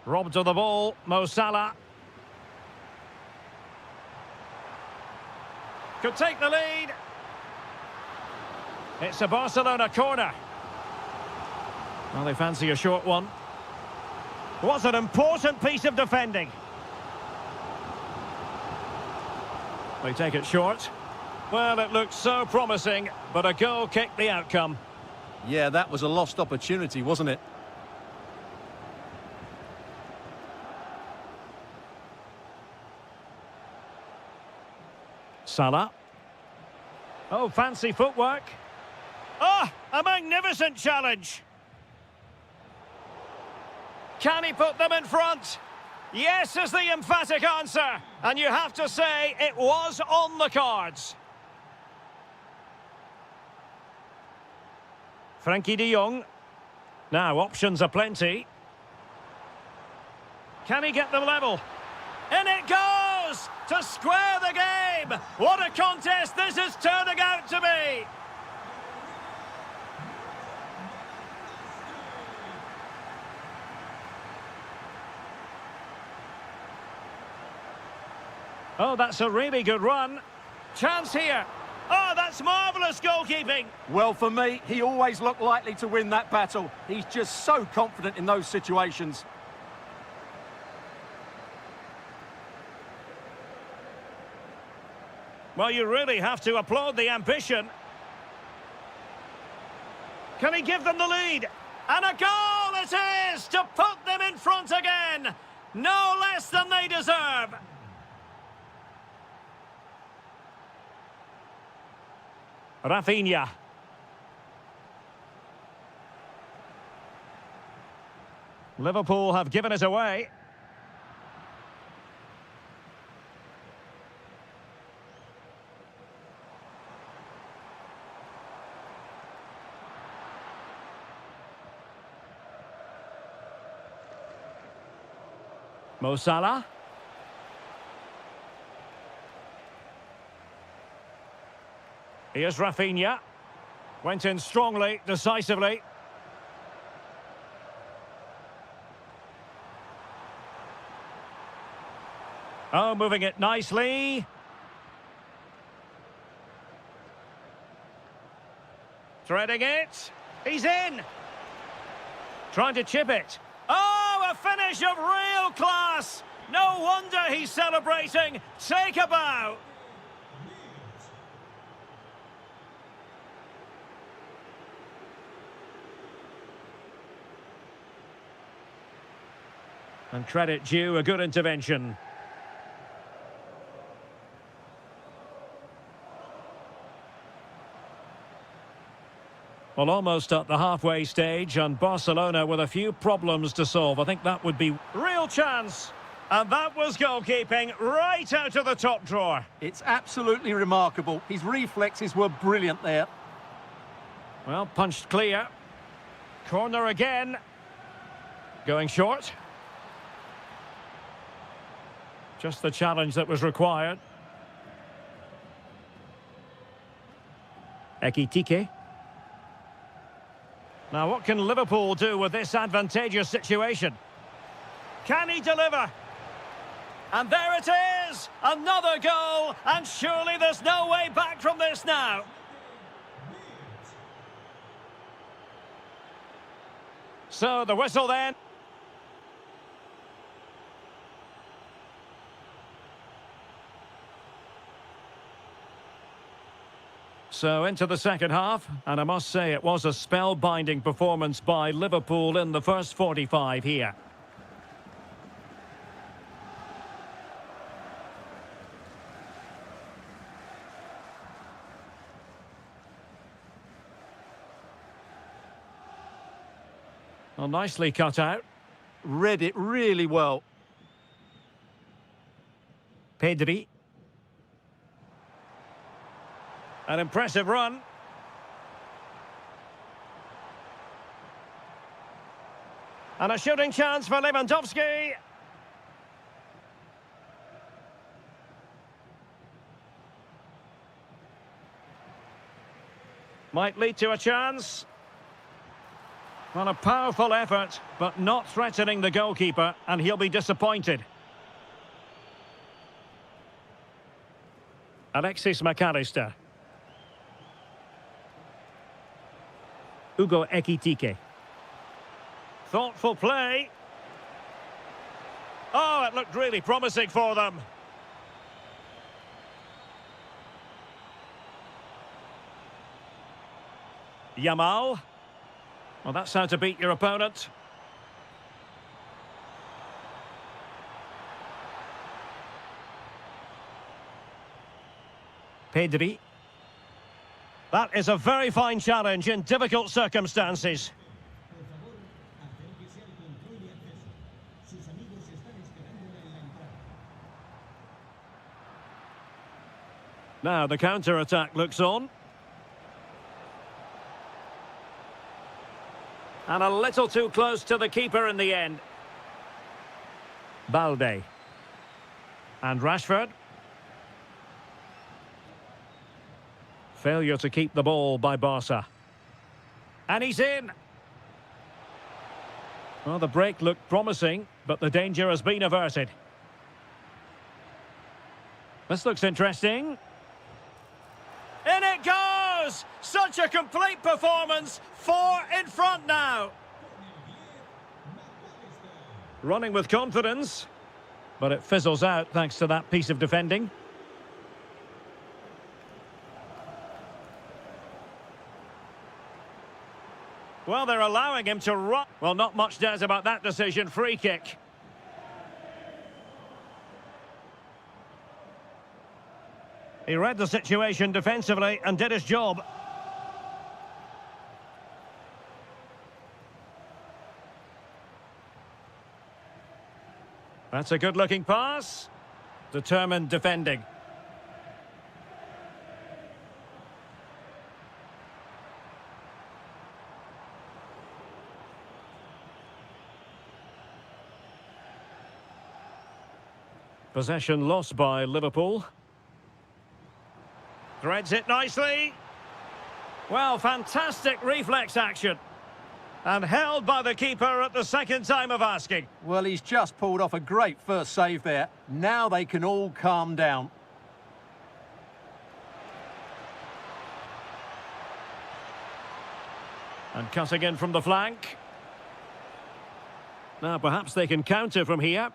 Robbed of the ball, Mo Salah. Could take the lead. It's a Barcelona corner. Well, they fancy a short one. What an important piece of defending. They take it short. Well, it looked so promising, but a goal kicked the outcome. Yeah, that was a lost opportunity, wasn't it? Salah. Oh, fancy footwork. Oh, a magnificent challenge. Can he put them in front? Yes is the emphatic answer. And you have to say it was on the cards. Frankie de Jong. Now, options are plenty. Can he get them level? In it goes! To square the game! What a contest this is turning out to be! Oh, that's a really good run. Chance here. Oh, that's marvellous goalkeeping. Well, for me, he always looked likely to win that battle. He's just so confident in those situations. Well, you really have to applaud the ambition. Can he give them the lead? And a goal it is to put them in front again. No less than they deserve. Rafinha. Liverpool have given it away. Mo Salah. Here's Rafinha. Went in strongly, decisively. Oh, moving it nicely. Threading it. He's in. Trying to chip it. Oh, a finish of real class. No wonder he's celebrating. Take a bow. And credit due, a good intervention. Well, almost at the halfway stage, and Barcelona with a few problems to solve. I think that would be real chance. And that was goalkeeping right out of the top drawer. It's absolutely remarkable. His reflexes were brilliant there. Well, punched clear. Corner again. Going short. Just the challenge that was required. Ekitike. Now, what can Liverpool do with this advantageous situation? Can he deliver? And there it is! Another goal! And surely there's no way back from this now. So, the whistle then. So into the second half, and I must say it was a spellbinding performance by Liverpool in the first 45 here. Well, nicely cut out. Read it really well. Pedri. An impressive run. And a shooting chance for Lewandowski. Might lead to a chance. Well, a powerful effort, but not threatening the goalkeeper, and he'll be disappointed. Alexis McAllister. Hugo Ekitike. Thoughtful play. Oh, it looked really promising for them. Yamal. Well, that's how to beat your opponent. Pedri. That is a very fine challenge in difficult circumstances. Por favor, acérquese al control de acceso. Sus amigos están esperándola en la entrada. Now the counter-attack looks on. And a little too close to the keeper in the end. Balde. And Rashford. Failure to keep the ball by Barca. And he's in. Well, the break looked promising, but the danger has been averted. This looks interesting. In it goes! Such a complete performance. 4 in front now. Running with confidence, but it fizzles out thanks to that piece of defending. Well, they're allowing him to run. Well, not much does about that decision. Free kick. He read the situation defensively and did his job. That's a good-looking pass. Determined defending. Possession lost by Liverpool. Threads it nicely. Well, fantastic reflex action. And held by the keeper at the second time of asking. Well, he's just pulled off a great first save there. Now they can all calm down. And cutting in from the flank. Now perhaps they can counter from here.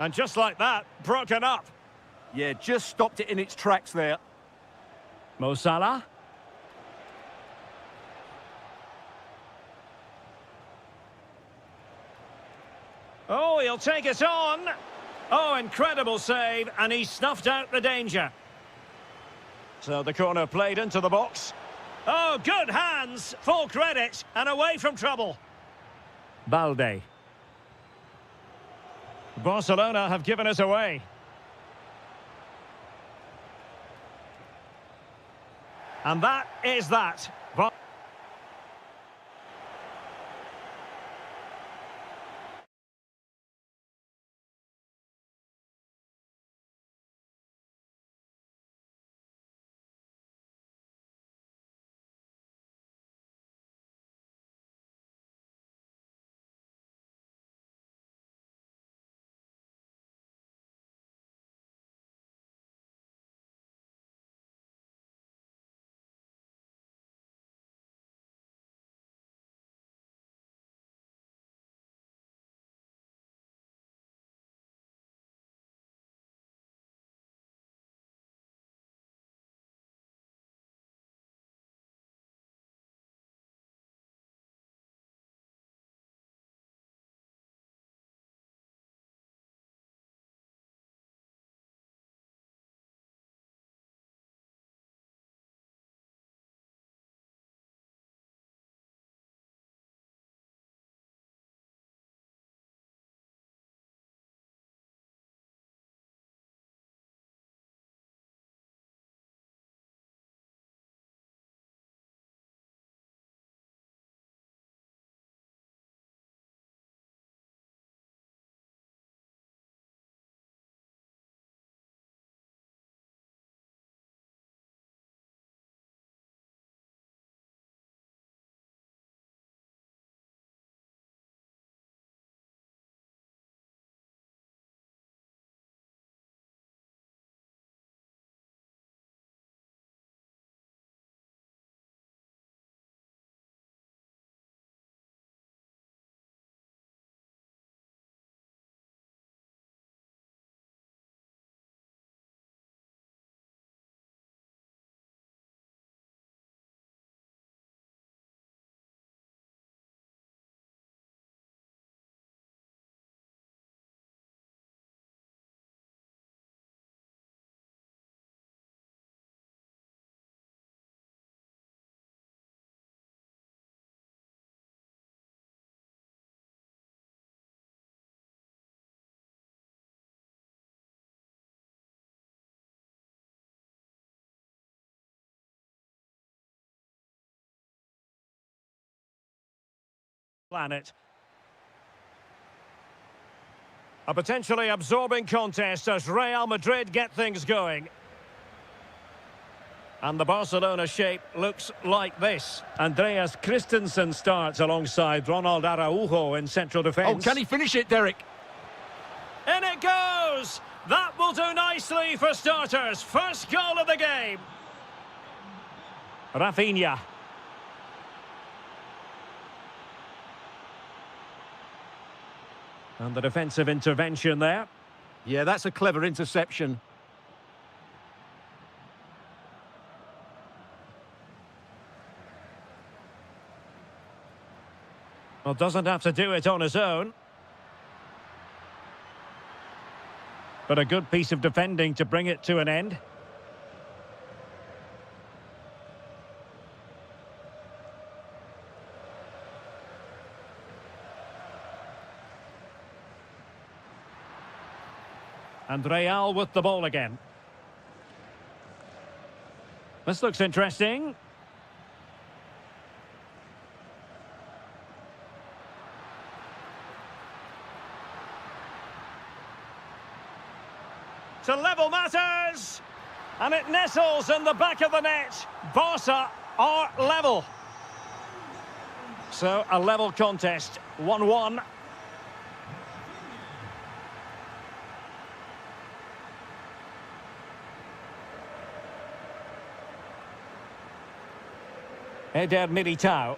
And just like that, broken up. Yeah, just stopped it in its tracks there. Mo Salah. Oh, he'll take it on. Oh, incredible save, and he snuffed out the danger. So the corner played into the box. Oh, good hands, full credit, and away from trouble. Balde. Barcelona have given us away. And that is that. planet. A potentially absorbing contest as Real Madrid get things going. And the Barcelona shape looks like this. Andreas Christensen starts alongside Ronald Araujo in central defence. Oh, can he finish it, Derek? In it goes! That will do nicely for starters. First goal of the game. Rafinha. And the defensive intervention there. Yeah, that's a clever interception. Well, doesn't have to do it on his own. But a good piece of defending to bring it to an end. And Real with the ball again. This looks interesting. To level matters, and it nestles in the back of the net. Barca are level. So a level contest, 1-1. Eder Militao.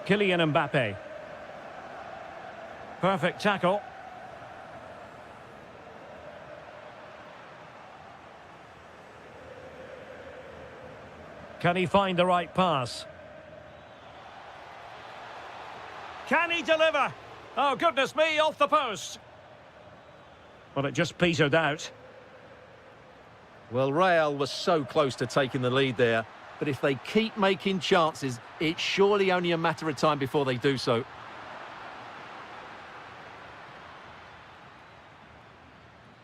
Kylian Mbappe. Perfect tackle. Can he find the right pass? Can he deliver? Oh, goodness me, off the post. Well, it just petered out. Well, Real was so close to taking the lead there. But if they keep making chances, it's surely only a matter of time before they do so.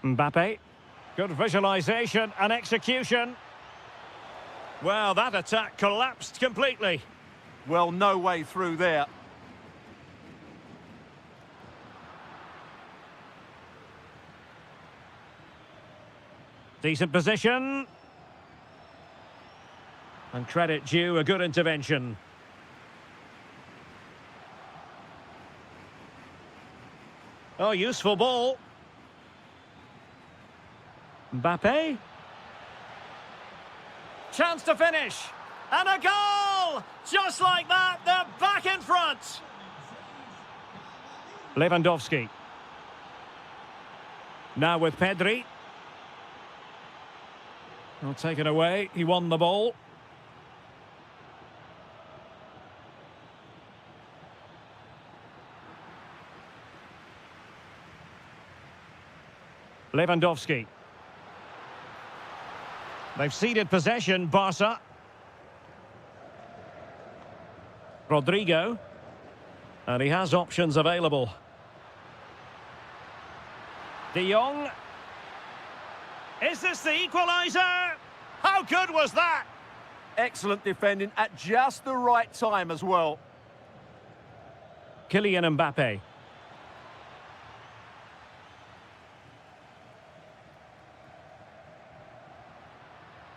Mbappe. Good visualisation and execution. Well, that attack collapsed completely. Well, no way through there. Decent position. And credit due, a good intervention. Oh, useful ball. Mbappe. Chance to finish. And a goal! Just like that, they're back in front. Lewandowski. Now with Pedri. Well, taken away. He won the ball. Lewandowski. They've ceded possession, Barca. Rodrigo. And he has options available. De Jong. Is this the equaliser? How good was that? Excellent defending at just the right time as well. Kylian Mbappe.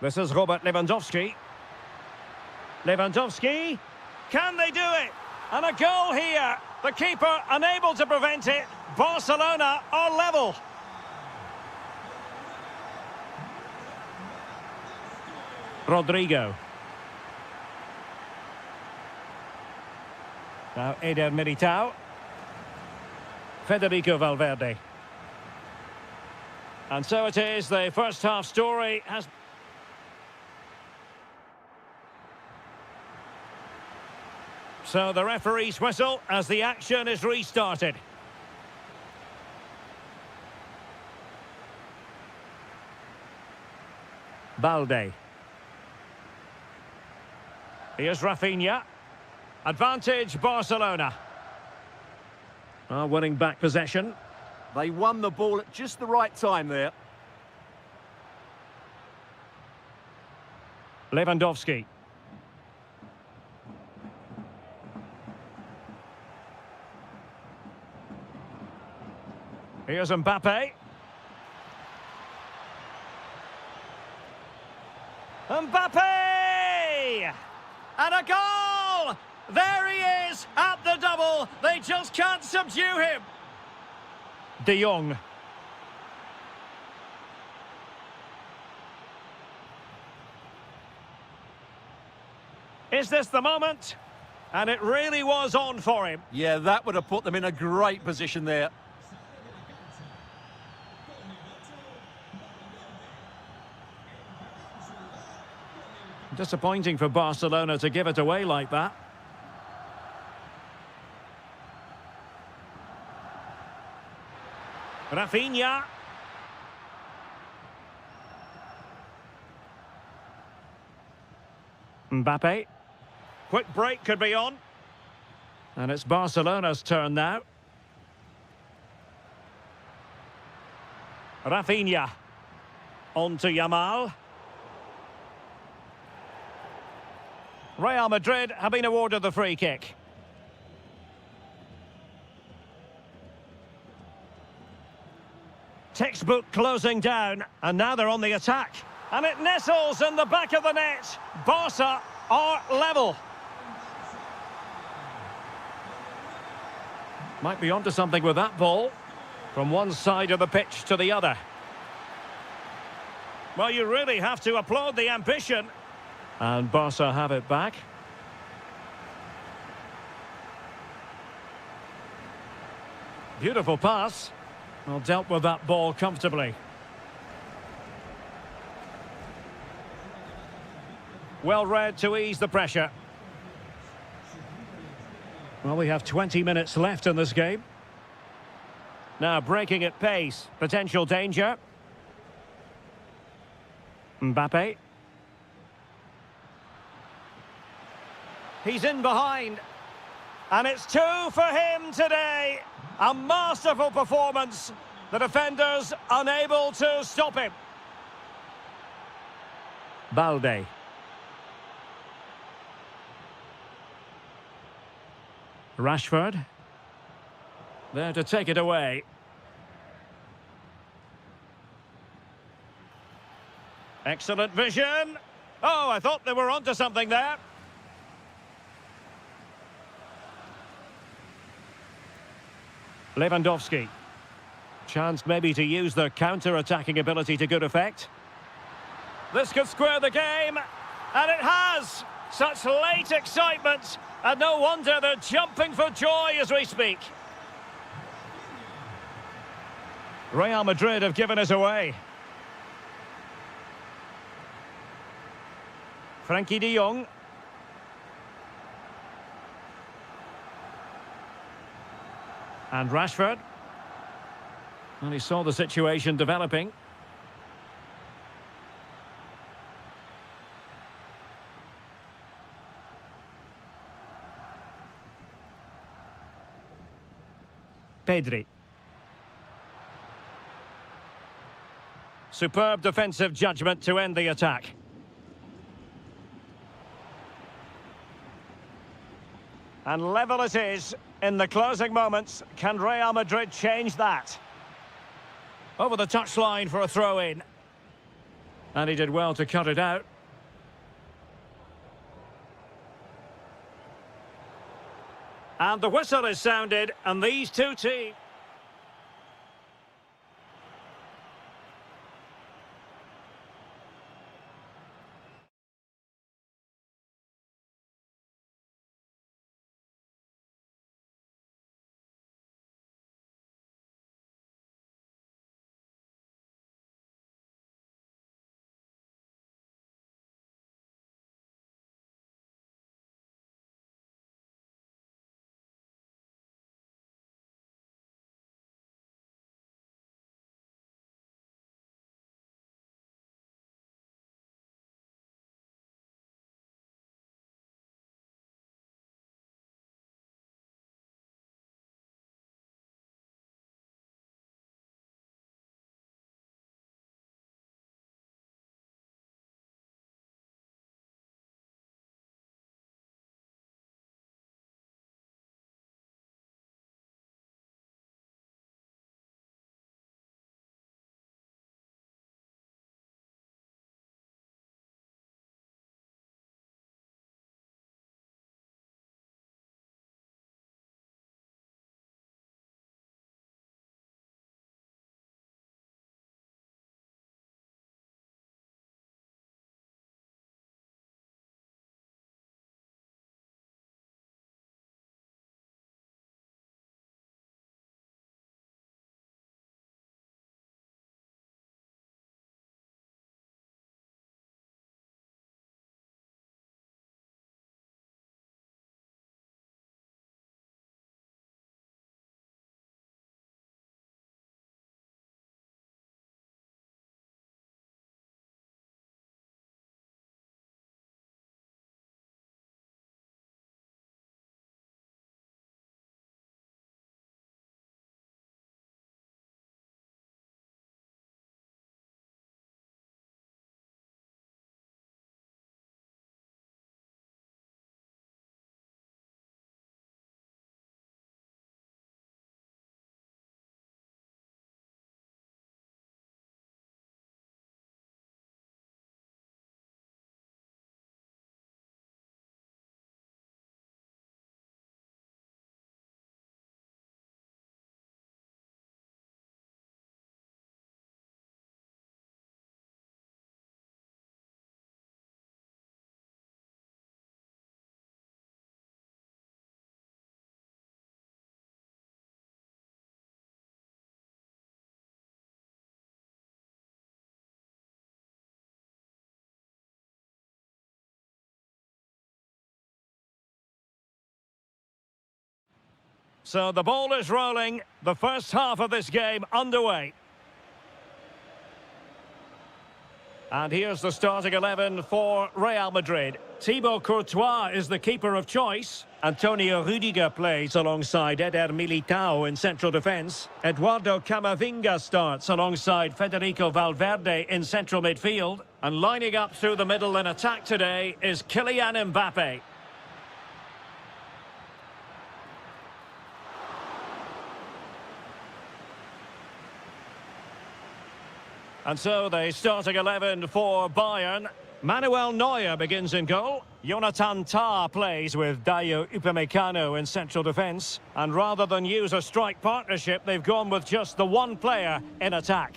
This is Robert Lewandowski. Lewandowski. Can they do it? And a goal here. The keeper unable to prevent it. Barcelona are level. Rodrigo. Now Eder Militao. Federico Valverde. And so it is, the first half story has... So the referee's whistle as the action is restarted. Balde. Here's Rafinha. Advantage Barcelona. Winning back possession. They won the ball at just the right time there. Lewandowski. Here's Mbappe. Mbappe! And a goal! There he is at the double. They just can't subdue him. De Jong. Is this the moment? And it really was on for him. Yeah, that would have put them in a great position there. Disappointing for Barcelona to give it away like that. Rafinha. Mbappe. Quick break could be on. And it's Barcelona's turn now. Rafinha. On to Yamal. Real Madrid have been awarded the free kick. Textbook closing down, and now they're on the attack. And it nestles in the back of the net. Barca are level. Might be onto something with that ball. From one side of the pitch to the other. Well, you really have to applaud the ambition. And Barca have it back. Beautiful pass. Well, dealt with that ball comfortably. Well read to ease the pressure. Well, we have 20 minutes left in this game. Now breaking at pace. Potential danger. Mbappe. He's in behind. And it's 2 for him today. A masterful performance. The defenders unable to stop him. Balde. Rashford. There to take it away. Excellent vision. Oh, I thought they were onto something there. Lewandowski. Chance maybe to use the counter-attacking ability to good effect. This could square the game. And it has. Such late excitement. And no wonder they're jumping for joy as we speak. Real Madrid have given us away. Frankie de Jong. And Rashford. And he saw the situation developing. Pedri. Superb defensive judgment to end the attack. And level it is in the closing moments. Can Real Madrid change that? Over the touchline for a throw-in. And he did well to cut it out. And the whistle is sounded, and these two teams... So the ball is rolling. The first half of this game underway. And here's the starting 11 for Real Madrid. Thibaut Courtois is the keeper of choice. Antonio Rüdiger plays alongside Eder Militao in central defence. Eduardo Camavinga starts alongside Federico Valverde in central midfield. And lining up through the middle in attack today is Kylian Mbappe. And so the starting 11 for Bayern. Manuel Neuer begins in goal. Jonathan Tah plays with Dayo Upamecano in central defence. And rather than use a strike partnership, they've gone with just the one player in attack.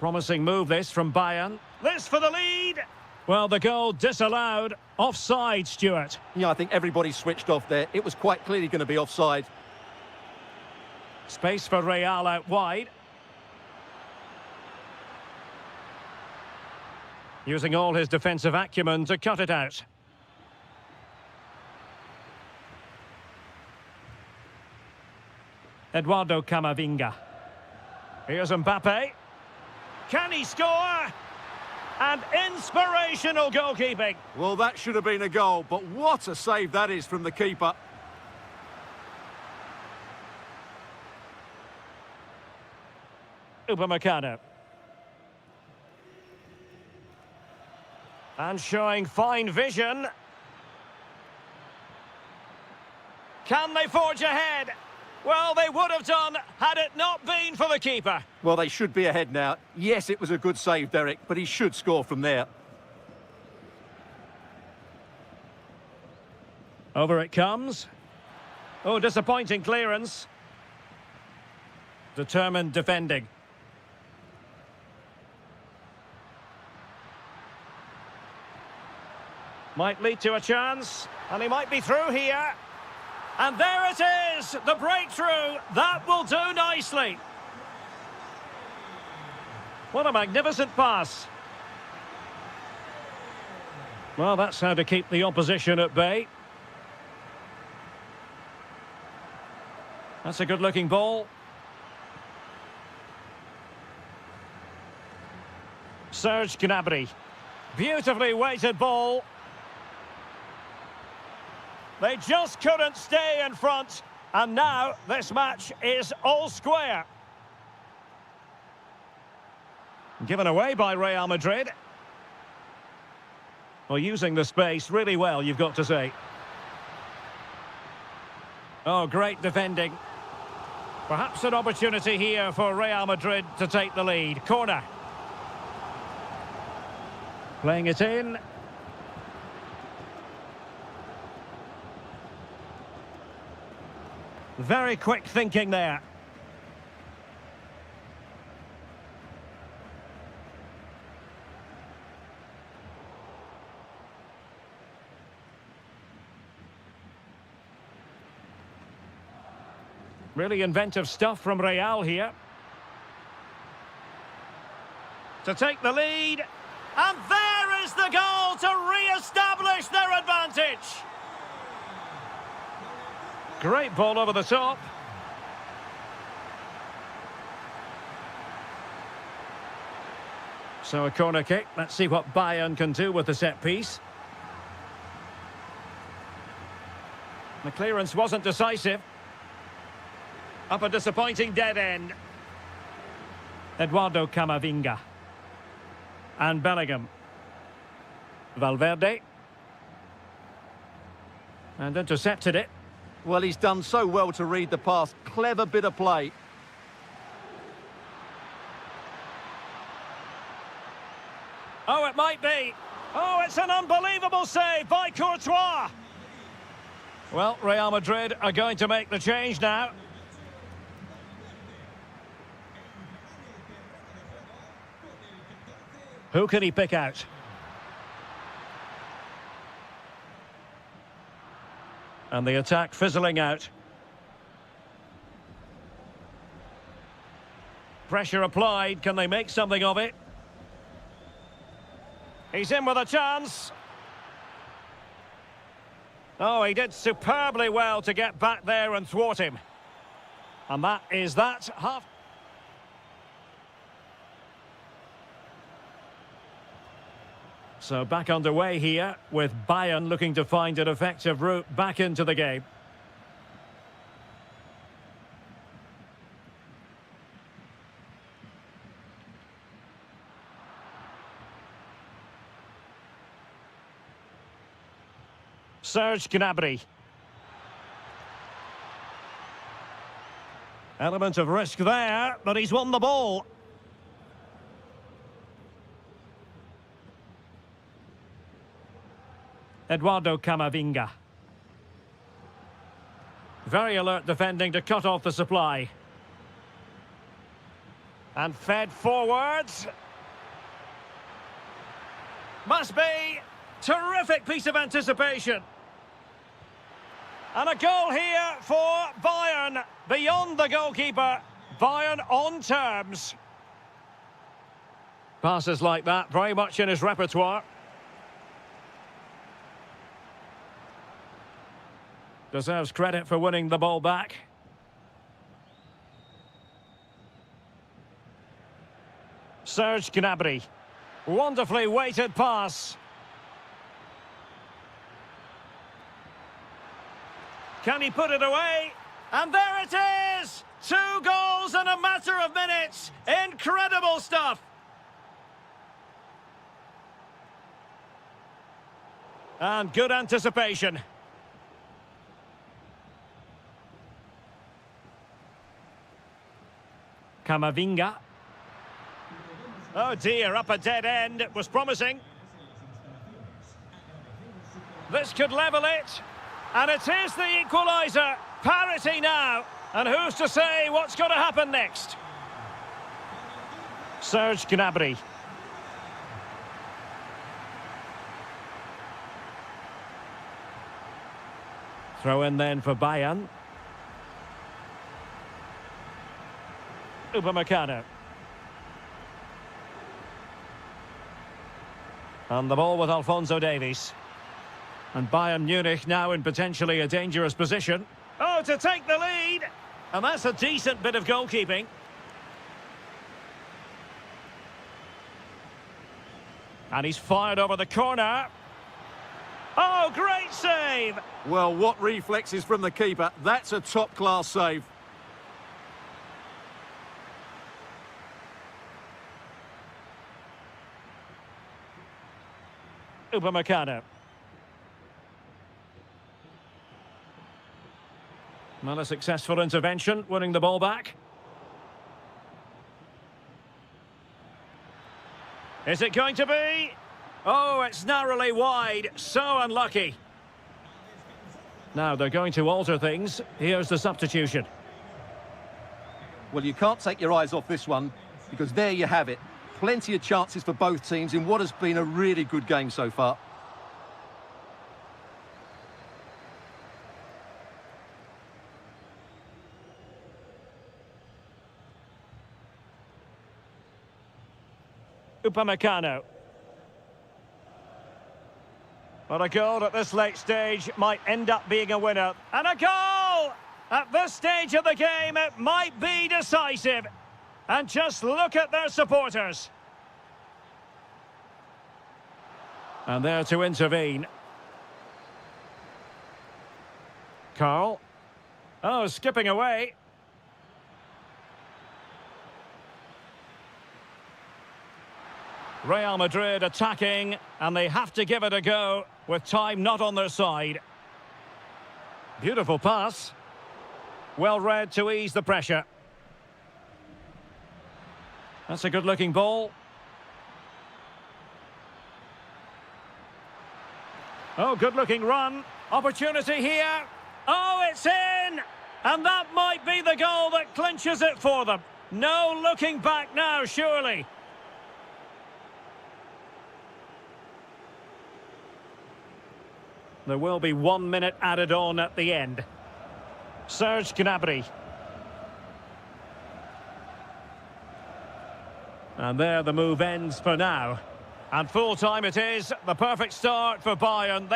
Promising move this from Bayern. This for the lead. Well, the goal disallowed. Offside, Stuart. Yeah, I think everybody switched off there. It was quite clearly going to be offside. Space for Real out wide. Using all his defensive acumen to cut it out. Eduardo Camavinga. Here's Mbappe. Can he score? And inspirational goalkeeping. Well, that should have been a goal, but what a save that is from the keeper. Upamecano. And showing fine vision. Can they forge ahead? Well, they would have done had it not been for the keeper. Well, they should be ahead now. Yes, it was a good save, Derek, but he should score from there. Over it comes. Oh, disappointing clearance. Determined defending. Might lead to a chance, and he might be through here. And there it is, the breakthrough. That will do nicely. What a magnificent pass. Well, that's how to keep the opposition at bay. That's a good-looking ball. Serge Gnabry. Beautifully weighted ball. They just couldn't stay in front, and now this match is all square. Given away by Real Madrid. Well, using the space really well, you've got to say. Oh, great defending. Perhaps an opportunity here for Real Madrid to take the lead. Corner. Playing it in. Very quick thinking there. Really inventive stuff from Real here. To take the lead. And there is the goal to re-establish their advantage. Great ball over the top. So a corner kick. Let's see what Bayern can do with the set piece. The clearance wasn't decisive. Up a disappointing dead end. Eduardo Camavinga. And Bellingham. Valverde. And intercepted it. Well, he's done so well to read the pass. Clever bit of play. Oh, it might be. Oh, it's an unbelievable save by Courtois. Well, Real Madrid are going to make the change now. Who can he pick out? And the attack fizzling out. Pressure applied. Can they make something of it? He's in with a chance. Oh, he did superbly well to get back there and thwart him. And that is that half. So back underway here with Bayern looking to find an effective route back into the game. Serge Gnabry. Element of risk there, but he's won the ball. Eduardo Camavinga. Very alert defending to cut off the supply. And fed forwards. Must be. Terrific piece of anticipation. And a goal here for Bayern. Beyond the goalkeeper. Bayern on terms. Passes like that, very much in his repertoire. Deserves credit for winning the ball back. Serge Gnabry. Wonderfully weighted pass. Can he put it away? And there it is! 2 goals in a matter of minutes. Incredible stuff. And good anticipation. Camavinga. Oh dear, up a dead end. It was promising. This could level it. And it is the equaliser. Parity now. And who's to say what's going to happen next? Serge Gnabry. Throw in then for Bayern. Upamecano. And the ball with Alphonso Davies. And Bayern Munich now in potentially a dangerous position. Oh, to take the lead! And that's a decent bit of goalkeeping. And he's fired over the corner. Oh, great save! Well, what reflexes from the keeper. That's a top-class save. Upamecano. Not a successful intervention, winning the ball back. Is it going to be? Oh, it's narrowly wide. So unlucky. Now they're going to alter things. Here's the substitution. Well, you can't take your eyes off this one, because there you have it. Plenty of chances for both teams in what has been a really good game so far. Upamecano. But a goal at this late stage might end up being a winner. And a goal! At this stage of the game, it might be decisive. And just look at their supporters. And there to intervene. Carl. Oh, skipping away. Real Madrid attacking, and they have to give it a go with time not on their side. Beautiful pass. Well read to ease the pressure. That's a good-looking ball. Oh, good-looking run. Opportunity here. Oh, it's in! And that might be the goal that clinches it for them. No looking back now, surely. There will be 1 minute added on at the end. Serge Gnabry. And there the move ends for now. And full time it is. The perfect start for Bayern.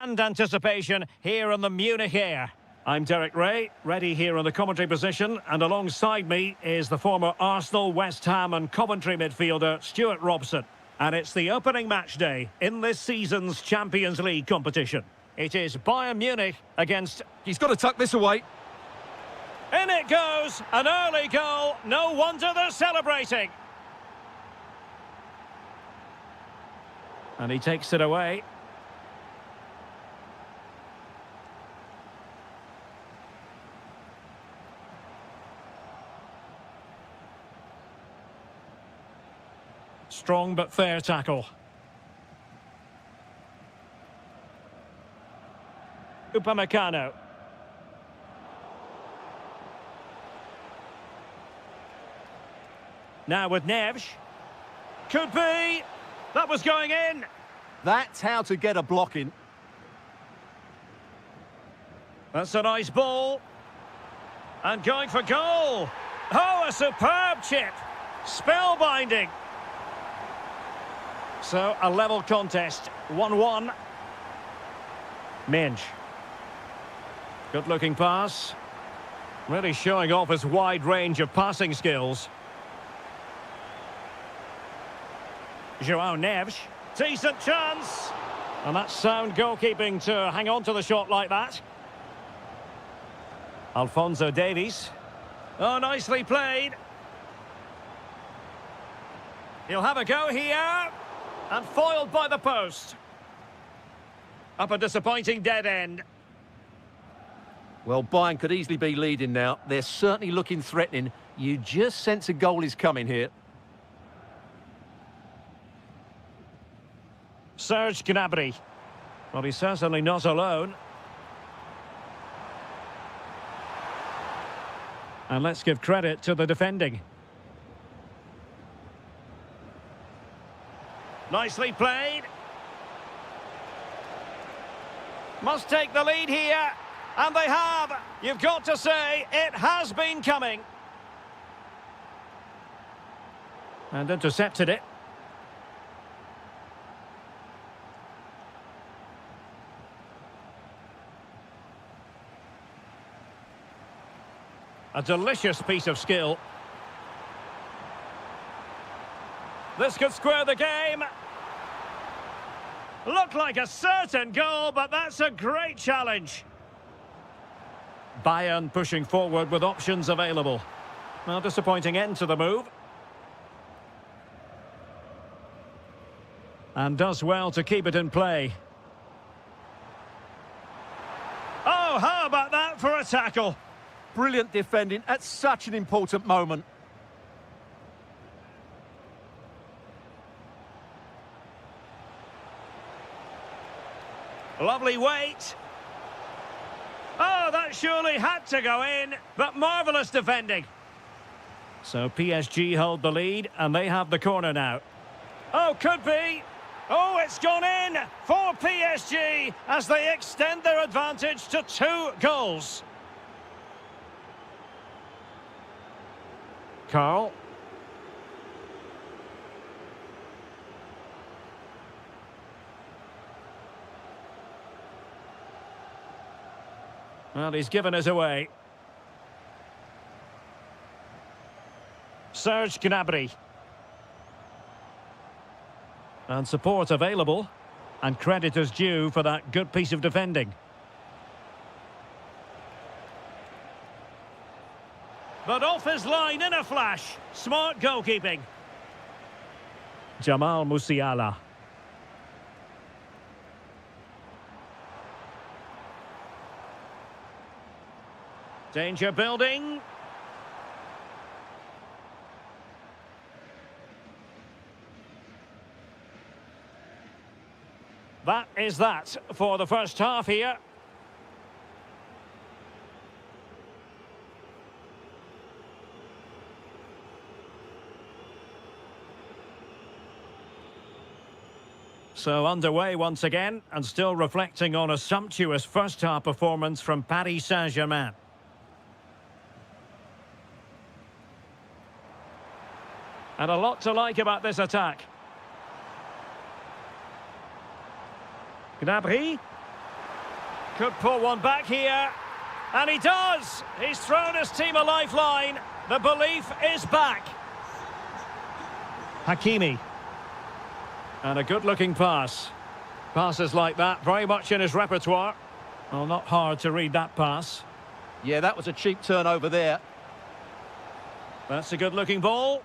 And anticipation here in the Munich air. I'm Derek Ray, ready here in the commentary position, and alongside me is the former Arsenal, West Ham and Coventry midfielder Stuart Robson. And it's the opening match day in this season's Champions League competition. It is Bayern Munich against... He's got to tuck this away. In it goes, an early goal, no wonder they're celebrating. And he takes it away. Strong but fair tackle. Upamecano. Now with Neves. Could be. That was going in. That's how to get a block in. That's a nice ball. And going for goal. Oh, a superb chip. Spellbinding. So, a level contest, 1-1. Minge. Good-looking pass. Really showing off his wide range of passing skills. João Neves. Decent chance. And that's sound goalkeeping to hang on to the shot like that. Alphonso Davies. Oh, nicely played. He'll have a go here. And foiled by the post. Up a disappointing dead end. Well, Bayern could easily be leading now. They're certainly looking threatening. You just sense a goal is coming here. Serge Gnabry. Well, he's certainly not alone. And let's give credit to the defending. Nicely played. Must take the lead here. And they have. You've got to say, it has been coming. And intercepted it. A delicious piece of skill. This could square the game. Looked like a certain goal, but that's a great challenge. Bayern pushing forward with options available. Well, disappointing end to the move. And does well to keep it in play. Oh, how about that for a tackle? Brilliant defending at such an important moment. Lovely weight. Oh, that surely had to go in, but marvellous defending. So PSG hold the lead, and they have the corner now. Oh, could be. Oh, it's gone in for PSG as they extend their advantage to 2 goals. Carl. Well, he's given us away. Serge Gnabry. And support available. And credit is due for that good piece of defending. But off his line in a flash. Smart goalkeeping. Jamal Musiala. Danger building. That is that for the first half here. So underway once again, and still reflecting on a sumptuous first-half performance from Paris Saint-Germain. And a lot to like about this attack. Gnabry. Could pull one back here. And he does! He's thrown his team a lifeline. The belief is back. Hakimi. And a good-looking pass. Passes like that, very much in his repertoire. Well, not hard to read that pass. Yeah, that was a cheap turnover there. That's a good-looking ball.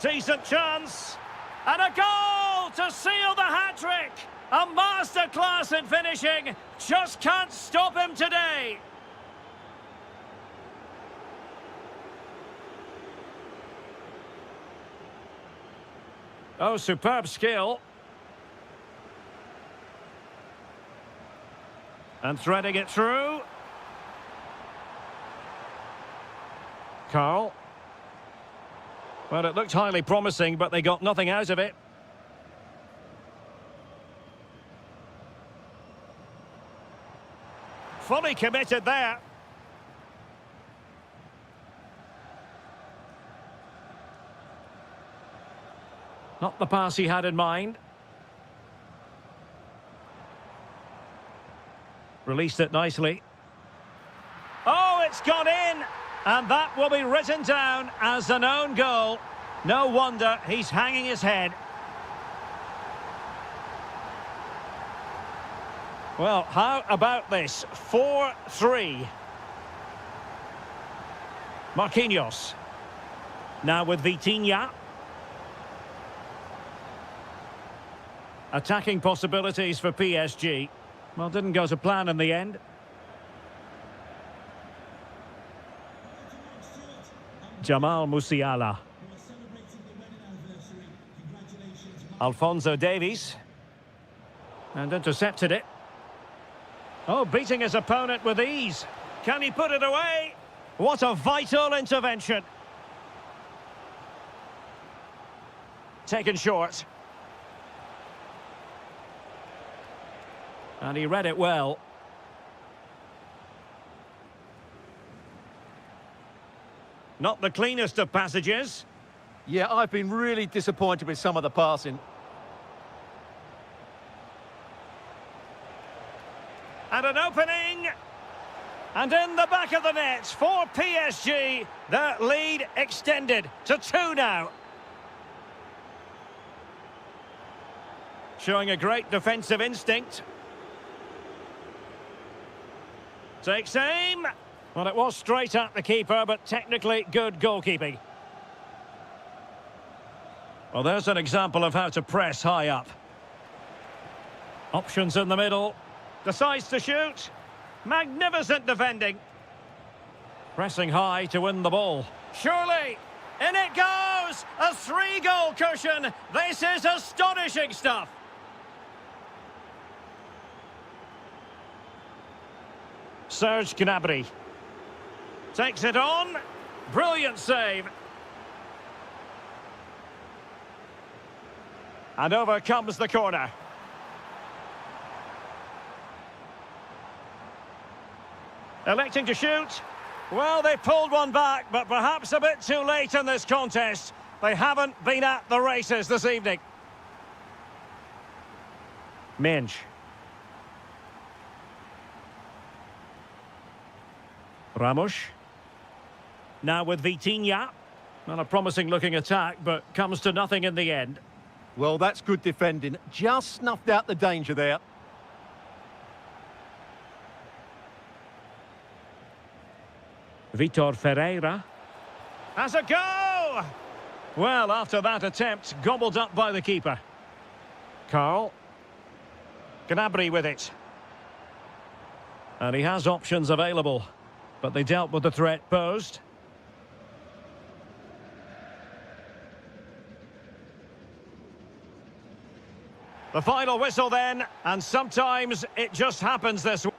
Decent chance. And a goal to seal the hat-trick. A masterclass in finishing. Just can't stop him today. Oh, superb skill. And threading it through. Carl. Well, it looked highly promising, but they got nothing out of it. Fully committed there. Not the pass he had in mind. Released it nicely. Oh, it's gone in! And that will be written down as an own goal. No wonder he's hanging his head. Well, how about this? 4-3. Marquinhos. Now with Vitinha. Attacking possibilities for PSG. Well, didn't go to plan in the end. Jamal Musiala. Alphonso Davies. And intercepted it. Oh, beating his opponent with ease. Can he put it away? What a vital intervention. Taken short. And he read it well. Not the cleanest of passages. Yeah, I've been really disappointed with some of the passing. And an opening. And in the back of the net for PSG. Their lead extended to 2 now. Showing a great defensive instinct. Takes aim. Well, it was straight at the keeper, but technically good goalkeeping. Well, there's an example of how to press high up. Options in the middle. Decides to shoot. Magnificent defending. Pressing high to win the ball. Surely. In it goes. A 3-goal cushion. This is astonishing stuff. Serge Gnabry. Takes it on. Brilliant save. And over comes the corner. Electing to shoot. Well, they pulled one back, but perhaps a bit too late in this contest. They haven't been at the races this evening. Minge. Ramos. Now with Vitinha. Not a promising looking attack, but comes to nothing in the end. Well, that's good defending. Just snuffed out the danger there. Vitor Ferreira. Has a go! Well, after that attempt, gobbled up by the keeper. Carl. Gnabry with it. And he has options available, but they dealt with the threat posed. The final whistle then, and sometimes it just happens this way.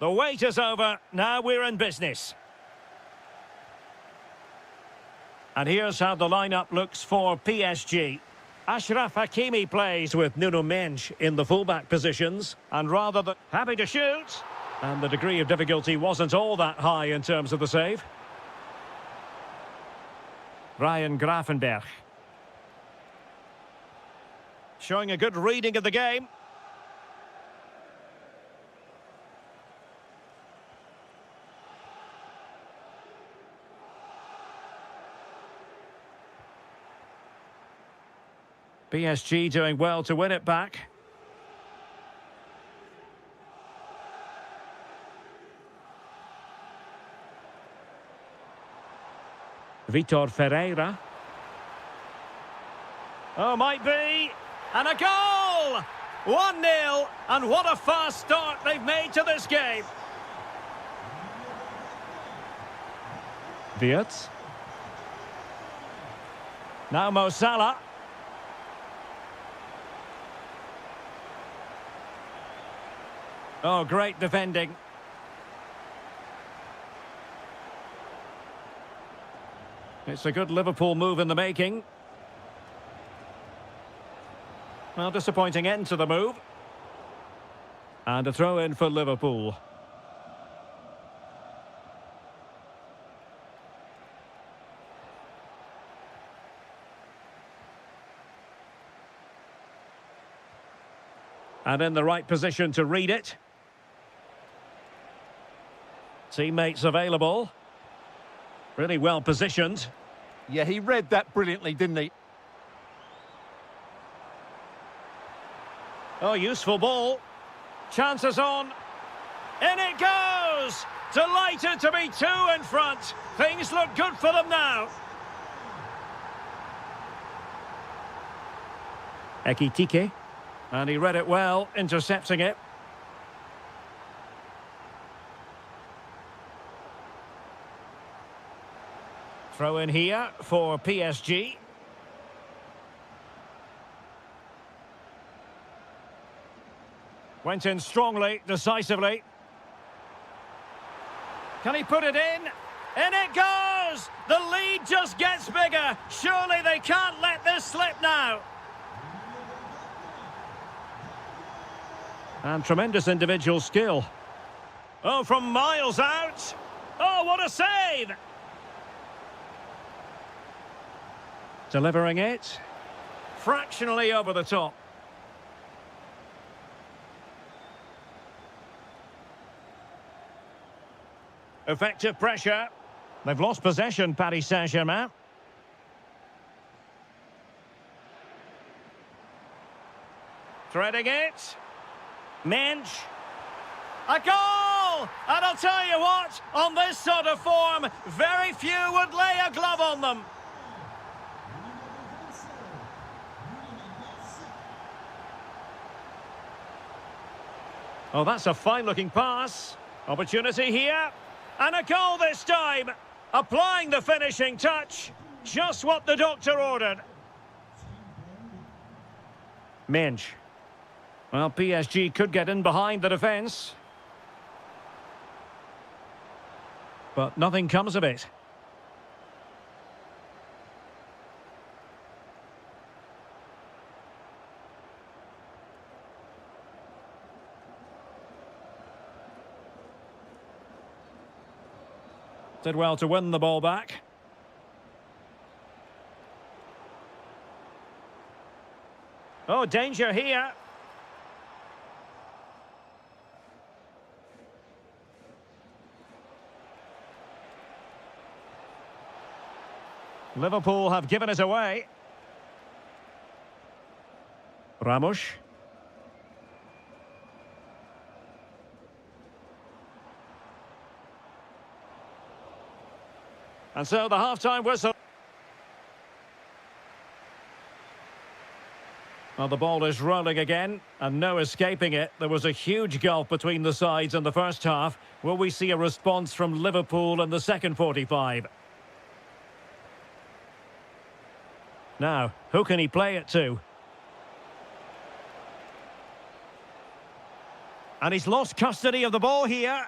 The wait is over. Now we're in business. And here's how the lineup looks for PSG. Ashraf Hakimi plays with Nuno Mendes in the fullback positions. And rather than happy to shoot. And the degree of difficulty wasn't all that high in terms of the save. Ryan Gravenberch. Showing a good reading of the game. PSG doing well to win it back. Vitor Ferreira. Oh, might be. And a goal! 1-0. And what a fast start they've made to this game. Wirtz. Now Mo Salah. Oh, great defending. It's a good Liverpool move in the making. Well, disappointing end to the move. And a throw in for Liverpool. And in the right position to read it. Teammates available. Really well positioned. Yeah, he read that brilliantly, didn't he? Oh, useful ball. Chances on. In it goes! Delighted to be two in front. Things look good for them now. Ekitike. And he read it well, intercepting it. Throw in here for PSG. Went in strongly, decisively. Can he put it in? In it goes! The lead just gets bigger. Surely they can't let this slip now. And tremendous individual skill. Oh, from miles out. Oh, what a save! Delivering it. Fractionally over the top. Effective pressure. They've lost possession, Paris Saint-Germain. Threading it. Mensch. A goal! And I'll tell you what, on this sort of form, very few would lay a glove on them. Oh, that's a fine-looking pass. Opportunity here. And a goal this time. Applying the finishing touch. Just what the doctor ordered. Mensch. Well, PSG could get in behind the defence. But nothing comes of it. Did well to win the ball back. Oh, danger here. Liverpool have given it away. Ramos. And so the half-time whistle. Well, the ball is rolling again, and no escaping it. There was a huge gulf between the sides in the first half. Will we see a response from Liverpool in the second 45? Now, who can he play it to? And he's lost custody of the ball here.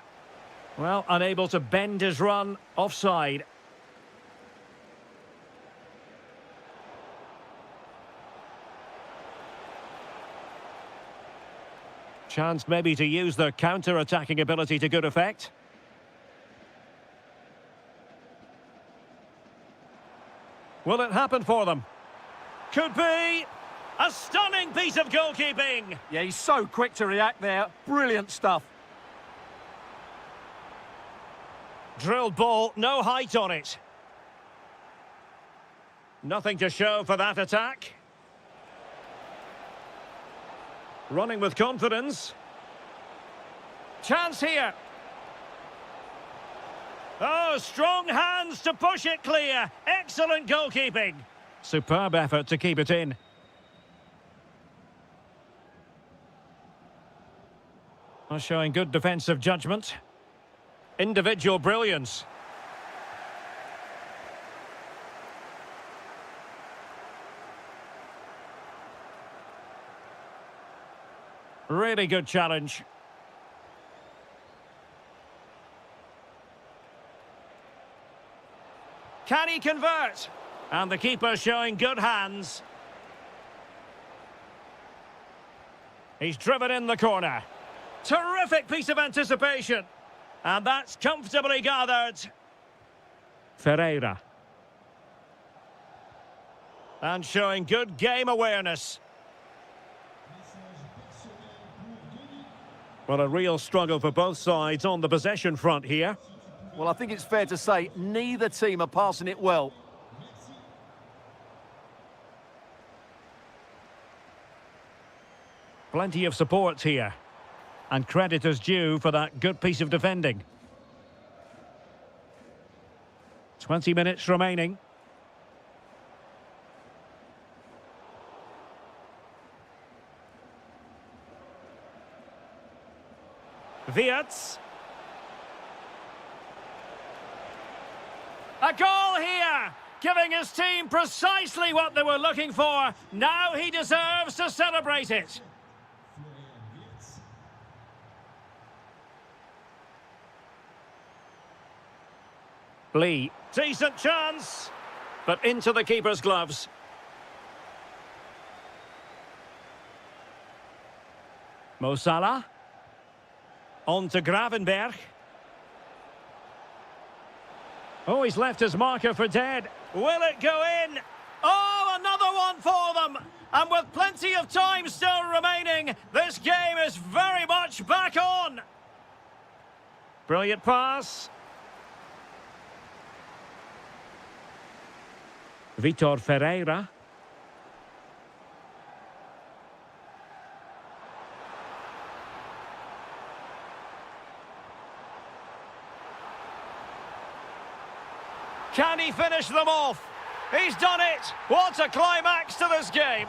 Well, unable to bend his run, offside. Chance maybe to use their counter-attacking ability to good effect. Will it happen for them? Could be. A stunning piece of goalkeeping. Yeah, he's so quick to react there. Brilliant stuff. Drilled ball, no height on it. Nothing to show for that attack. Running with confidence. Chance here. Oh, strong hands to push it clear. Excellent goalkeeping. Superb effort to keep it in. Well, showing good defensive judgment. Individual brilliance. Really good challenge. Can he convert? And the keeper showing good hands. He's driven in the corner. Terrific piece of anticipation. And that's comfortably gathered. Ferreira. And showing good game awareness. Well, a real struggle for both sides on the possession front here. Well, I think it's fair to say neither team are passing it well. Plenty of support here. And credit is due for that good piece of defending. 20 minutes remaining. Wirtz. A goal here, giving his team precisely what they were looking for. Now he deserves to celebrate it. Lee, decent chance, but into the keeper's gloves. Mo Salah. On to Gravenberg. Oh, he's left his marker for dead. Will it go in? Oh, another one for them. And with plenty of time still remaining, this game is very much back on. Brilliant pass. Vitor Ferreira. Can he finish them off? He's done it! What a climax to this game!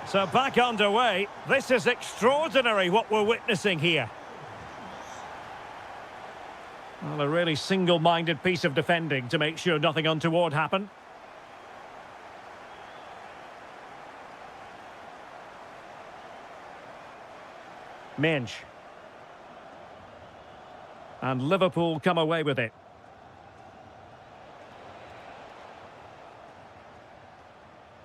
So back underway. This is extraordinary what we're witnessing here. Well, a really single-minded piece of defending to make sure nothing untoward happened. Mensch. And Liverpool come away with it.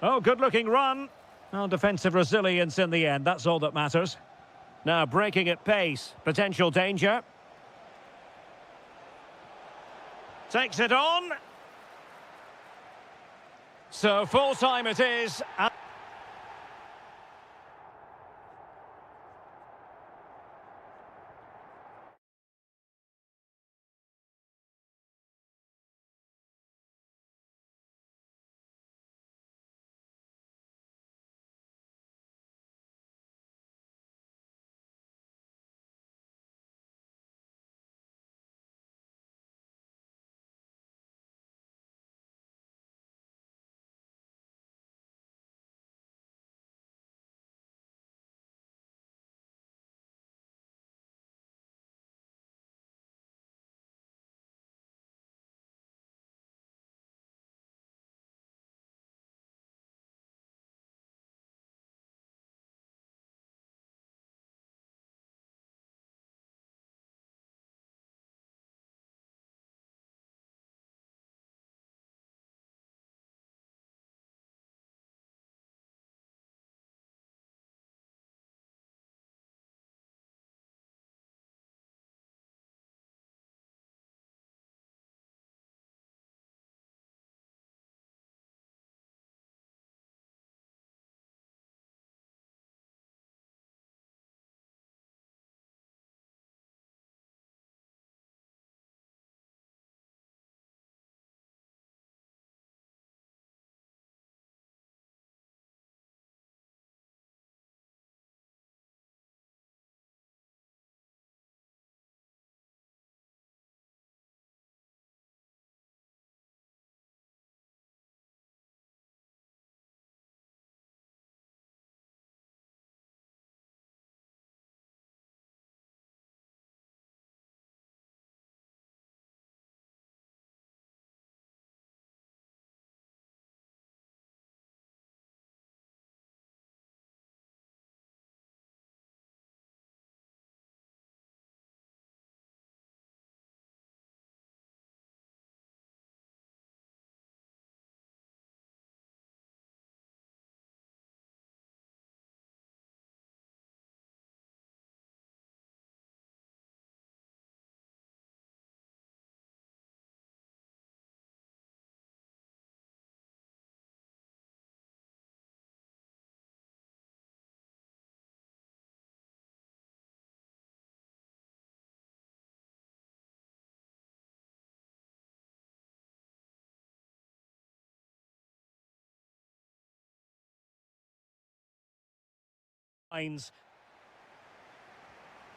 Oh, good-looking run. Well, defensive resilience in the end, that's all that matters. Now breaking at pace, potential danger. Takes it on. So full time it is.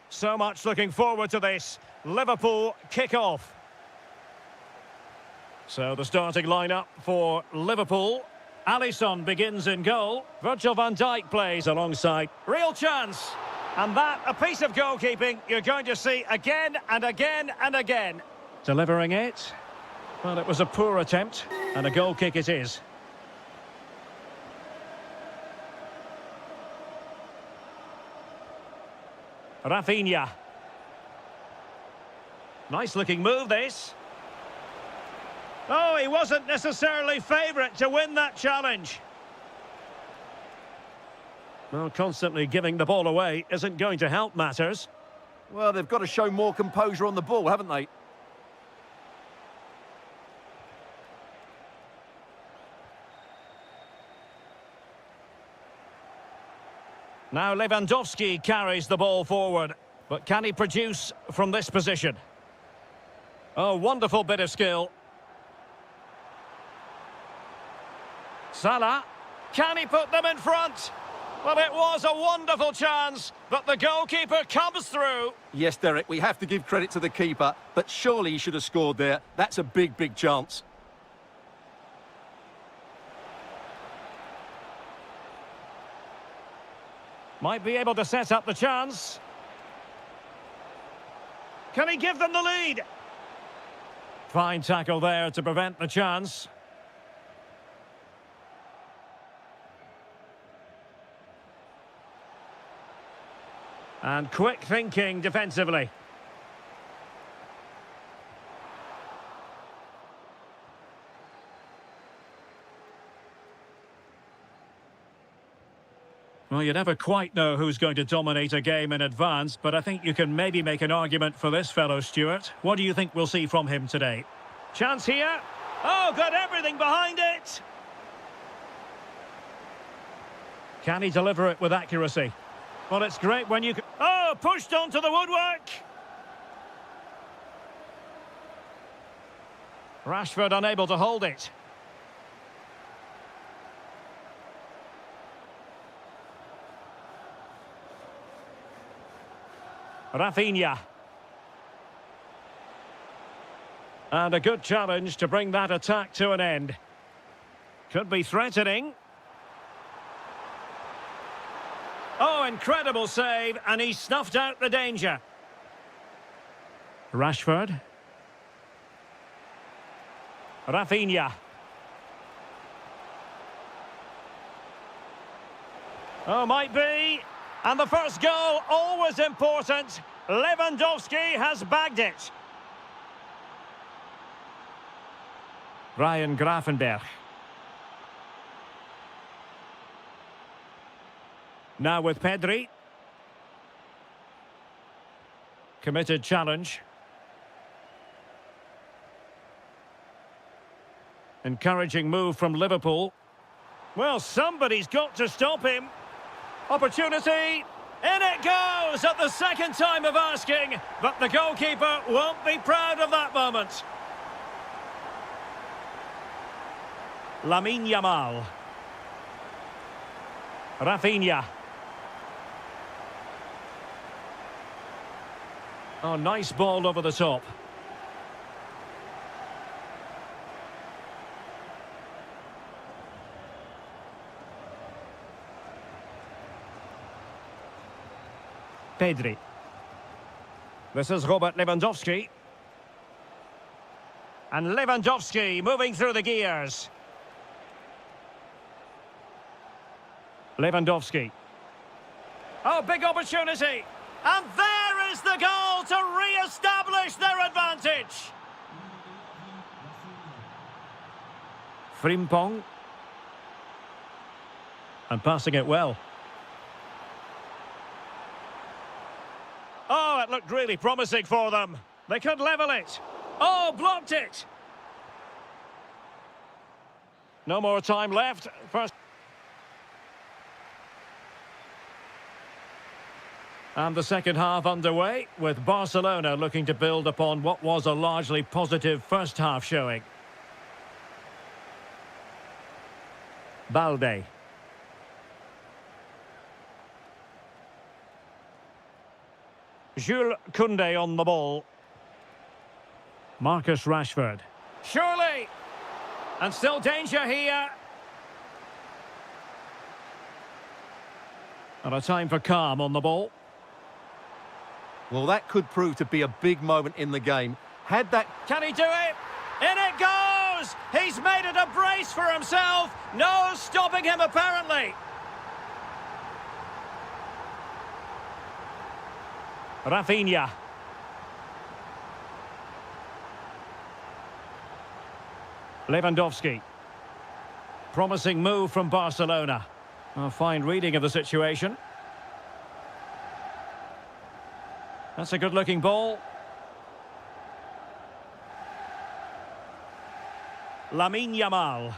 So much looking forward to this. Liverpool kick-off. So the starting lineup for Liverpool. Alisson begins in goal. Virgil van Dijk plays alongside. Real chance. And that, a piece of goalkeeping you're going to see again and again and again. Delivering it. Well, it was a poor attempt, and a goal kick it is. Rafinha. Nice looking move, this. Oh, he wasn't necessarily favourite to win that challenge. Well, constantly giving the ball away isn't going to help matters. Well, they've got to show more composure on the ball, haven't they? Now Lewandowski carries the ball forward. But can he produce from this position? Oh, wonderful bit of skill. Salah. Can he put them in front? Well, it was a wonderful chance, but the goalkeeper comes through. Yes, Derek, we have to give credit to the keeper, but surely he should have scored there. That's a big, big chance. Might be able to set up the chance. Can he give them the lead? Fine tackle there to prevent the chance. And quick thinking defensively. Well, you never quite know who's going to dominate a game in advance, but I think you can maybe make an argument for this fellow, Stuart. What do you think we'll see from him today? Chance here. Oh, got everything behind it. Can he deliver it with accuracy? Well, it's great when you can... Oh, pushed onto the woodwork. Rashford unable to hold it. Rafinha. And a good challenge to bring that attack to an end. Could be threatening. Oh, incredible save, and he snuffed out the danger. Rashford. Rafinha. Oh, might be. And the first goal, always important. Lewandowski has bagged it. Ryan Gravenberch. Now with Pedri. Committed challenge. Encouraging move from Liverpool. Well, somebody's got to stop him. Opportunity. In it goes at the second time of asking. But the goalkeeper won't be proud of that moment. Lamine Yamal. Rafinha. Oh, nice ball over the top. Pedri. This is Robert Lewandowski. And Lewandowski moving through the gears. Lewandowski. Oh, big opportunity. And there is the goal to re-establish their advantage. Frimpong. And passing it well. Oh, it looked really promising for them. They could level it. Oh, blocked it. No more time left. First. And the second half underway, with Barcelona looking to build upon what was a largely positive first half showing. Balde. Jules Koundé on the ball. Marcus Rashford. Surely! And still danger here. And a time for calm on the ball. Well, that could prove to be a big moment in the game. Had that... Can he do it? In it goes! He's made it a brace for himself. No stopping him, apparently. Rafinha. Lewandowski. Promising move from Barcelona. A fine reading of the situation. That's a good-looking ball. Lamine Yamal.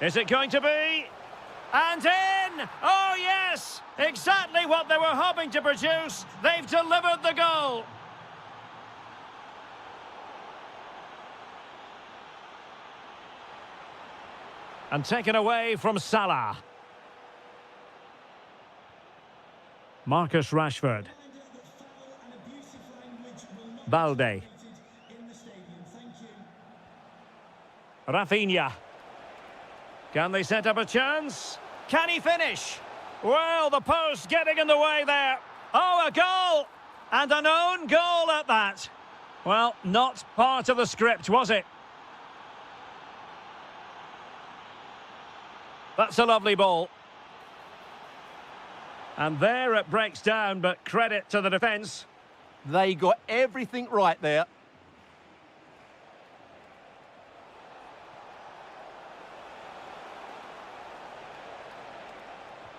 Is it going to be? And in! Oh, yes! Exactly what they were hoping to produce. They've delivered the goal. And taken away from Salah. Marcus Rashford. Balde. Rafinha. Can they set up a chance? Can he finish? Well, the post getting in the way there. Oh, a goal! And an own goal at that. Well, not part of the script, was it? That's a lovely ball. And there it breaks down, but credit to the defence. They got everything right there.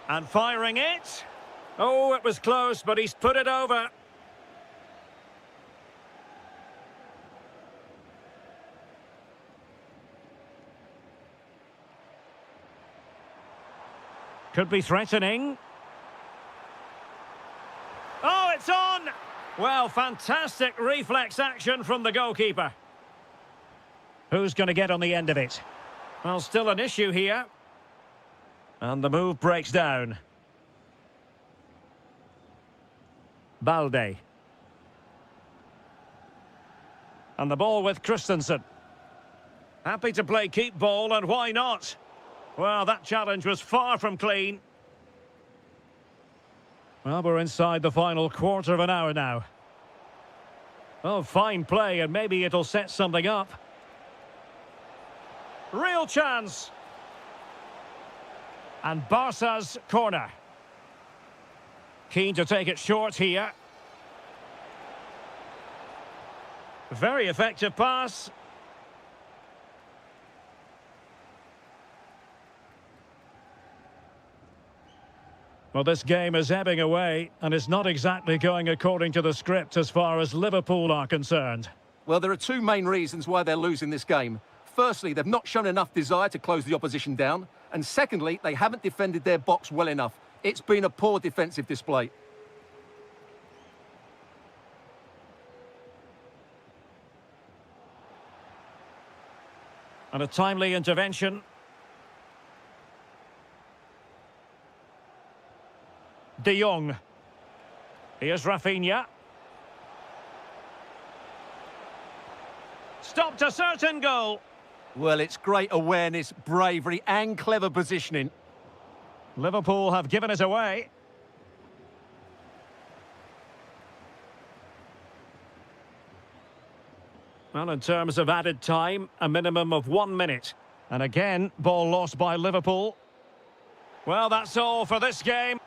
And firing it. Oh, it was close, but he's put it over. Could be threatening. Oh, it's on! Well, fantastic reflex action from the goalkeeper. Who's going to get on the end of it? Well, still an issue here. And the move breaks down. Balde. And the ball with Christensen. Happy to play keep ball, and why not? Well, that challenge was far from clean. Well, we're inside the final quarter of an hour now. Oh, fine play, and maybe it'll set something up. Real chance. And Barca's corner. Keen to take it short here. Very effective pass. Well, this game is ebbing away, and it's not exactly going according to the script as far as Liverpool are concerned. Well, there are two main reasons why they're losing this game. Firstly, they've not shown enough desire to close the opposition down. And secondly, they haven't defended their box well enough. It's been a poor defensive display. And a timely intervention. De Jong. Here's Rafinha. Stopped a certain goal. Well, it's great awareness, bravery and clever positioning. Liverpool have given it away. Well, in terms of added time, a minimum of 1 minute. And again, ball lost by Liverpool. Well, that's all for this game.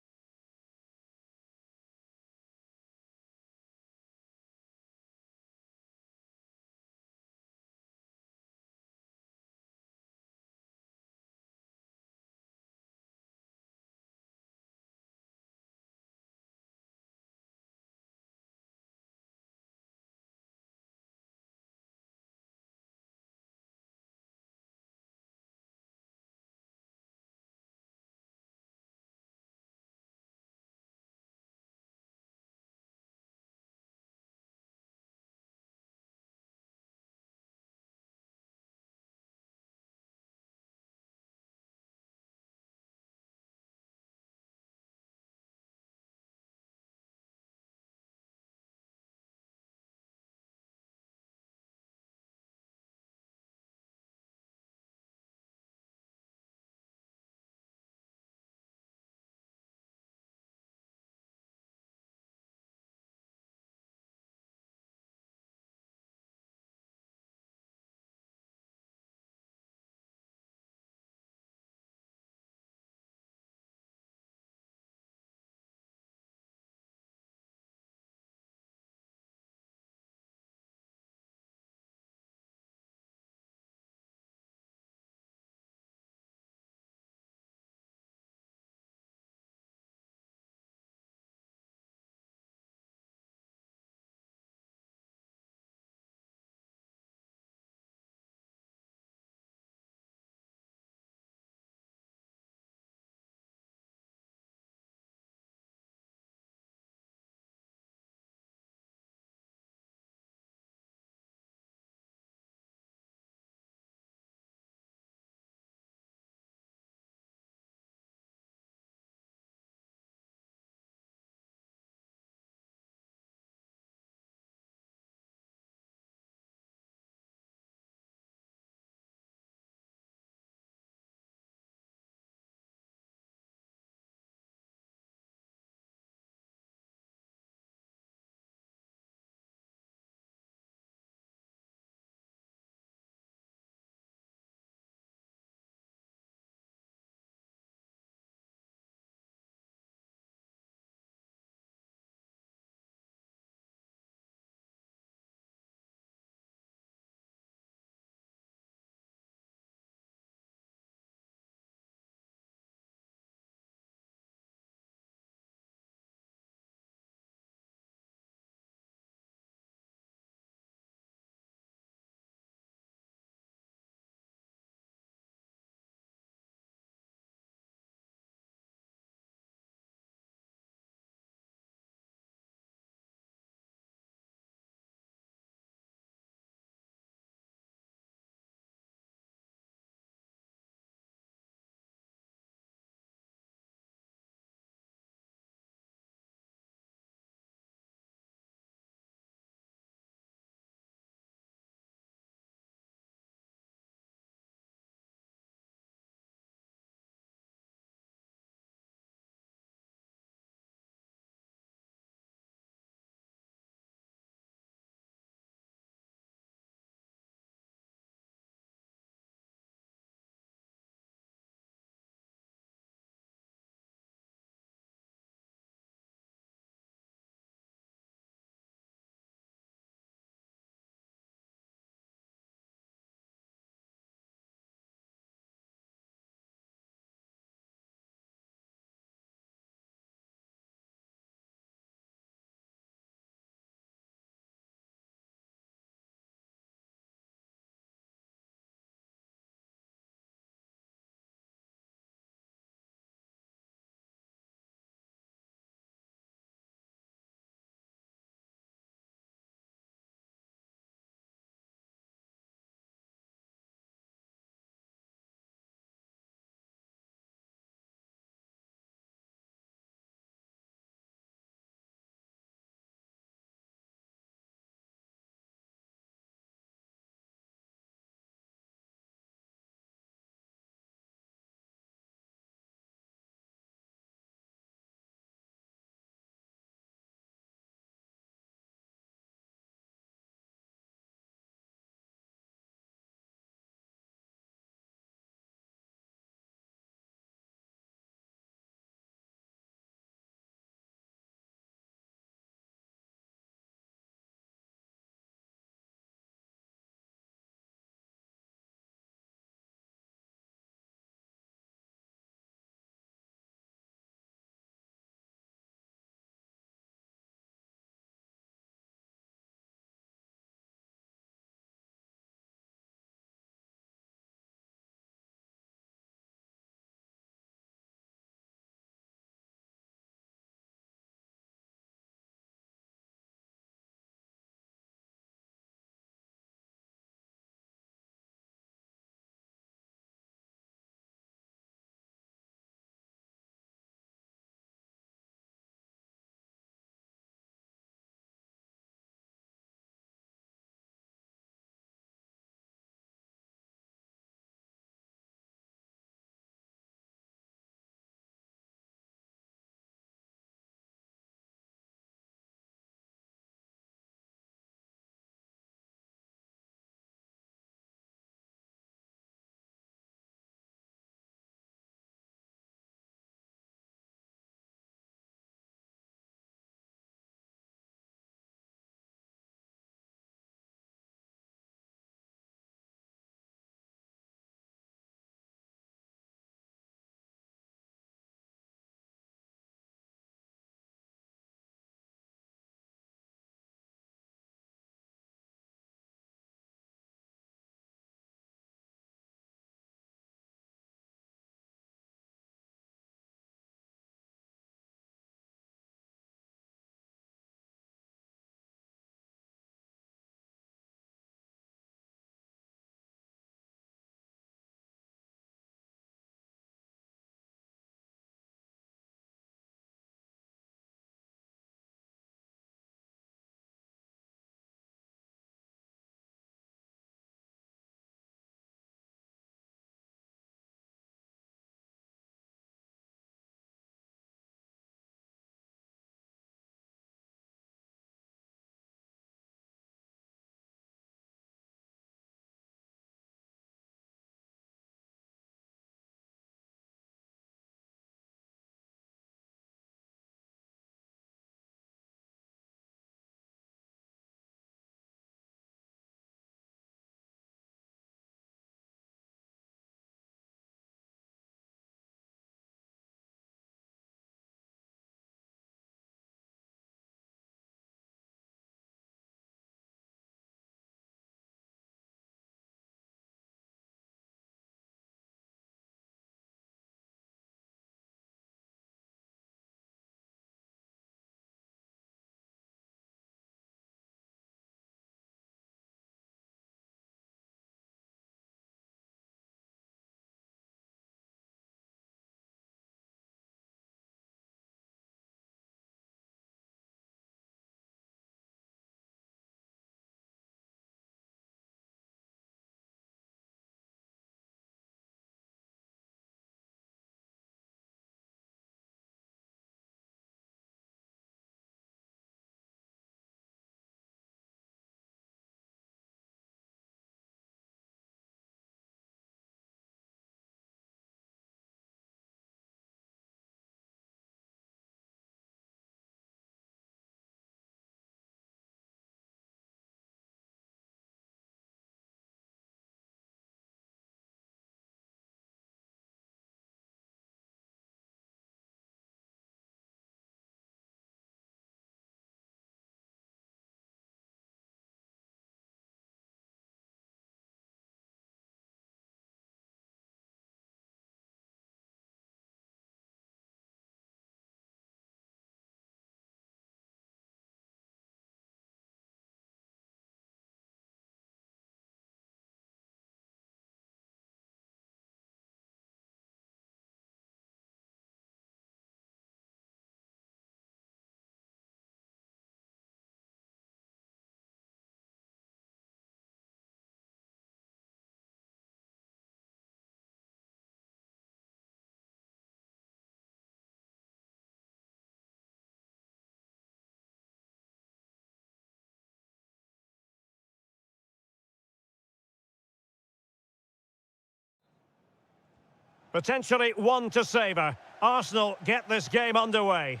Potentially one to savour. Arsenal get this game underway.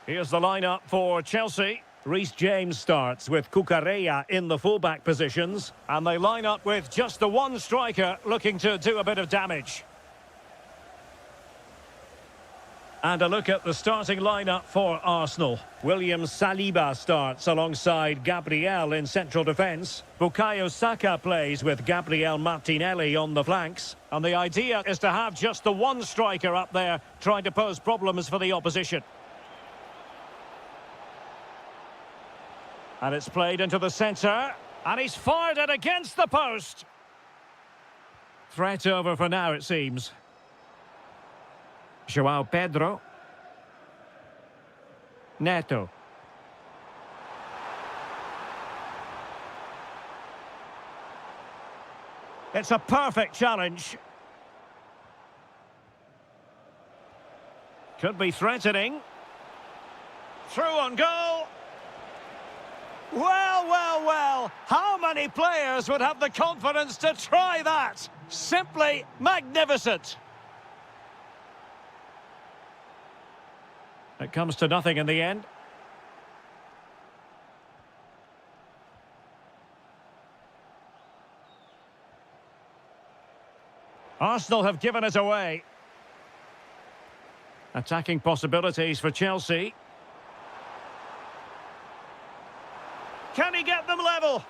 Here's the lineup for Chelsea. Reece James starts with Cucurella in the fullback positions. And they line up with just the one striker looking to do a bit of damage. And a look at the starting lineup for Arsenal. William Saliba starts alongside Gabriel in central defence. Bukayo Saka plays with Gabriel Martinelli on the flanks. And the idea is to have just the one striker up there trying to pose problems for the opposition. And it's played into the centre. And he's fired it against the post. Threat over for now, it seems. João Pedro. Neto. It's a perfect challenge. Could be threatening. Through on goal. Well, well, well. How many players would have the confidence to try that? Simply magnificent. It comes to nothing in the end. Arsenal have given it away. Attacking possibilities for Chelsea. Can he get them level?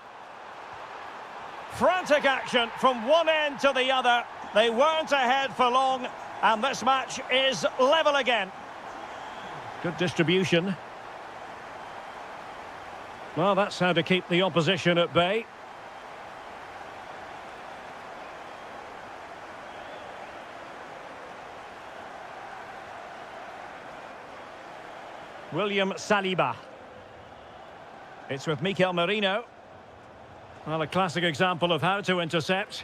Frantic action from one end to the other. They weren't ahead for long, and this match is level again. Good distribution. Well, that's how to keep the opposition at bay. William Saliba. It's with Mikel Merino. Well, a classic example of how to intercept.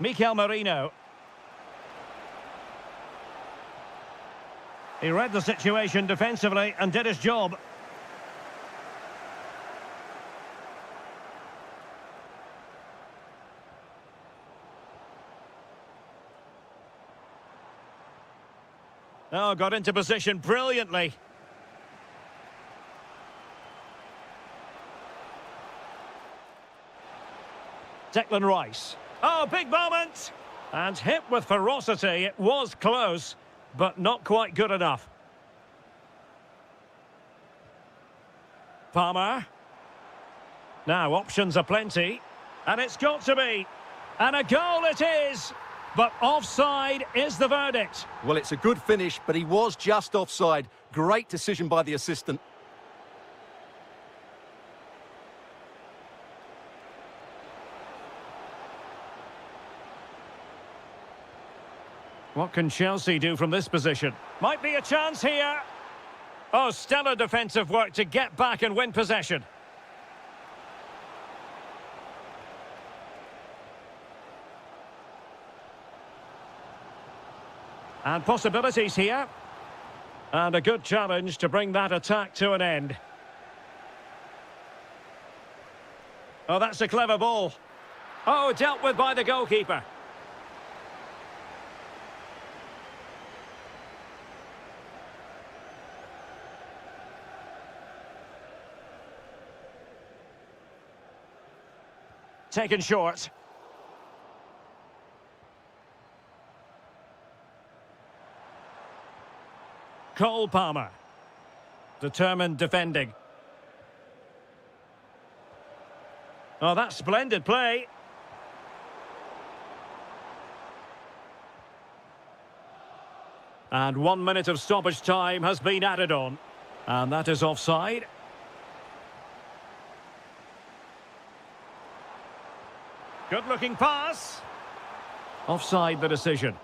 Mikel Merino. He read the situation defensively and did his job. Oh, got into position brilliantly. Declan Rice. Oh, big moment! And hit with ferocity. It was close, but not quite good enough. Palmer. Now, options are plenty. And it's got to be. And a goal it is! But offside is the verdict. Well, it's a good finish, but he was just offside. Great decision by the assistant. What can Chelsea do from this position? Might be a chance here. Oh, stellar defensive work to get back and win possession. And possibilities here. And a good challenge to bring that attack to an end. Oh, that's a clever ball. Oh, dealt with by the goalkeeper. Taken short. Cole Palmer. Determined defending. Oh, that's splendid play. And 1 minute of stoppage time has been added on. And that is offside. Good-looking pass. Offside the decision.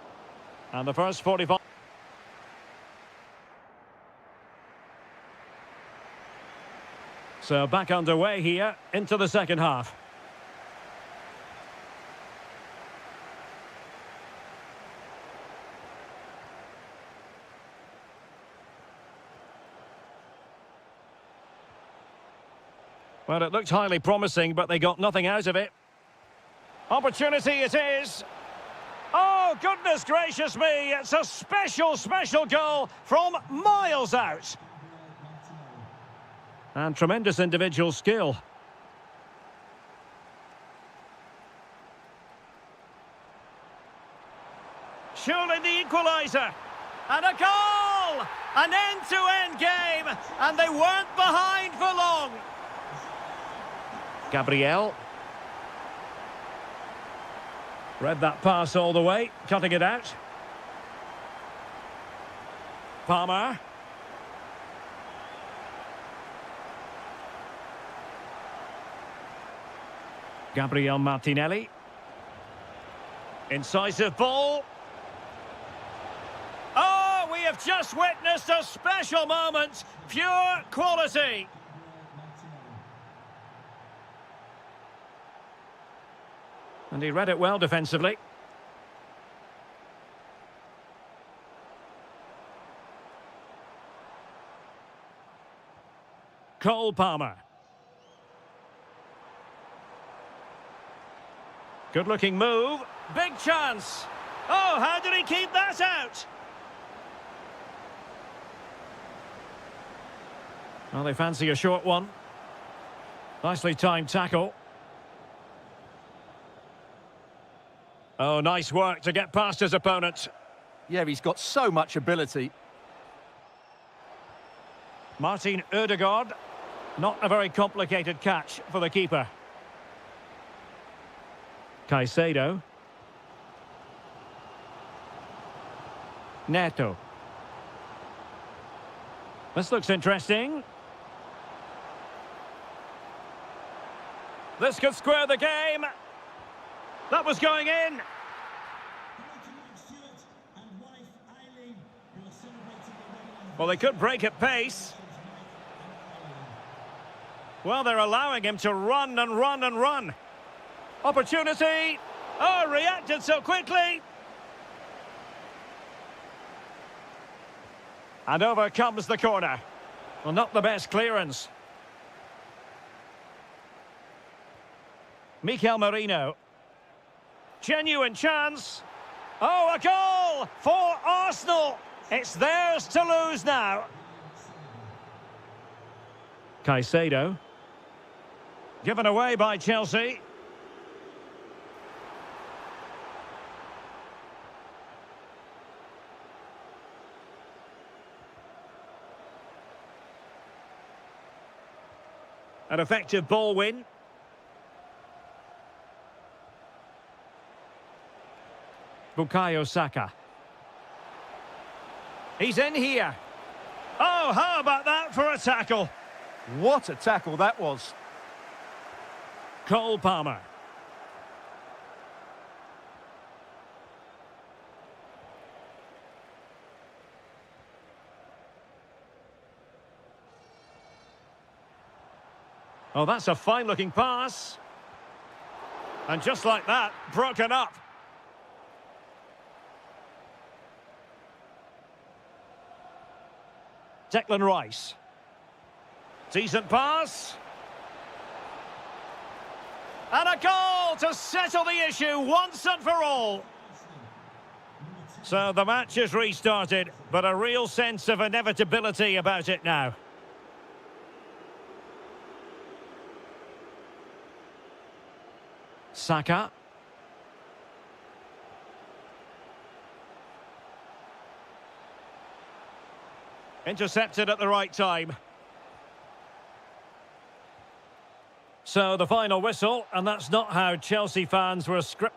And the first 45... So back underway here into the second half. Well, it looked highly promising, but they got nothing out of it. Opportunity it is. Oh, goodness gracious me. It's a special, special goal from miles out. And tremendous individual skill. Surely the equaliser. And a goal! An end-to-end game. And they weren't behind for long. Gabriel. Read that pass all the way, cutting it out. Palmer. Gabriel Martinelli. Incisive ball. Oh, we have just witnessed a special moment. Pure quality. And he read it well defensively. Cole Palmer. Good-looking move. Big chance. Oh, how did he keep that out? Well, they fancy a short one. Nicely timed tackle. Oh, nice work to get past his opponent. Yeah, he's got so much ability. Martin Ødegaard. Not a very complicated catch for the keeper. Caicedo. Neto. This looks interesting. This could square the game. That was going in. Well, they could break at pace. Well, they're allowing him to run and run and run. Opportunity. Oh, reacted so quickly. And over comes the corner. Well, not the best clearance. Mikel Merino. Genuine chance. Oh, a goal for Arsenal. It's theirs to lose now. Caicedo. Given away by Chelsea. An effective ball win. Bukayo Saka. He's in here. Oh, how about that for a tackle? What a tackle that was. Cole Palmer. Oh, that's a fine-looking pass. And just like that, broken up. Declan Rice. Decent pass. And a goal to settle the issue once and for all. So the match is restarted, but a real sense of inevitability about it now. Saka. Intercepted at the right time. So the final whistle, and that's not how Chelsea fans were scripted.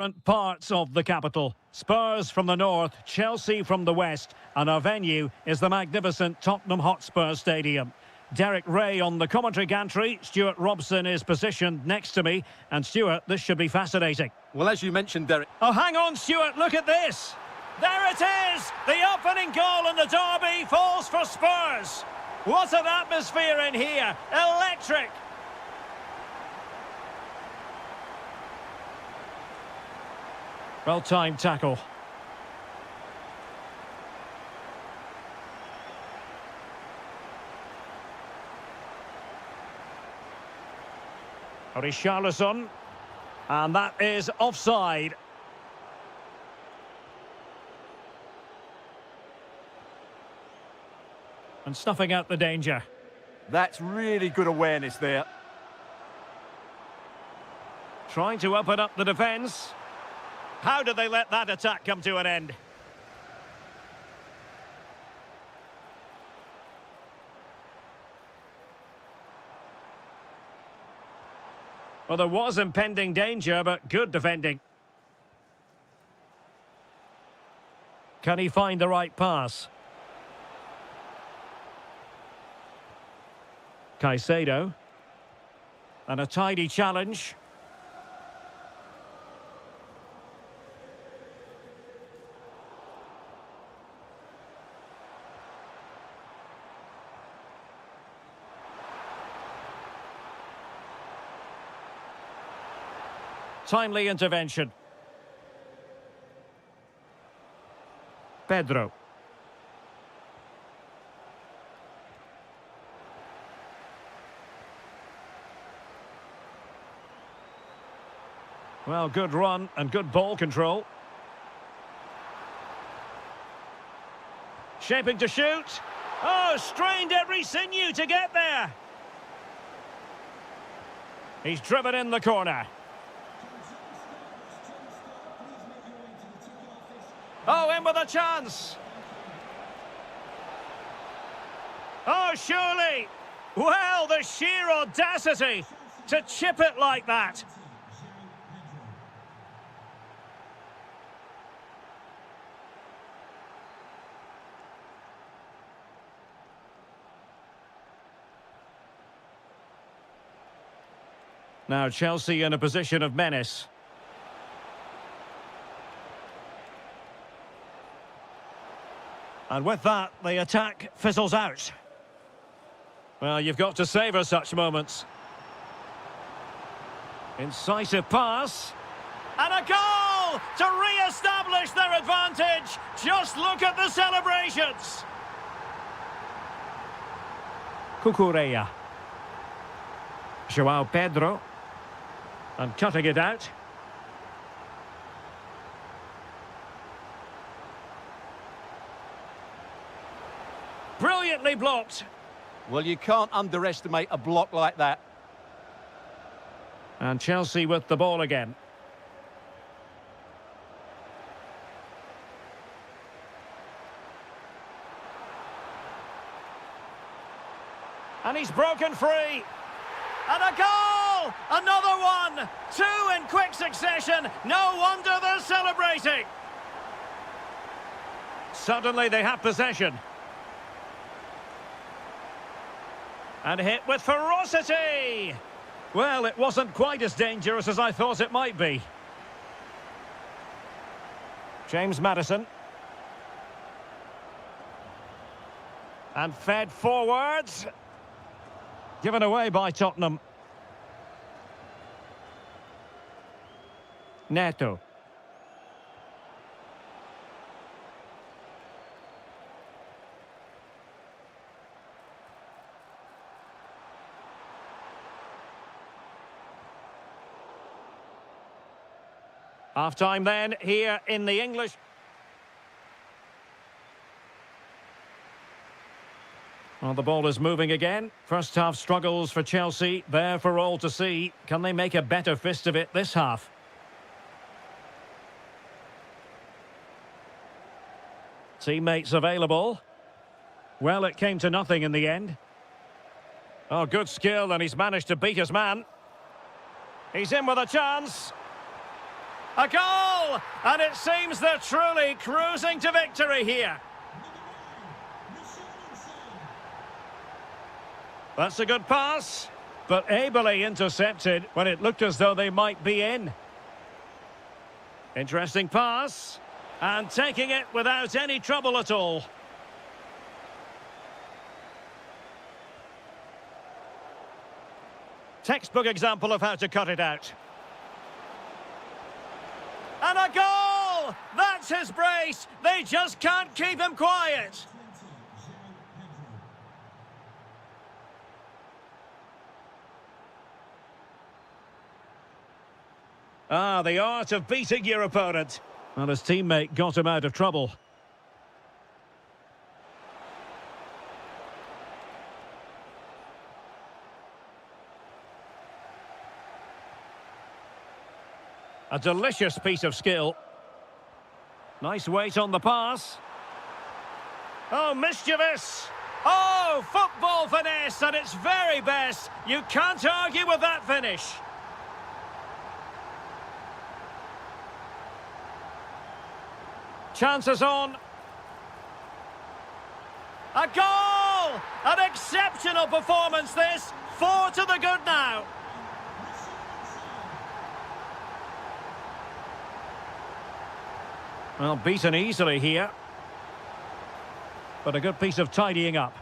different parts of the capital. Spurs from the north, Chelsea from the west, and our venue is the magnificent Tottenham Hotspur Stadium. Derek Ray on the commentary gantry. Stuart Robson is positioned next to me. And Stuart, this should be fascinating. Well, as you mentioned, Derek. Oh, hang on, Stuart, look at this. There it is! The opening goal in the derby falls for Spurs. What an atmosphere in here. Electric. Well-timed tackle. Richarlison. And that is offside. And snuffing out the danger. That's really good awareness there. Trying to open up the defence. How did they let that attack come to an end? Well, there was impending danger, but good defending. Can he find the right pass? Caicedo. And a tidy challenge. Timely intervention. Pedro. Well, good run and good ball control. Shaping to shoot. Oh, strained every sinew to get there. He's driven in the corner. Oh, in with a chance. Oh, surely. Well, the sheer audacity to chip it like that. Now Chelsea in a position of menace. And with that, the attack fizzles out. Well, you've got to savour such moments. Incisive pass. And a goal to re-establish their advantage. Just look at the celebrations. Cucurella. João Pedro. And cutting it out. Brilliantly blocked. Well, you can't underestimate a block like that. And Chelsea with the ball again. And he's broken free. And a goal! Another one! Two in quick succession. No wonder they're celebrating. Suddenly they have possession. And hit with ferocity! Well, it wasn't quite as dangerous as I thought it might be. James Maddison. And fed forwards. Given away by Tottenham. Neto. Half-time then, here in the English. Well, the ball is moving again. First half struggles for Chelsea, there for all to see. Can they make a better fist of it this half? Teammates available. Well, it came to nothing in the end. Oh, good skill, and he's managed to beat his man. He's in with a chance. A goal! And it seems they're truly cruising to victory here. That's a good pass, but ably intercepted when it looked as though they might be in. Interesting pass, and taking it without any trouble at all. Textbook example of how to cut it out. And a goal! That's his brace! They just can't keep him quiet! Ah, the art of beating your opponent. Well, his teammate got him out of trouble. A delicious piece of skill. Nice weight on the pass. Oh, mischievous! Oh, football finesse at its very best. You can't argue with that finish. Chances on. A goal! An exceptional performance this. 4 to the good now. Well, beaten easily here. But a good piece of tidying up.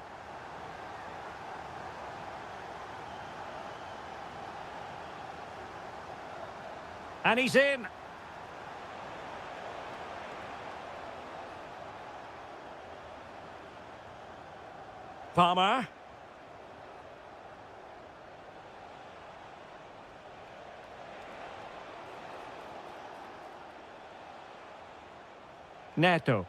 And he's in. Palmer. Neto.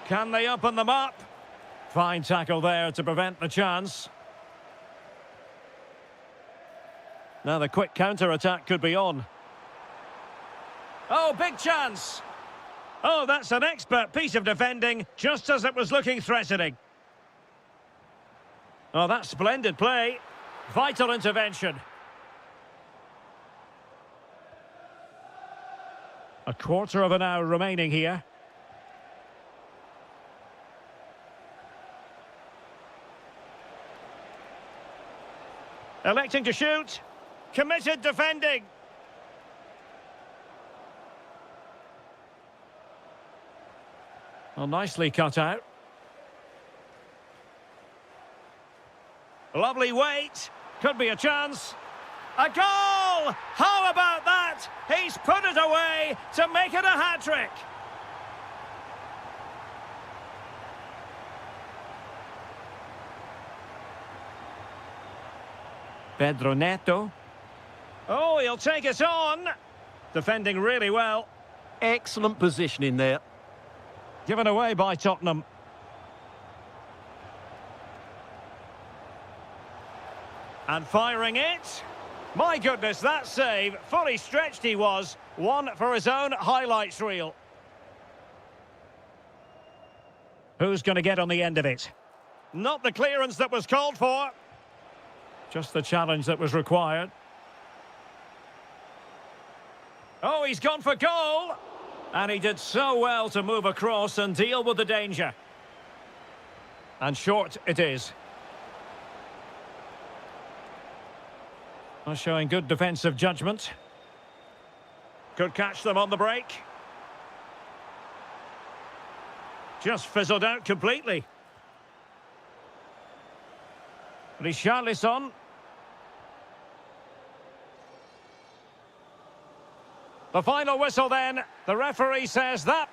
Can they open them up? Fine tackle there to prevent the chance. Now the quick counter-attack could be on. Oh, big chance! Oh, that's an expert piece of defending, just as it was looking threatening. Oh, that's splendid play. Vital intervention. A quarter of an hour remaining here. Electing to shoot. Committed defending. Well, nicely cut out. Lovely weight. Could be a chance. A goal! How about that? He's put it away to make it a hat-trick. Pedro Neto. Oh, he'll take it on. Defending really well. Excellent positioning there. Given away by Tottenham. And firing it. My goodness, that save. Fully stretched he was. One for his own highlights reel. Who's going to get on the end of it? Not the clearance that was called for. Just the challenge that was required. Oh, he's gone for goal. And he did so well to move across and deal with the danger. And short it is. Showing good defensive judgment. Could catch them on the break. Just fizzled out completely. Richarlison. The final whistle then. The referee says that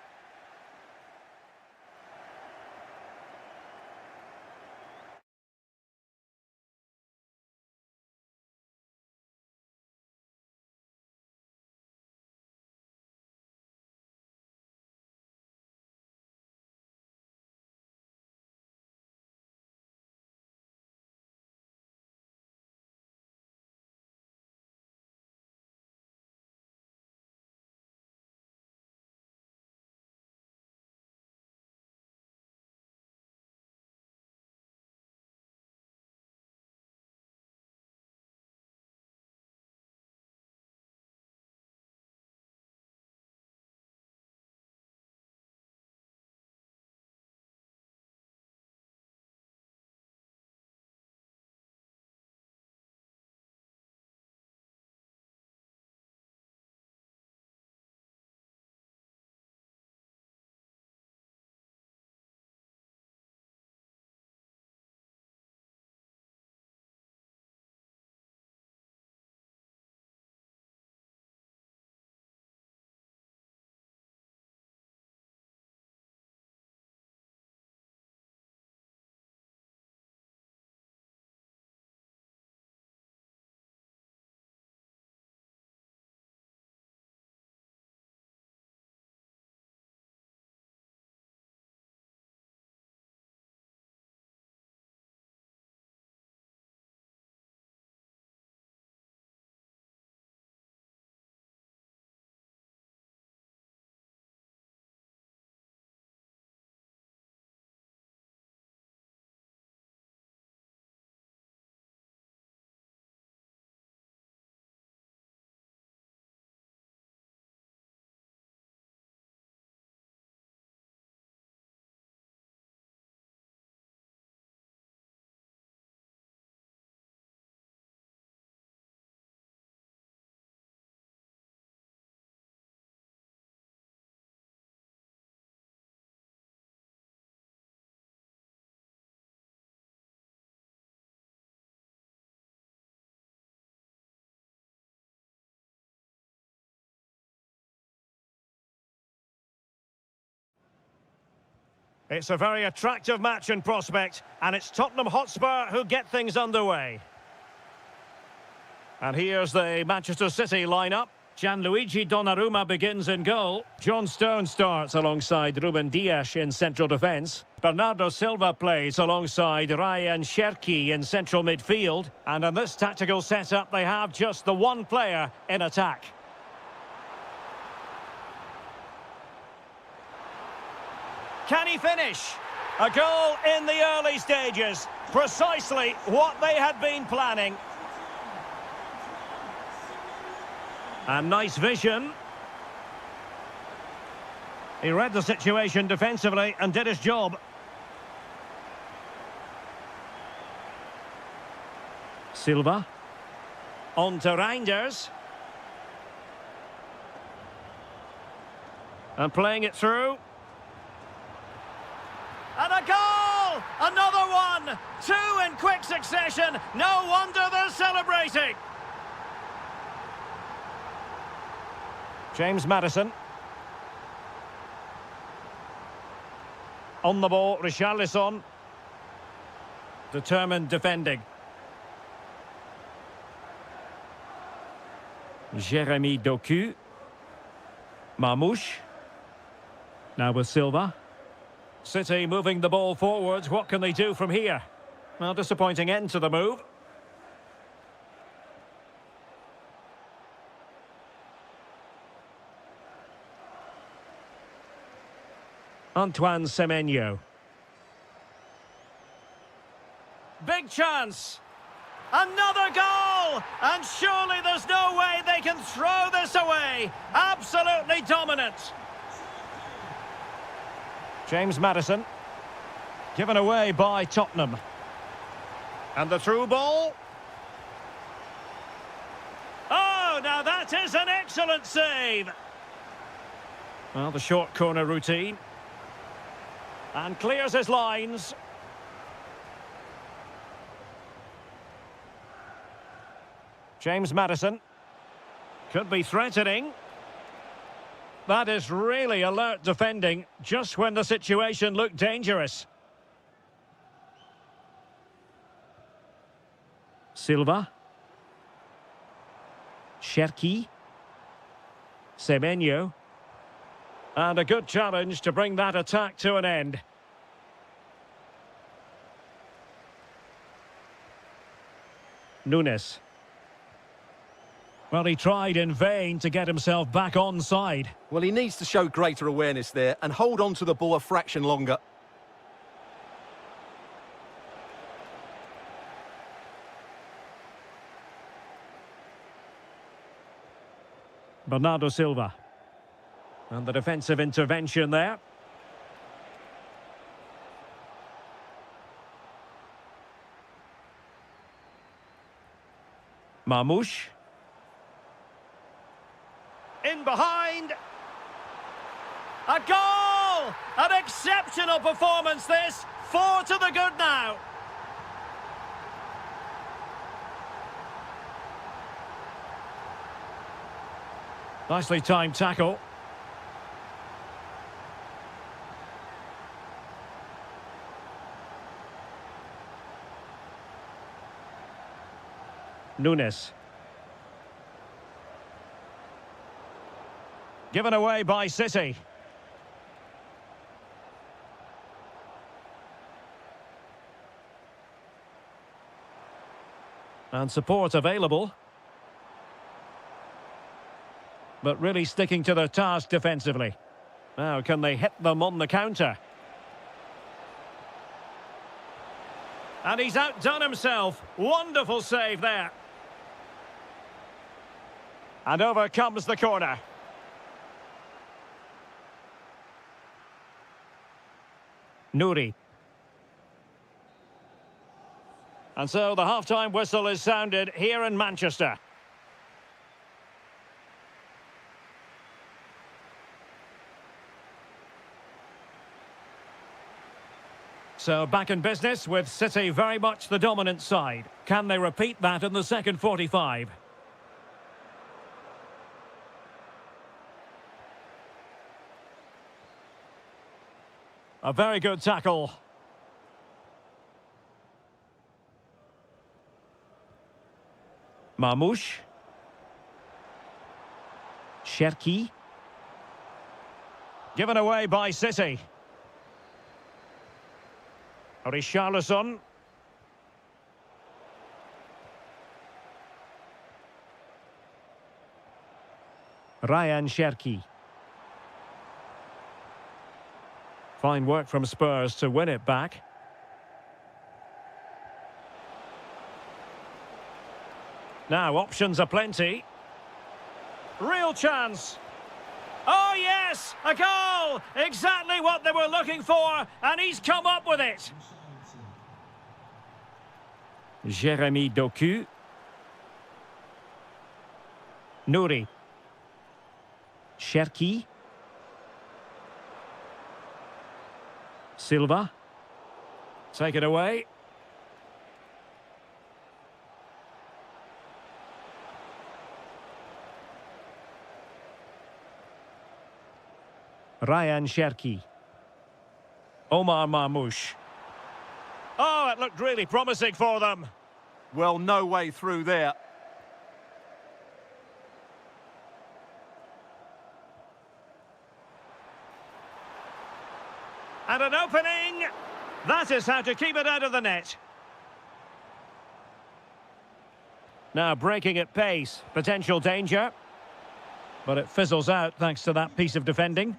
It's a very attractive match in prospect, and it's Tottenham Hotspur who get things underway. And here's the Manchester City lineup. Gianluigi Donnarumma begins in goal. John Stones starts alongside Ruben Dias in central defence. Bernardo Silva plays alongside Ryan Cherki in central midfield. And in this tactical setup, they have just the one player in attack. Can he finish? A goal in the early stages. Precisely what they had been planning. And nice vision. He read the situation defensively and did his job. Silva. On to Reinders. And playing it through. And a goal! Another one! Two in quick succession. No wonder they're celebrating. James Maddison. On the ball, Richarlison. Determined defending. Jeremy Doku. Marmouche. Now with Silva. City moving the ball forwards. What can they do from here? Well, disappointing end to the move. Antoine Semenyo. Big chance. Another goal! And surely there's no way they can throw this away. Absolutely dominant. James Maddison. Given away by Tottenham. And the through ball. Oh, now that is an excellent save. Well, the short corner routine. And clears his lines. James Maddison. Could be threatening. That is really alert defending, just when the situation looked dangerous. Silva. Cherki. Semenyo. And a good challenge to bring that attack to an end. Nunes. Well, he tried in vain to get himself back onside. Well, he needs to show greater awareness there and hold on to the ball a fraction longer. Bernardo Silva. And the defensive intervention there. Marmouche. In behind. A goal! An exceptional performance this. 4 to the good now. Nicely timed tackle. Nunes. Given away by City. And support available. But really sticking to their task defensively. Now, can they hit them on the counter? And he's outdone himself. Wonderful save there. And over comes the corner. Nouri. And so the half-time whistle is sounded here in Manchester. So back in business with City very much the dominant side. Can they repeat that in the second 45? A very good tackle. Marmoush. Cherki. Given away by City. Richarlison. Ryan Cherki. Fine work from Spurs to win it back. Now, options are plenty. Real chance. Oh, yes! A goal! Exactly what they were looking for, and he's come up with it. Jérémy Doku. Nouri. Cherki. Silva. Take it away. Ryan Cherki. Omar Marmoush. Oh, it looked really promising for them. Well, no way through there. And an opening. That is how to keep it out of the net. Now breaking at pace. Potential danger. But it fizzles out thanks to that piece of defending.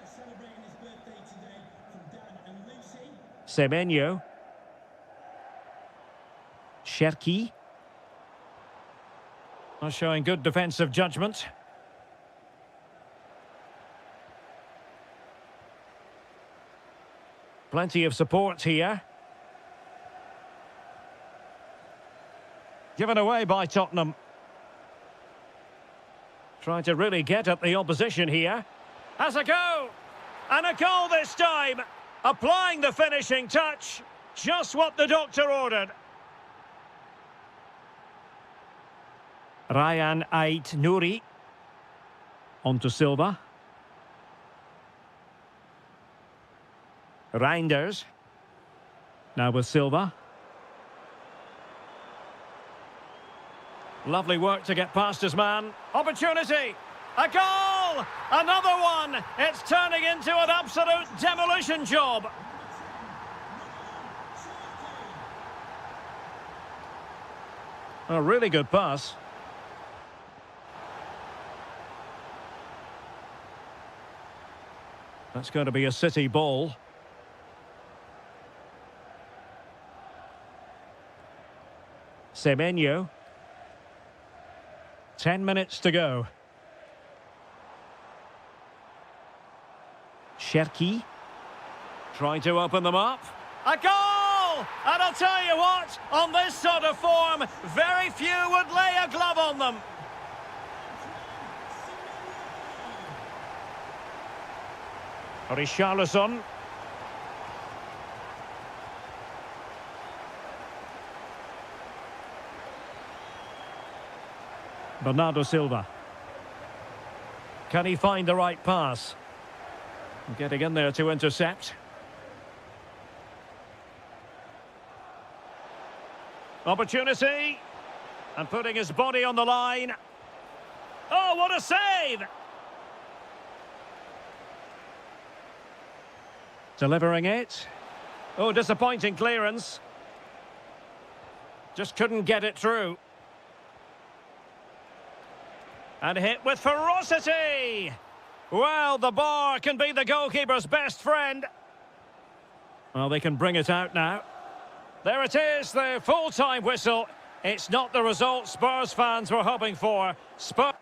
Celebrating his birthday today from Dad and Lucy. Semenyo. Cherki. Showing good defensive judgment. Plenty of support here. Given away by Tottenham. Trying to really get at the opposition here. Has a go! And a goal this time! Applying the finishing touch. Just what the doctor ordered. Ryan Ait Nouri. On to Silva. Reinders. Now with Silva. Lovely work to get past his man. Opportunity! A goal! Another one! It's turning into an absolute demolition job. A really good pass. That's going to be a City ball. Semenyo. 10 minutes to go. Cherki. Trying to open them up. A goal! And I'll tell you what, on this sort of form, very few would lay a glove on them. Richarlison. Bernardo Silva. Can he find the right pass? Getting in there to intercept. Opportunity. And putting his body on the line. Oh, what a save! Delivering it. Oh, disappointing clearance. Just couldn't get it through. And hit with ferocity! Well, the bar can be the goalkeeper's best friend. Well, they can bring it out now. There it is, the full-time whistle. It's not the result Spurs fans were hoping for. Spurs...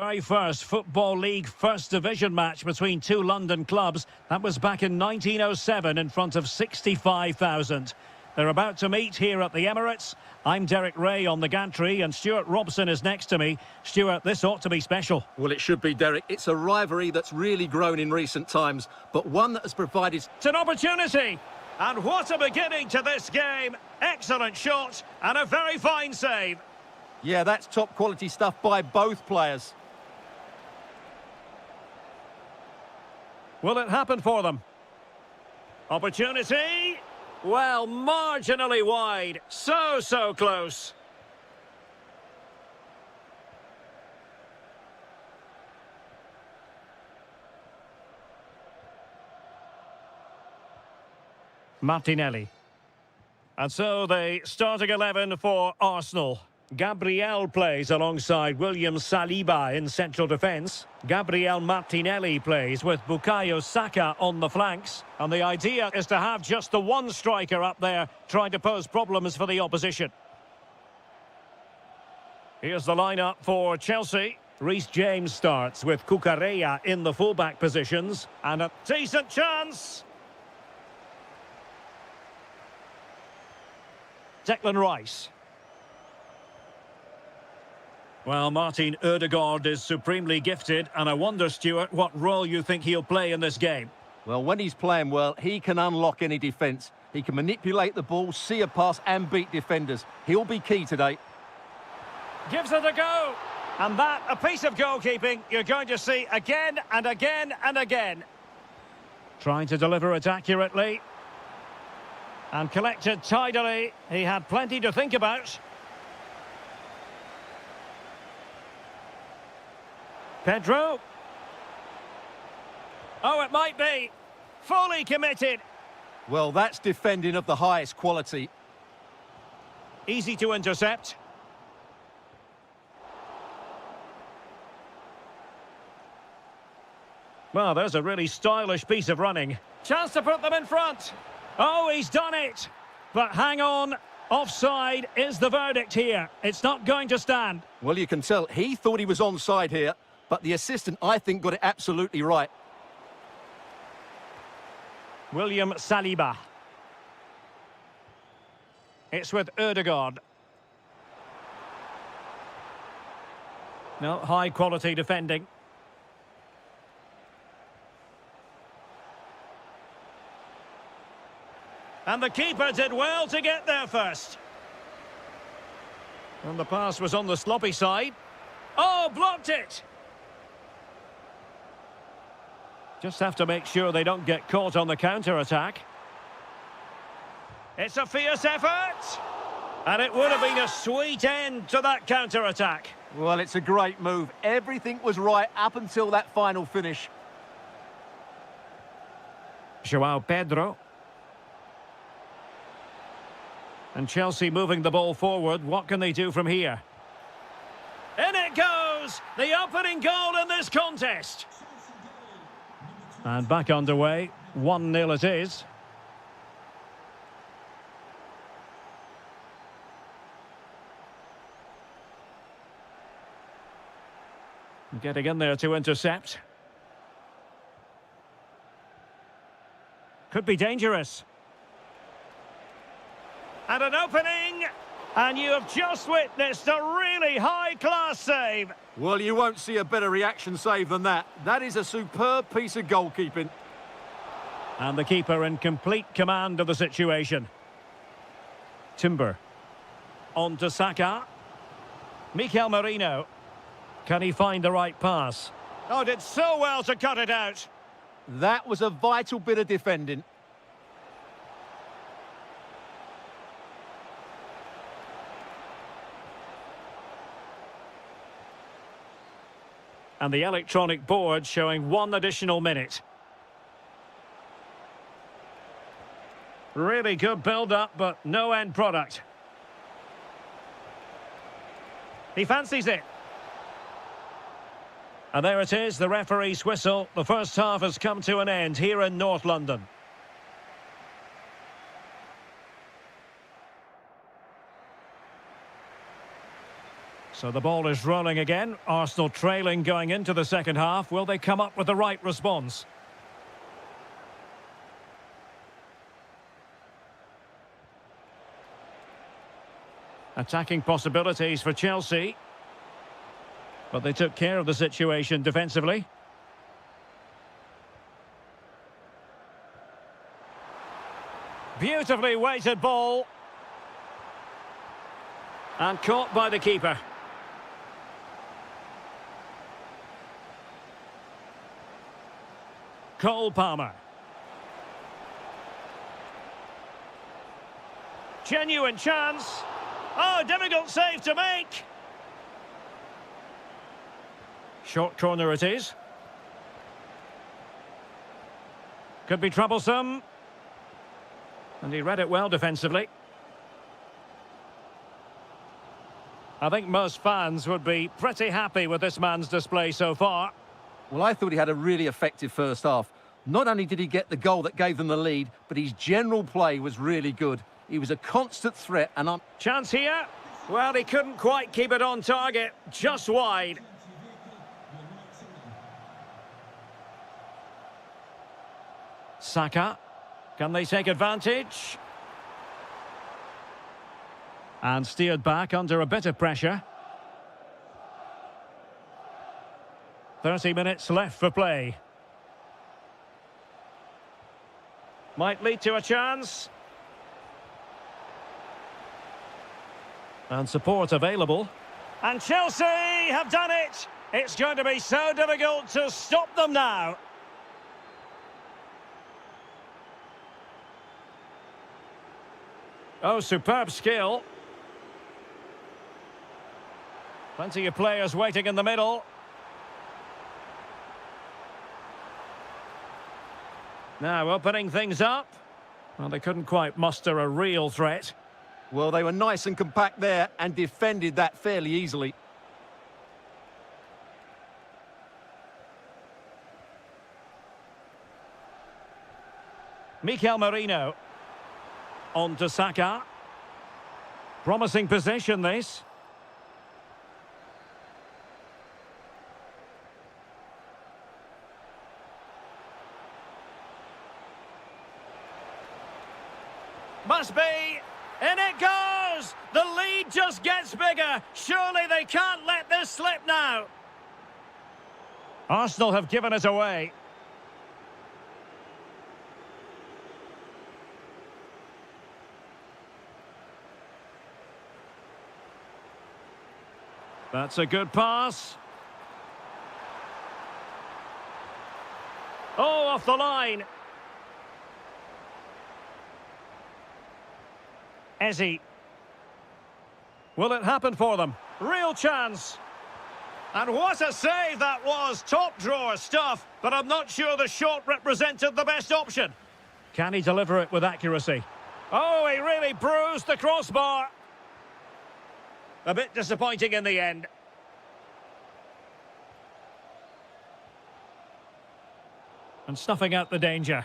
Very first Football League First Division match between two London clubs. That was back in 1907 in front of 65,000. They're about to meet here at the Emirates. I'm Derek Ray on the gantry and Stuart Robson is next to me. Stuart, this ought to be special. Well, it should be, Derek. It's a rivalry that's really grown in recent times, but one that has provided... It's an opportunity. And what a beginning to this game. Excellent shot and a very fine save. Yeah, that's top quality stuff by both players. Will it happen for them? Opportunity. Well, marginally wide. So close. Martinelli. And so the starting 11 for Arsenal. Gabriel plays alongside William Saliba in central defence. Gabriel Martinelli plays with Bukayo Saka on the flanks. And the idea is to have just the one striker up there trying to pose problems for the opposition. Here's the lineup for Chelsea. Reece James starts with Cucurella in the fullback positions. And a decent chance. Declan Rice. Well, Martin Ødegaard is supremely gifted, and I wonder, Stuart, what role you think he'll play in this game. Well, when he's playing well, he can unlock any defence. He can manipulate the ball, see a pass and beat defenders. He'll be key today. Gives it a go. And that, a piece of goalkeeping you're going to see again and again and again. Trying to deliver it accurately. And collected tidily. He had plenty to think about. Pedro. Oh, it might be. Fully committed. Well, that's defending of the highest quality. Easy to intercept. Well, there's a really stylish piece of running. Chance to put them in front. Oh, he's done it. But hang on. Offside is the verdict here. It's not going to stand. Well, you can tell he thought he was onside here, but the assistant, I think, got it absolutely right. William Saliba. It's with Ødegaard. No, high-quality defending. And the keeper did well to get there first. And the pass was on the sloppy side. Oh, blocked it! Just have to make sure they don't get caught on the counter-attack. It's a fierce effort! And it would have been a sweet end to that counter-attack. Well, it's a great move. Everything was right up until that final finish. João Pedro. And Chelsea moving the ball forward. What can they do from here? In it goes! The opening goal in this contest. And back underway. 1-0 it is. Getting in there to intercept. Could be dangerous. And an opening, and you have just witnessed a really high-class save. Well, you won't see a better reaction save than that. That is a superb piece of goalkeeping. And the keeper in complete command of the situation. Timber. On to Saka. Mikel Merino. Can he find the right pass? Oh, did so well to cut it out. That was a vital bit of defending. And the electronic board showing 1 additional minute. Really good build-up, but no end product. He fancies it. And there it is, the referee's whistle. The first half has come to an end here in North London. So the ball is rolling again. Arsenal trailing going into the second half. Will they come up with the right response? Attacking possibilities for Chelsea. But they took care of the situation defensively. Beautifully weighted ball. And caught by the keeper. Cole Palmer. Genuine chance. Oh, difficult save to make. Short corner it is. Could be troublesome. And he read it well defensively. I think most fans would be pretty happy with this man's display so far. Well, I thought he had a really effective first half. Not only did he get the goal that gave them the lead, but his general play was really good. He was a constant threat and I'm... Chance here. Well, he couldn't quite keep it on target. Just wide. Saka. Can they take advantage? And steered back under a bit of pressure. 30 minutes left for play. Might lead to a chance. And support available. And Chelsea have done it! It's going to be so difficult to stop them now. Oh, superb skill. Plenty of players waiting in the middle. Now opening things up. Well, they couldn't quite muster a real threat. Well, they were nice and compact there and defended that fairly easily. Mikel Merino. On to Saka. Promising position, this. Must be. In it goes! The lead just gets bigger. Surely they can't let this slip now. Arsenal have given it away. That's a good pass. Oh, off the line. Ezzy. Will it happen for them? Real chance. And what a save that was. Top drawer stuff, but I'm not sure the shot represented the best option. Can he deliver it with accuracy? Oh, he really bruised the crossbar. A bit disappointing in the end. And snuffing out the danger.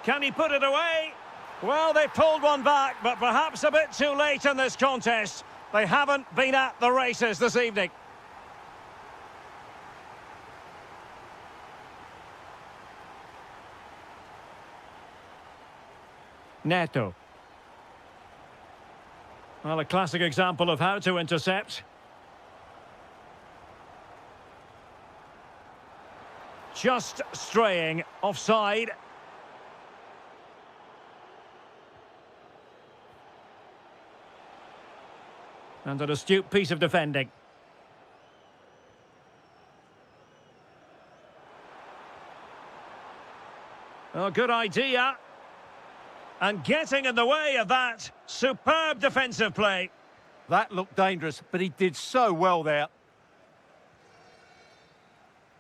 Can he put it away? Well, they pulled one back, but perhaps a bit too late in this contest. They haven't been at the races this evening. Neto. Well, a classic example of how to intercept. Just straying offside. And an astute piece of defending. Oh, good idea. And getting in the way of that. Superb defensive play. That looked dangerous, but he did so well there.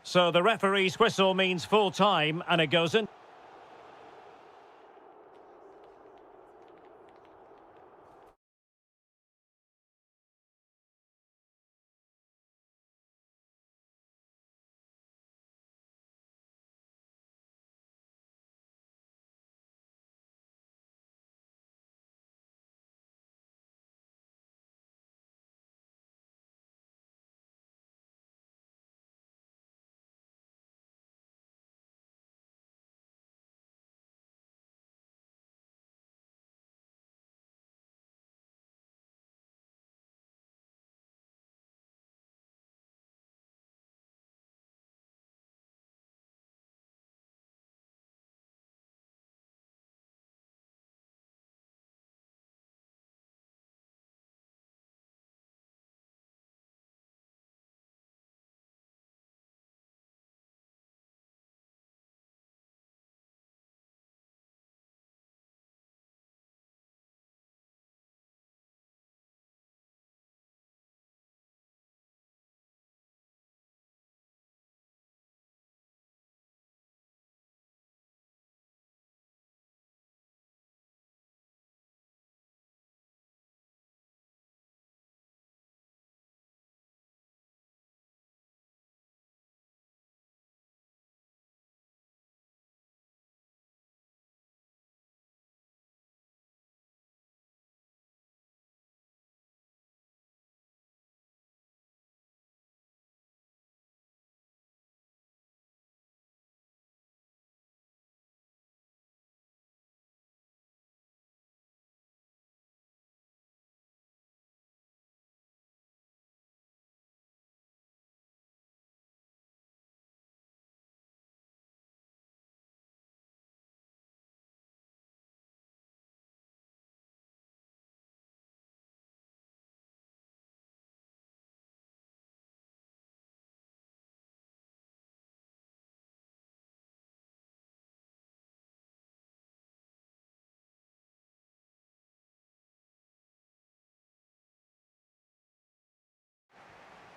So the referee's whistle means full time, and it goes in.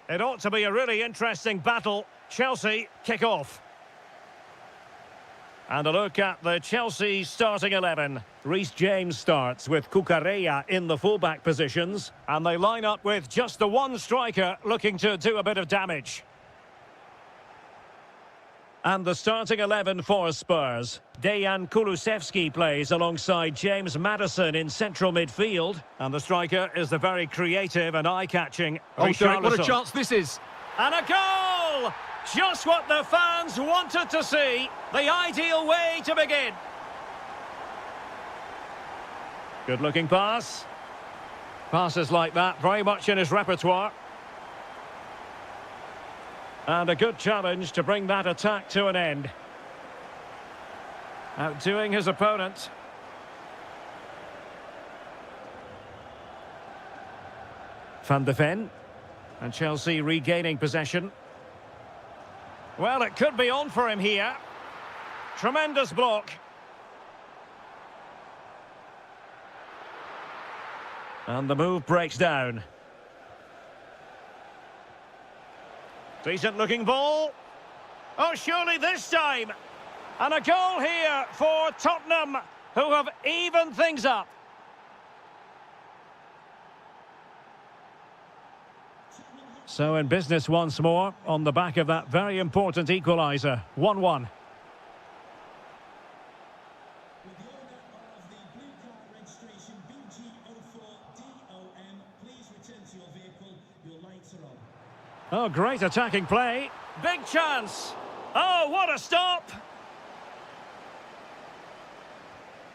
It ought to be a really interesting battle. Chelsea kick off. And a look at the Chelsea starting 11. Reece James starts with Cucurella in the fullback positions. And they line up with just the one striker looking to do a bit of damage. And the starting 11 for Spurs. Dejan Kulusevski plays alongside James Maddison in central midfield. And the striker is the very creative and eye-catching Derek, what a chance this is. And a goal! Just what the fans wanted to see. The ideal way to begin. Good-looking pass. Passes like that, very much in his repertoire. And a good challenge to bring that attack to an end. Outdoing his opponent. Van de Ven. And Chelsea regaining possession. Well, it could be on for him here. Tremendous block. And the move breaks down. Decent looking ball. Oh, surely this time. And a goal here for Tottenham, who have evened things up. So in business once more, on the back of that very important equaliser. 1-1. With the owner of the blue card registration BG04DOM, please return to your vehicle. Your lights are on. Oh, great attacking play. Big chance. Oh, what a stop.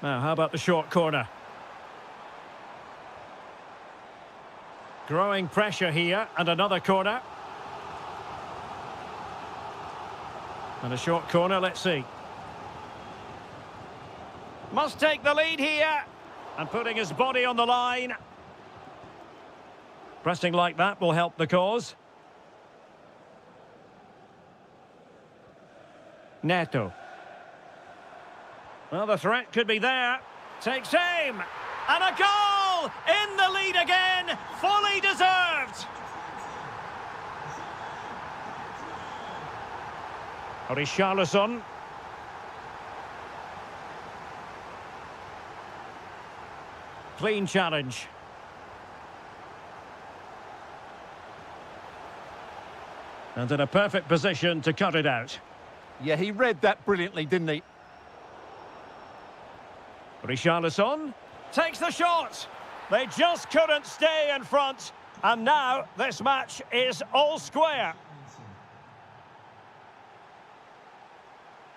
Now, how about the short corner? Growing pressure here, and another corner. And a short corner, let's see. Must take the lead here. And putting his body on the line. Pressing like that will help the cause. Neto. Well, the threat could be there. Takes aim. And a goal! In the lead again. Fully deserved. Richarlison. Clean challenge. And in a perfect position to cut it out. Yeah, he read that brilliantly, didn't he? Richarlison takes the shot. They just couldn't stay in front. And now this match is all square.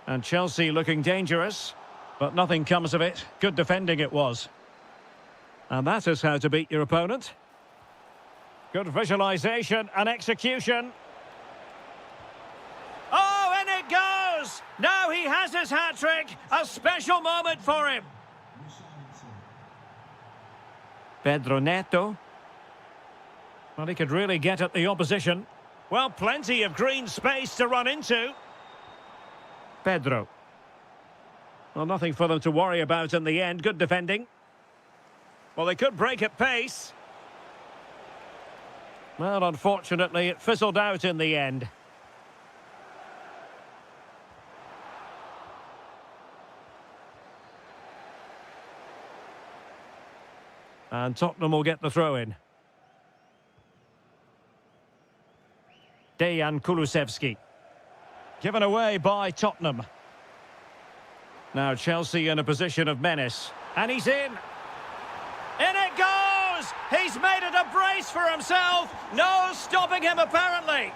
And Chelsea looking dangerous, but nothing comes of it. Good defending it was. And that is how to beat your opponent. Good visualization and execution. Oh, and it goes! Now he has his hat-trick. A special moment for him. Pedro Neto. Well, he could really get at the opposition. Well, plenty of green space to run into. Pedro. Well, nothing for them to worry about in the end. Good defending. Well, they could break at pace. Well, unfortunately, it fizzled out in the end. And Tottenham will get the throw-in. Dejan Kulusevski. Given away by Tottenham. Now Chelsea in a position of menace. And he's in. In it goes! He's made it a brace for himself. No stopping him, apparently.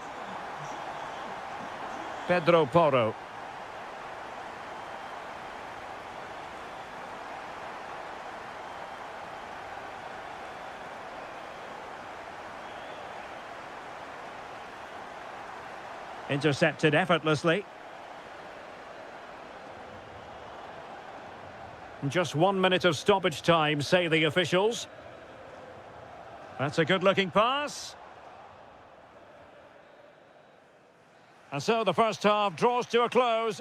Pedro Porro. Intercepted effortlessly. Just 1 minute of stoppage time, say the officials. That's a good-looking pass. And so the first half draws to a close.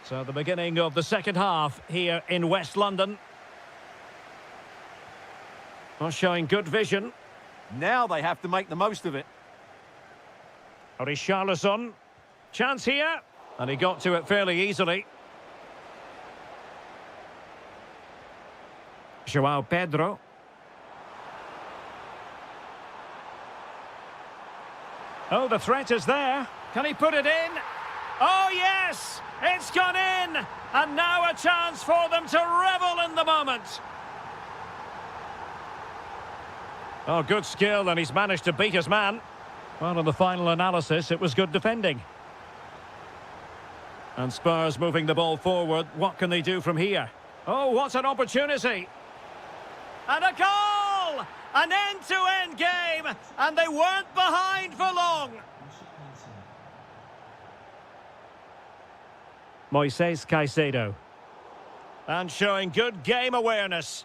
So the beginning of the second half here in West London. Well, showing good vision. Now they have to make the most of it. Richarlison. Chance here. And he got to it fairly easily. João Pedro. Oh, the threat is there. Can he put it in? Oh, yes! It's gone in! And now a chance for them to revel in the moment. Oh, good skill, and he's managed to beat his man. Well, in the final analysis, it was good defending. And Spurs moving the ball forward. What can they do from here? Oh, what an opportunity! And a goal! An end-to-end game, and they weren't behind for long. Moises Caicedo. And showing good game awareness.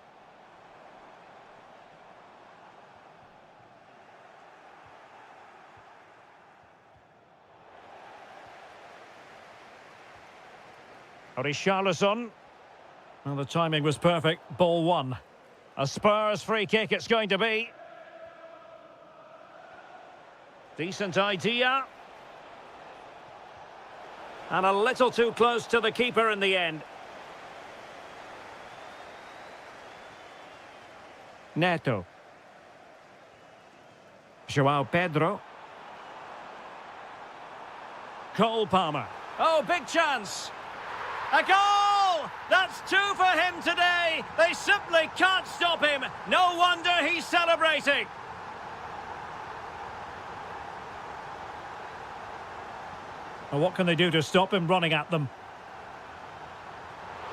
Richarlison. Well, the timing was perfect. Ball one. A Spurs free kick it's going to be. Decent idea. And a little too close to the keeper in the end. Neto. João Pedro. Cole Palmer. Oh, big chance. A goal! That's two for him today. They simply can't stop him. No wonder he's celebrating. And what can they do to stop him running at them?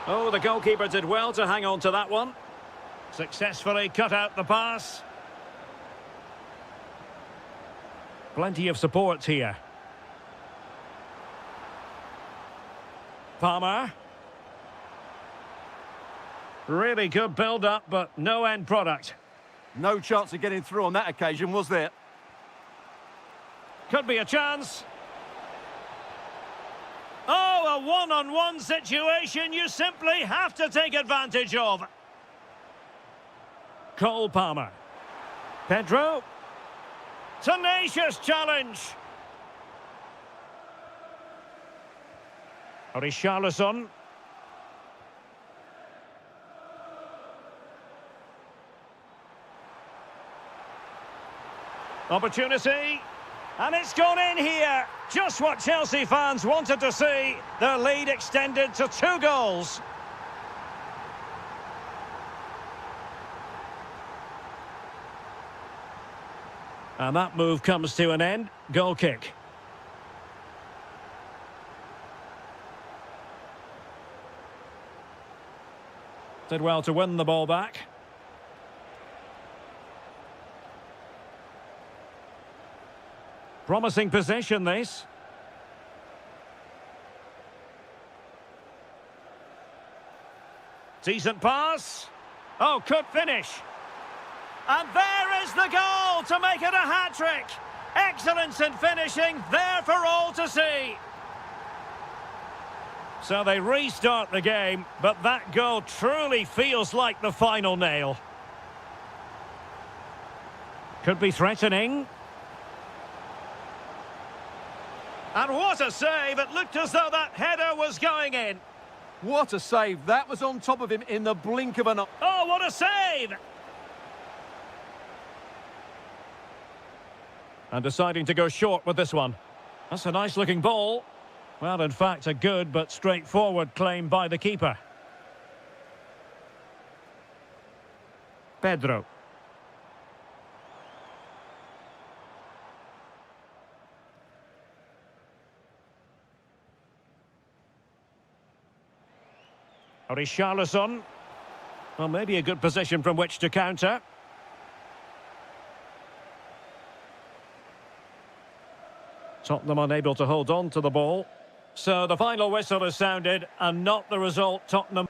Oh, the goalkeeper did well to hang on to that one. Successfully cut out the pass. Plenty of support here. Palmer. Really good build-up, but no end product. No chance of getting through on that occasion, was there? Could be a chance. Oh, a one-on-one situation you simply have to take advantage of. Cole Palmer. Pedro. Tenacious challenge. Richarlison. Opportunity. And it's gone in here. Just what Chelsea fans wanted to see. Their lead extended to 2 goals. And that move comes to an end. Goal kick. Did well to win the ball back. Promising possession, this. Decent pass. Oh, could finish. And there is the goal to make it a hat-trick. Excellence in finishing, there for all to see. So they restart the game, but that goal truly feels like the final nail. Could be threatening. And what a save! It looked as though that header was going in. What a save. That was on top of him in the blink of an eye. Oh, what a save! And deciding to go short with this one. That's a nice-looking ball. Well, in fact, a good but straightforward claim by the keeper. Pedro. Richarlison. Well, maybe a good position from which to counter. Tottenham unable to hold on to the ball. So the final whistle is sounded, and not the result Tottenham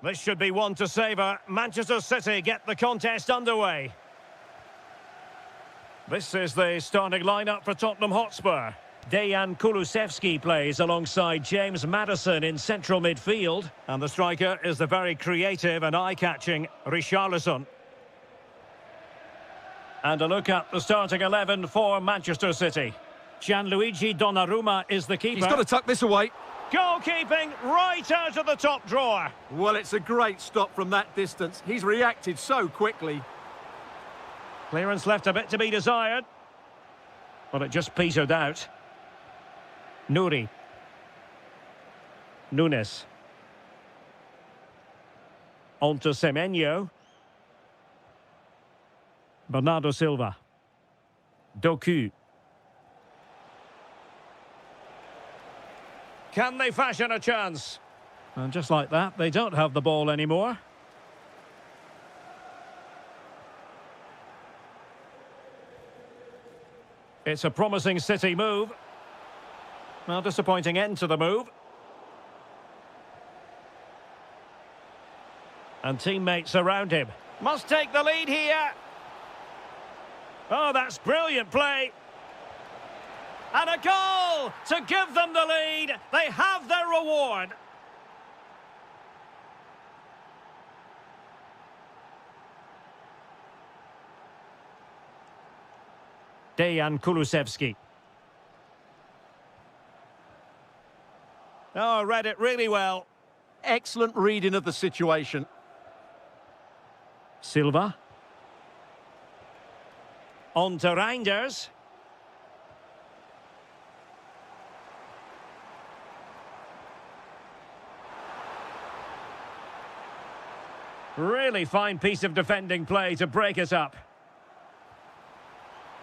This should be one to savour. Manchester City get the contest underway. This is the starting lineup for Tottenham Hotspur. Dejan Kulusevski plays alongside James Maddison in central midfield. And the striker is the very creative and eye-catching Richarlison. And a look at the starting 11 for Manchester City. Gianluigi Donnarumma is the keeper. He's got to tuck this away. Goalkeeping right out of the top drawer. Well, it's a great stop from that distance. He's reacted so quickly. Clearance left a bit to be desired. But it just petered out. Nuri. Nunes. On to Semenyo. Bernardo Silva. Doku. Can they fashion a chance? And just like that, they don't have the ball anymore. It's a promising City move. Well, disappointing end to the move. And teammates around him. Must take the lead here. Oh, that's brilliant play. And a goal to give them the lead. They have their reward. Dejan Kulusevski. Oh, read it really well. Excellent reading of the situation. Silva. On to Reinders. Really fine piece of defending play to break it up.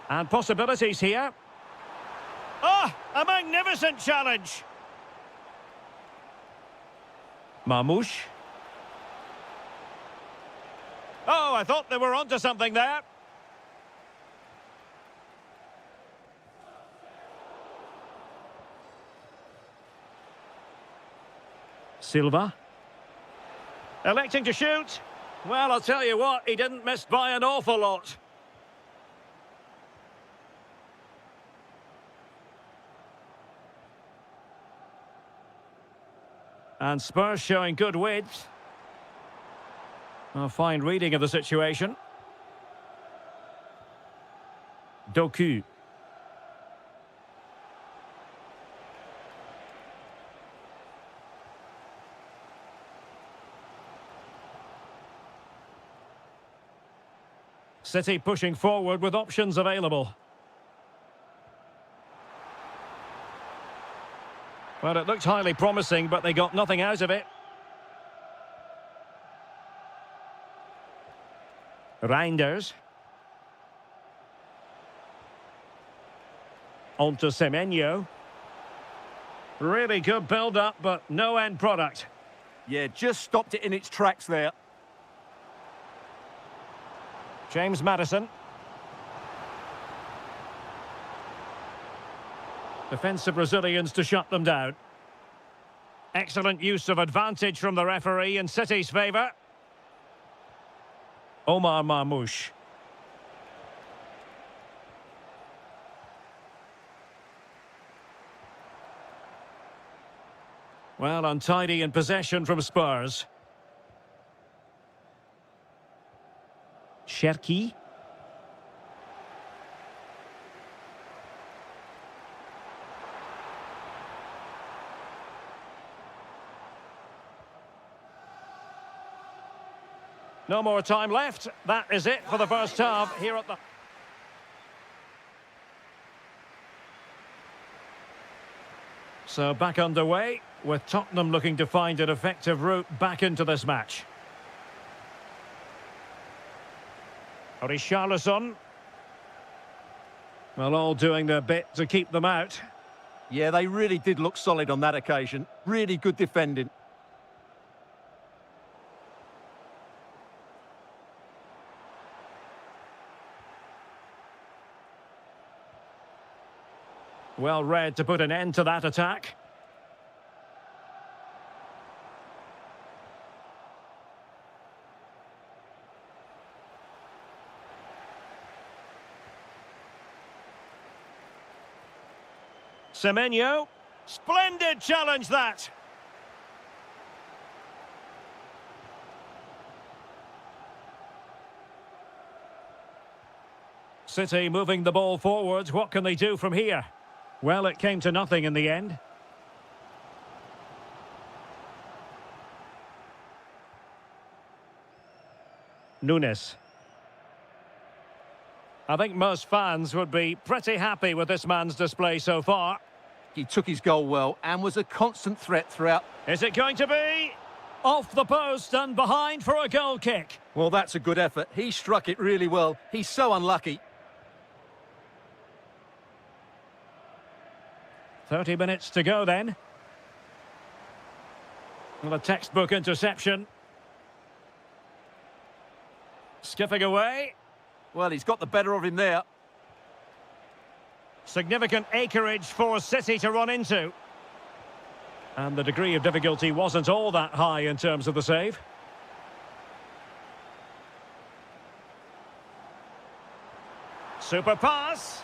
And possibilities here. Oh, a magnificent challenge. Marmoush. Oh, I thought they were onto something there. Silva. Electing to shoot. Well, I'll tell you what, he didn't miss by an awful lot. And Spurs showing good width. A fine reading of the situation. Doku. City pushing forward with options available. Well, it looked highly promising, but they got nothing out of it. Reinders. On to Semenyo. Really good build-up, but no end product. Yeah, just stopped it in its tracks there. James Maddison. Defensive Brazilians to shut them down. Excellent use of advantage from the referee in City's favour. Omar Marmoush. Well, untidy in possession from Spurs. Cherki. No more time left. That is it for the first half here at the... So back underway, with Tottenham looking to find an effective route back into this match. Richarlison. Well, all doing their bit to keep them out. Yeah, they really did look solid on that occasion. Really good defending. Well read to put an end to that attack. Semenyo. Splendid challenge that. City moving the ball forwards. What can they do from here? Well, it came to nothing in the end. Nunes. I think most fans would be pretty happy with this man's display so far. He took his goal well and was a constant threat throughout. Is it going to be? Off the post and behind for a goal kick. Well, that's a good effort. He struck it really well. He's so unlucky. 30 minutes to go then. Well, a textbook interception. Skipping away. Well, he's got the better of him there. Significant acreage for City to run into. And the degree of difficulty wasn't all that high in terms of the save. Super pass.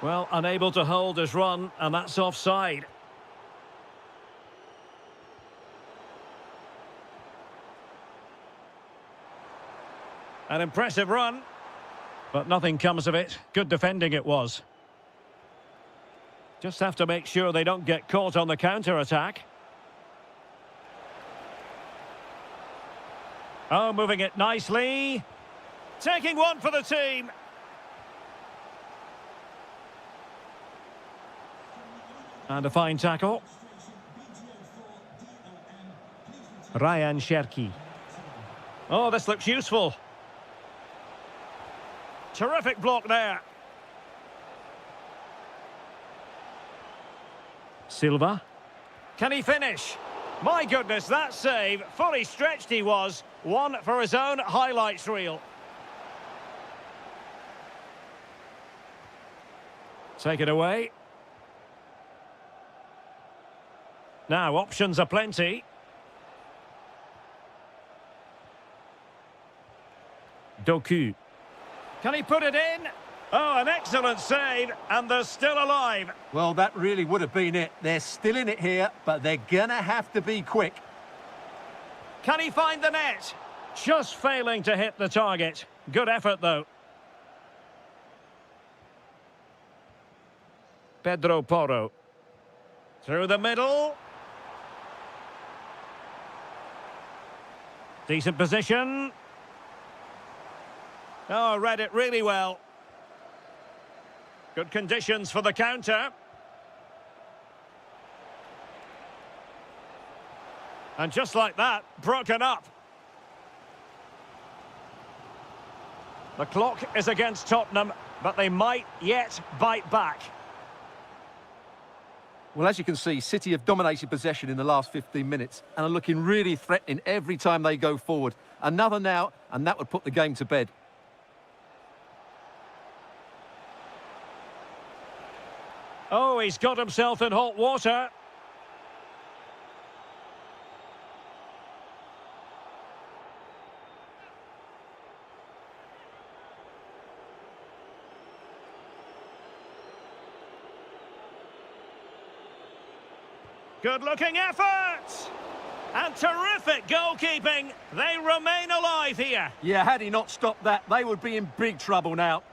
Well, unable to hold his run, and that's offside. An impressive run, but nothing comes of it. Good defending it was. Just have to make sure they don't get caught on the counter-attack. Oh, moving it nicely. Taking one for the team. And a fine tackle. Ryan Cherki. Oh, this looks useful. Terrific block there. Silva. Can he finish? My goodness, that save. Fully stretched he was. One for his own highlights reel. Take it away. Now, options are plenty. Doku. Can he put it in? Oh, an excellent save, and they're still alive. Well, that really would have been it. They're still in it here, but they're gonna have to be quick. Can he find the net? Just failing to hit the target. Good effort, though. Pedro Porro. Through the middle. Decent position. Oh, read it really well. Good conditions for the counter. And just like that, broken up. The clock is against Tottenham, but they might yet bite back. Well, as you can see, City have dominated possession in the last 15 minutes and are looking really threatening every time they go forward. Another now, and that would put the game to bed. Oh, he's got himself in hot water. Good-looking effort! And terrific goalkeeping. They remain alive here. Yeah, had he not stopped that, they would be in big trouble now.